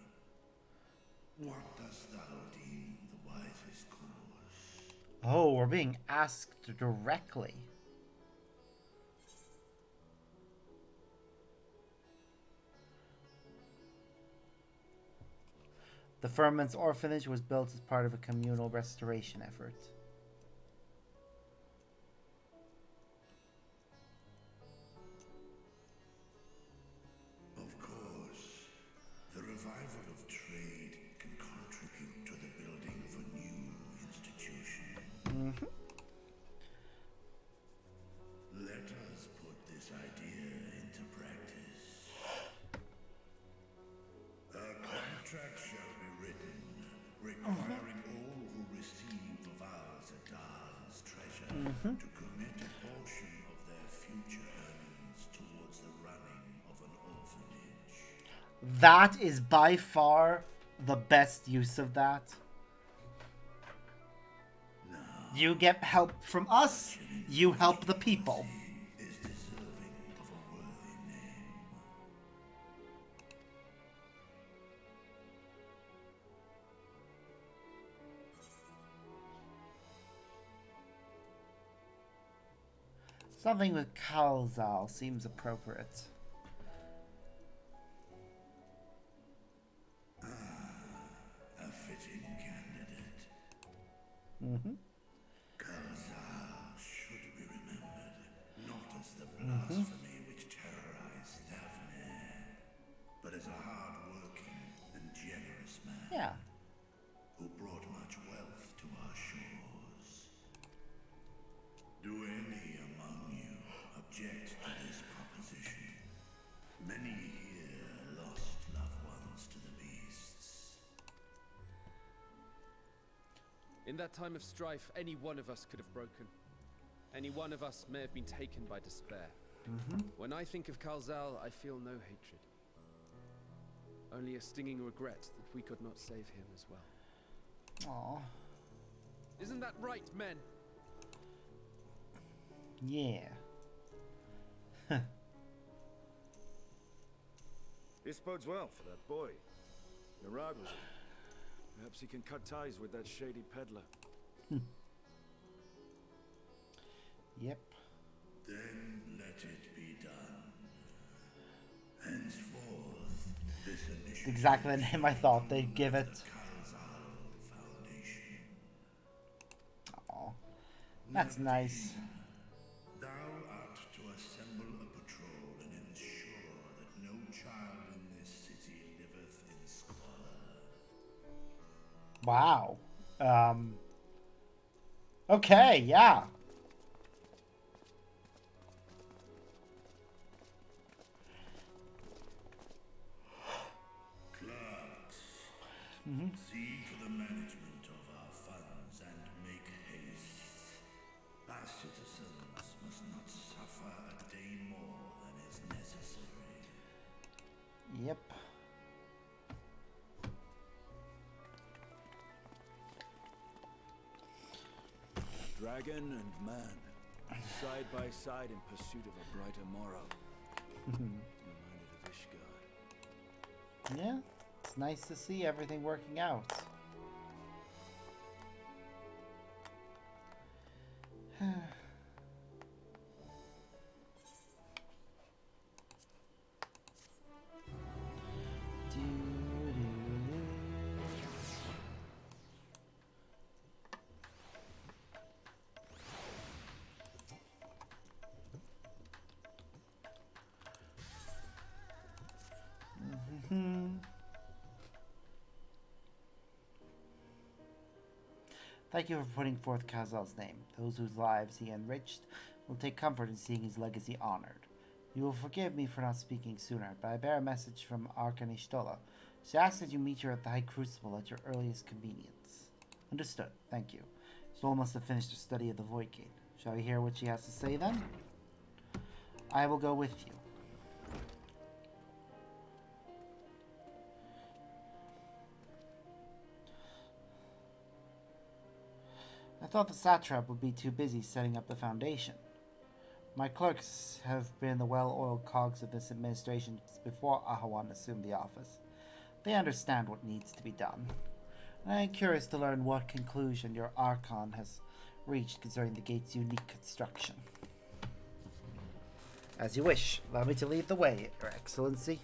What dost thou deem the wisest course? Oh, we're being asked directly. The Firman's orphanage was built as part of a communal restoration effort. Of course, to commit a portion of their future earnings towards the running of an orphanage. That is by far the best use of that. Now, You get help from us, you help the people. is deserving of a worthy name. Something with Kalzal seems appropriate. A fitting candidate. Mm-hmm. Kalzal should be remembered, not as the blasphemy which terrorized Daphne, but as a hard-working and generous man. Yeah. Who brought much wealth to our shores. Do any among you object to this proposition? Many here lost loved ones to the beasts. In that time of strife, any one of us could have broken. Any one of us may have been taken by despair. When I think of Kalzal, I feel no hatred. Only a stinging regret that we could not save him as well. Aw. Isn't that right, men? Yeah. This bodes well for that boy. Narad was it? Perhaps he can cut ties with that shady peddler. Yep. Then let it be done. Henceforth, this initiative Exactly the name I thought they'd give it. Kalzal Foundation. Aw. That's nice. Thou art to assemble a patrol and ensure that no child in this city liveth in squalor. Wow. Okay, yeah. Clerks, see to the management of our funds and make haste. Our citizens must not suffer a day more than is necessary. Yep. Dragon and man, side by side in pursuit of a brighter morrow. Reminded of Ishgard. Yeah. It's nice to see everything working out. Thank you for putting forth Kazal's name. Those whose lives he enriched will take comfort in seeing his legacy honored. You will forgive me for not speaking sooner, but I bear a message from Arkanishtola. She asks that you meet her at the High Crucible at your earliest convenience. Understood. Thank you. Sol must have finished her study of the Void Gate. Shall we hear what she has to say then? I will go with you. I thought the satrap would be too busy setting up the foundation. My clerks have been the well-oiled cogs of this administration since before Ahawan assumed the office. They understand what needs to be done. And I am curious to learn what conclusion your Archon has reached concerning the gate's unique construction. As you wish. Allow me to lead the way, Your Excellency.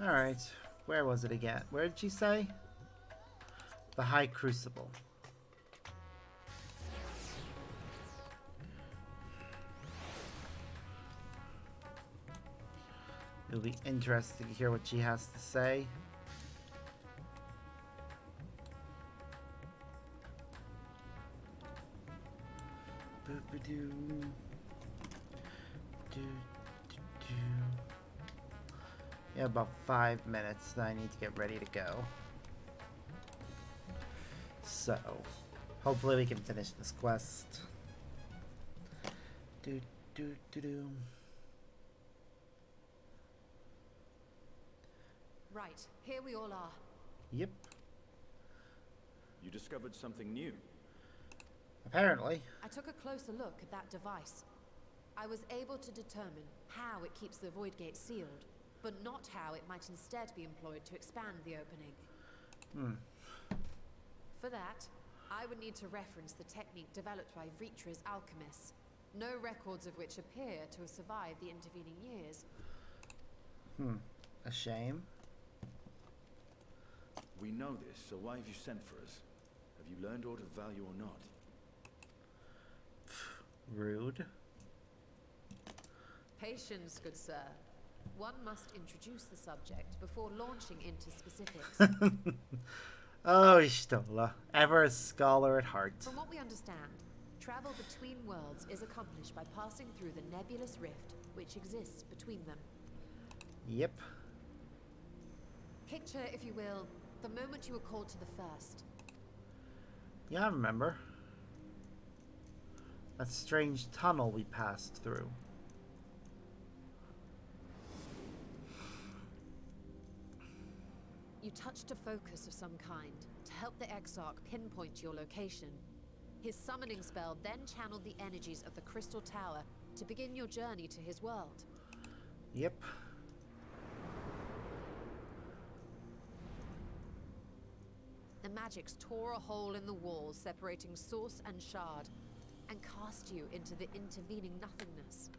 Alright, where was it again? Where did she say? The High Crucible. It'll be interesting to hear what she has to say. Yeah, about 5 minutes. Then I need to get ready to go. So, hopefully we can finish this quest. Right, here we all are. Yep. You discovered something new. Apparently. I took a closer look at that device. I was able to determine how it keeps the void gate sealed, but not how it might instead be employed to expand the opening. For that, I would need to reference the technique developed by Vritra's alchemists, no records of which appear to have survived the intervening years. A shame. We know this, so why have you sent for us? Have you learned aught of value or not? Rude. Patience, good sir. One must introduce the subject before launching into specifics. Oh, Stola, ever a scholar at heart. From what we understand, travel between worlds is accomplished by passing through the nebulous rift which exists between them. Yep. Picture, if you will, the moment you were called to the first. Yeah, I remember. That strange tunnel we passed through. You touched a focus of some kind to help the Exarch pinpoint your location. His summoning spell then channeled the energies of the Crystal Tower to begin your journey to his world. Yep. The magics tore a hole in the walls separating source and shard, and cast you into the intervening nothingness.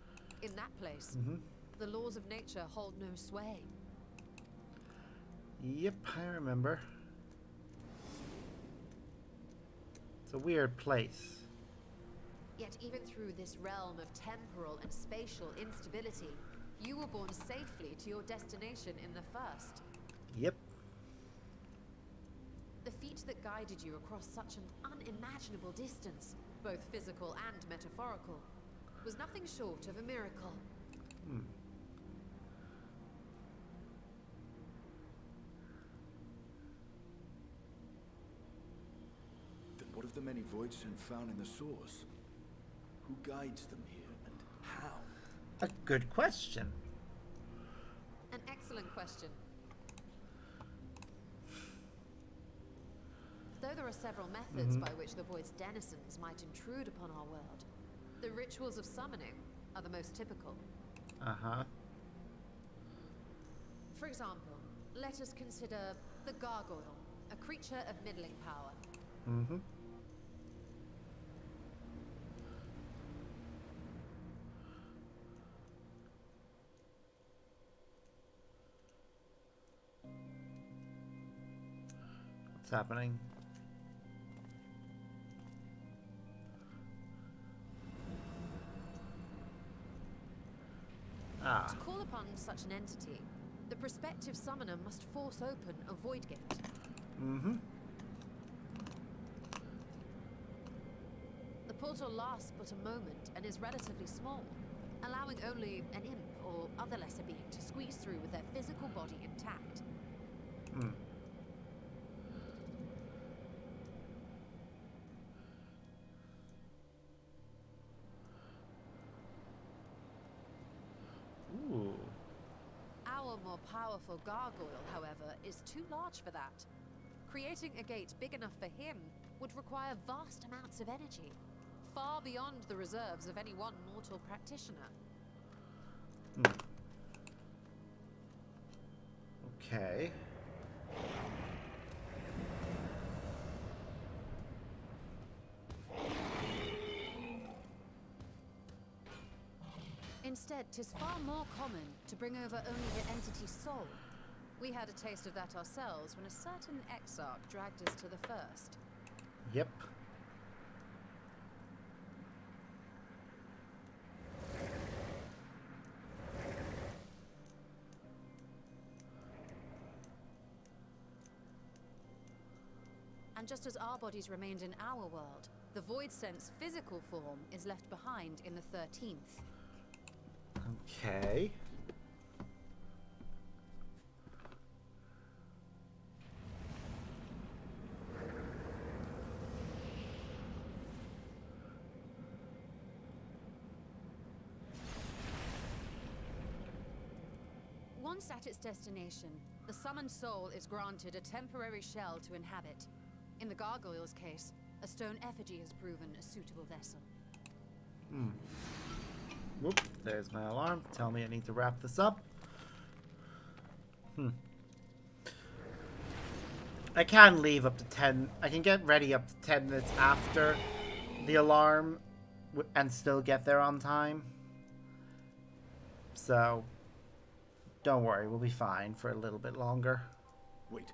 In that place, the laws of nature hold no sway. Yep, I remember. It's a weird place. Yet even through this realm of temporal and spatial instability, you were borne safely to your destination in the first. Yep. The feat that guided you across such an unimaginable distance, both physical and metaphorical, was nothing short of a miracle. Then what of the many voids and found in the source? Who guides them here, and how? A good question. An excellent question. Though there are several methods by which the Void's denizens might intrude upon our world, the rituals of summoning are the most typical. For example, let us consider the Gargoyle, a creature of middling power. What's happening? To call upon such an entity, the prospective summoner must force open a void gate. The portal lasts but a moment and is relatively small, allowing only an imp or other lesser being to squeeze through with their physical body intact. Ooh. Our more powerful gargoyle, however, is too large for that. Creating a gate big enough for him would require vast amounts of energy, far beyond the reserves of any one mortal practitioner. Okay. Instead, 'tis far more common to bring over only the entity's soul. We had a taste of that ourselves when a certain Exarch dragged us to the first. Yep. And just as our bodies remained in our world, the Void Sense physical form is left behind in the 13th. Okay. Once at its destination, the summoned soul is granted a temporary shell to inhabit. In the gargoyle's case, a stone effigy has proven a suitable vessel. Whoop, there's my alarm. Tell me I need to wrap this up. I can leave up to 10. I can get ready up to 10 minutes after the alarm and still get there on time. So, don't worry, we'll be fine for a little bit longer. Wait.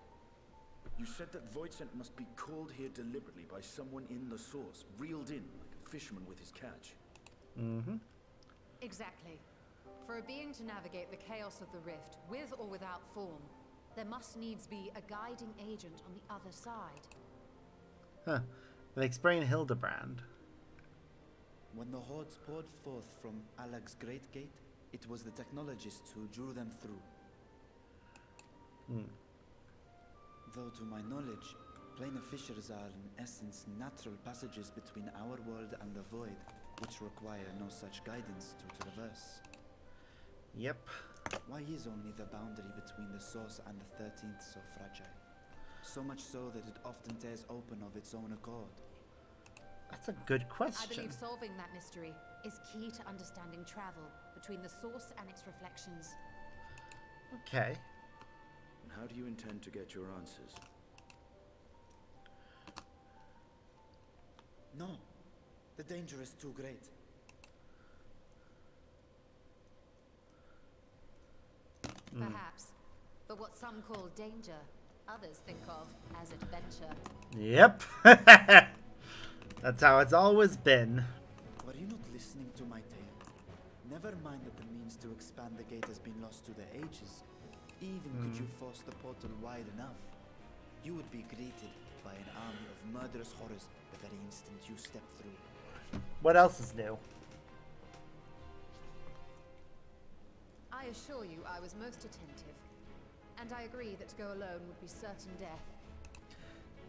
You said that Voidsent must be called here deliberately by someone in the source, reeled in like a fisherman with his catch. Exactly. For a being to navigate the chaos of the rift, with or without form, there must needs be a guiding agent on the other side. Huh. They explain Hildebrand. When the hordes poured forth from Alag's Great Gate, it was the technologists who drew them through. Though to my knowledge, planar fissures are in essence natural passages between our world and the void, which require no such guidance to traverse. Yep. Why is only the boundary between the source and the 13th so fragile? So much so that it often tears open of its own accord. That's a good question. I believe solving that mystery is key to understanding travel between the source and its reflections. Okay. And how do you intend to get your answers? No. The danger is too great. Perhaps. But what some call danger, others think of as adventure. Yep. That's how it's always been. Were you not listening to my tale? Never mind that the means to expand the gate has been lost to the ages. Even could you force the portal wide enough, you would be greeted by an army of murderous horrors the very instant you step through. What else is new? I assure you I was most attentive. And I agree that to go alone would be certain death.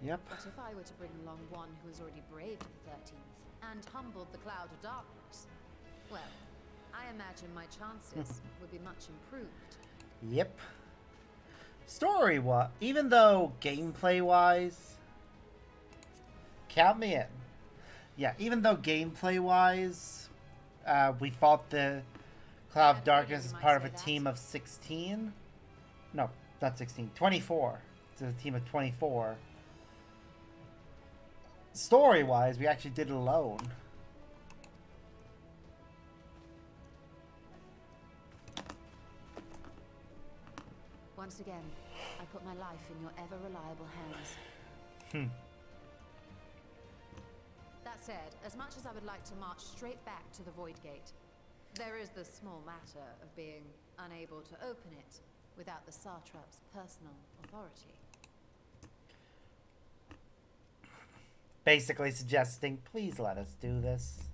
Yep. But if I were to bring along one who has already braved the 13th and humbled the cloud of darkness, well, I imagine my chances would be much improved. Yep. Story-wise, even though gameplay-wise, count me in. Yeah, even though gameplay-wise, we fought the Cloud of Darkness as part of a team of 16. No, not 16. 24. It's a team of 24. Story-wise, we actually did it alone. Once again, I put my life in your ever-reliable hands. That said, as much as I would like to march straight back to the Void Gate, there is the small matter of being unable to open it without the Satrap's personal authority. Basically suggesting, please let us do this.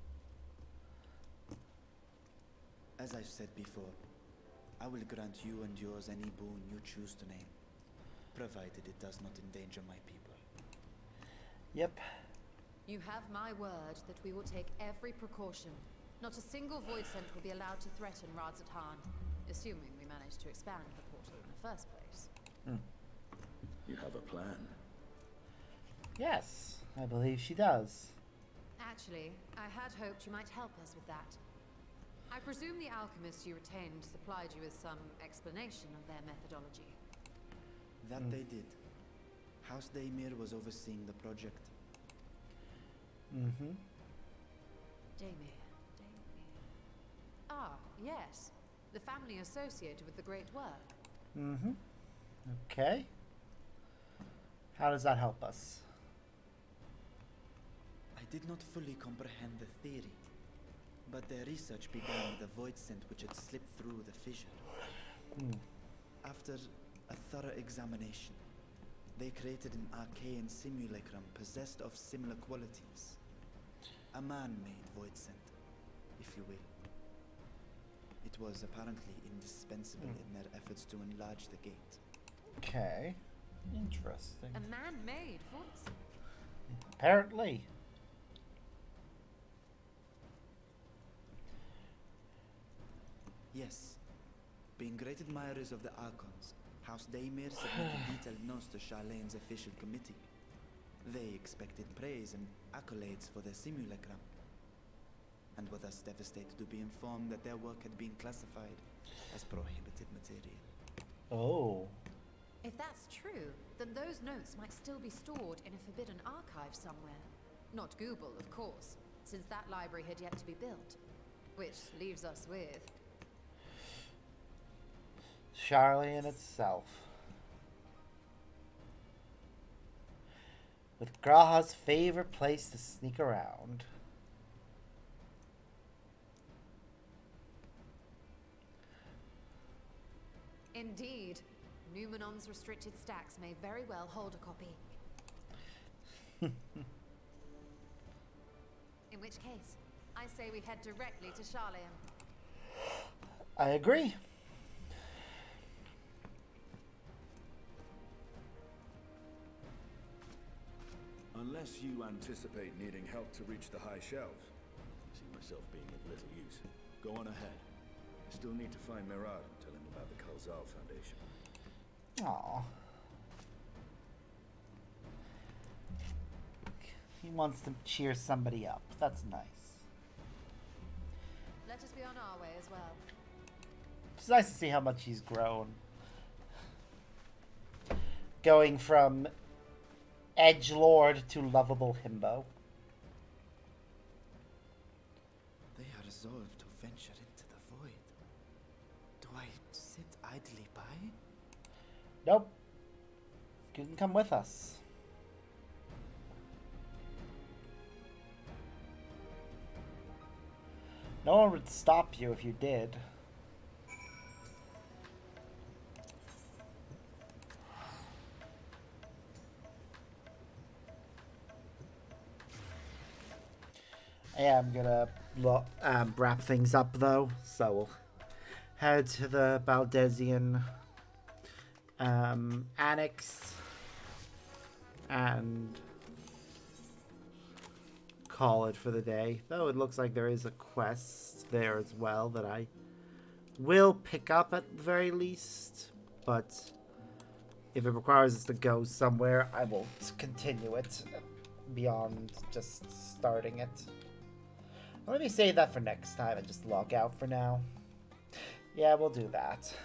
As I've said before, I will grant you and yours any boon you choose to name, provided it does not endanger my people. Yep. You have my word that we will take every precaution. Not a single void scent will be allowed to threaten Razatan, assuming we manage to expand the portal in the first place. You have a plan. Yes, I believe she does. Actually, I had hoped you might help us with that. I presume the alchemists you retained supplied you with some explanation of their methodology. That they did. House Daymir was overseeing the project. Daymir. Ah, yes. The family associated with the great work. Okay. How does that help us? I did not fully comprehend the theory, but their research began with a void scent which had slipped through the fissure. After a thorough examination, They created an arcane simulacrum possessed of similar qualities. A man-made void center, if you will. It was apparently indispensable in their efforts to enlarge the gate. Okay. Interesting. A man-made voice. Apparently. Yes. Being great admirers of the Archons, House Daemir submitted detailed notes to Charlene's official committee. They expected praise and accolades for their simulacrum, and were thus devastated to be informed that their work had been classified as prohibited material. Oh. If that's true, then those notes might still be stored in a forbidden archive somewhere. Not Google, of course, since that library had yet to be built. Which leaves us with... Charlene itself. With Graha's favorite place to sneak around. Indeed. Numenon's restricted stacks may very well hold a copy. In which case, I say we head directly to Charlian. I agree. Unless you anticipate needing help to reach the high shelves, I see myself being of little use. Go on ahead. I still need to find Mirad and tell him about the Kalzal Foundation. Aww. He wants to cheer somebody up. That's nice. Let us be on our way as well. It's nice to see how much he's grown. Going from edgelord to lovable himbo. They are resolved to venture into the void. Do I sit idly by? Nope. You can come with us. No one would stop you if you did. I am gonna wrap things up though, so we'll head to the Baldesian annex and call it for the day. Though it looks like there is a quest there as well that I will pick up at the very least, but if it requires us to go somewhere, I won't continue it beyond just starting it. Let me save that for next time and just log out for now. Yeah, we'll do that.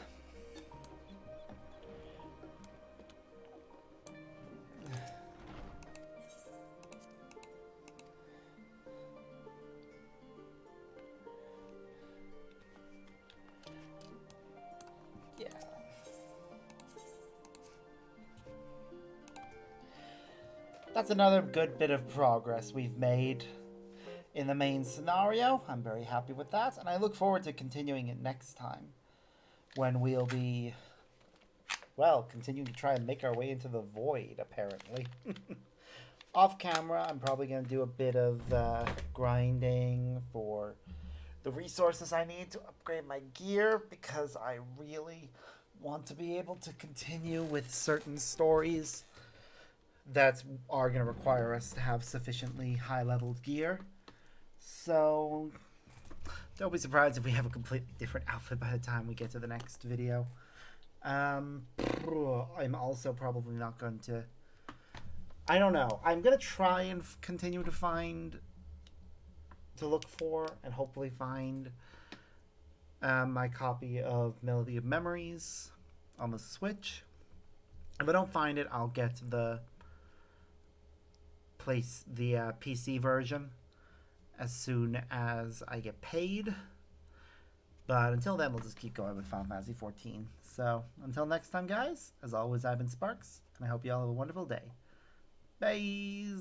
Yeah. That's another good bit of progress we've made in the main scenario. I'm very happy with that, and I look forward to continuing it next time when we'll be, well, continuing to try and make our way into the void, apparently. Off camera, I'm probably going to do a bit of grinding for the resources I need to upgrade my gear, because I really want to be able to continue with certain stories that are going to require us to have sufficiently high-leveled gear. So, don't be surprised if we have a completely different outfit by the time we get to the next video. I'm also probably not going to... I don't know. I'm going to try and continue to look for and hopefully find my copy of Melody of Memories on the Switch. If I don't find it, I'll get the PC version as soon as I get paid. But until then, we'll just keep going with Final Fantasy XIV. So, until next time, guys, as always, I've been Sparks, and I hope you all have a wonderful day. Bye!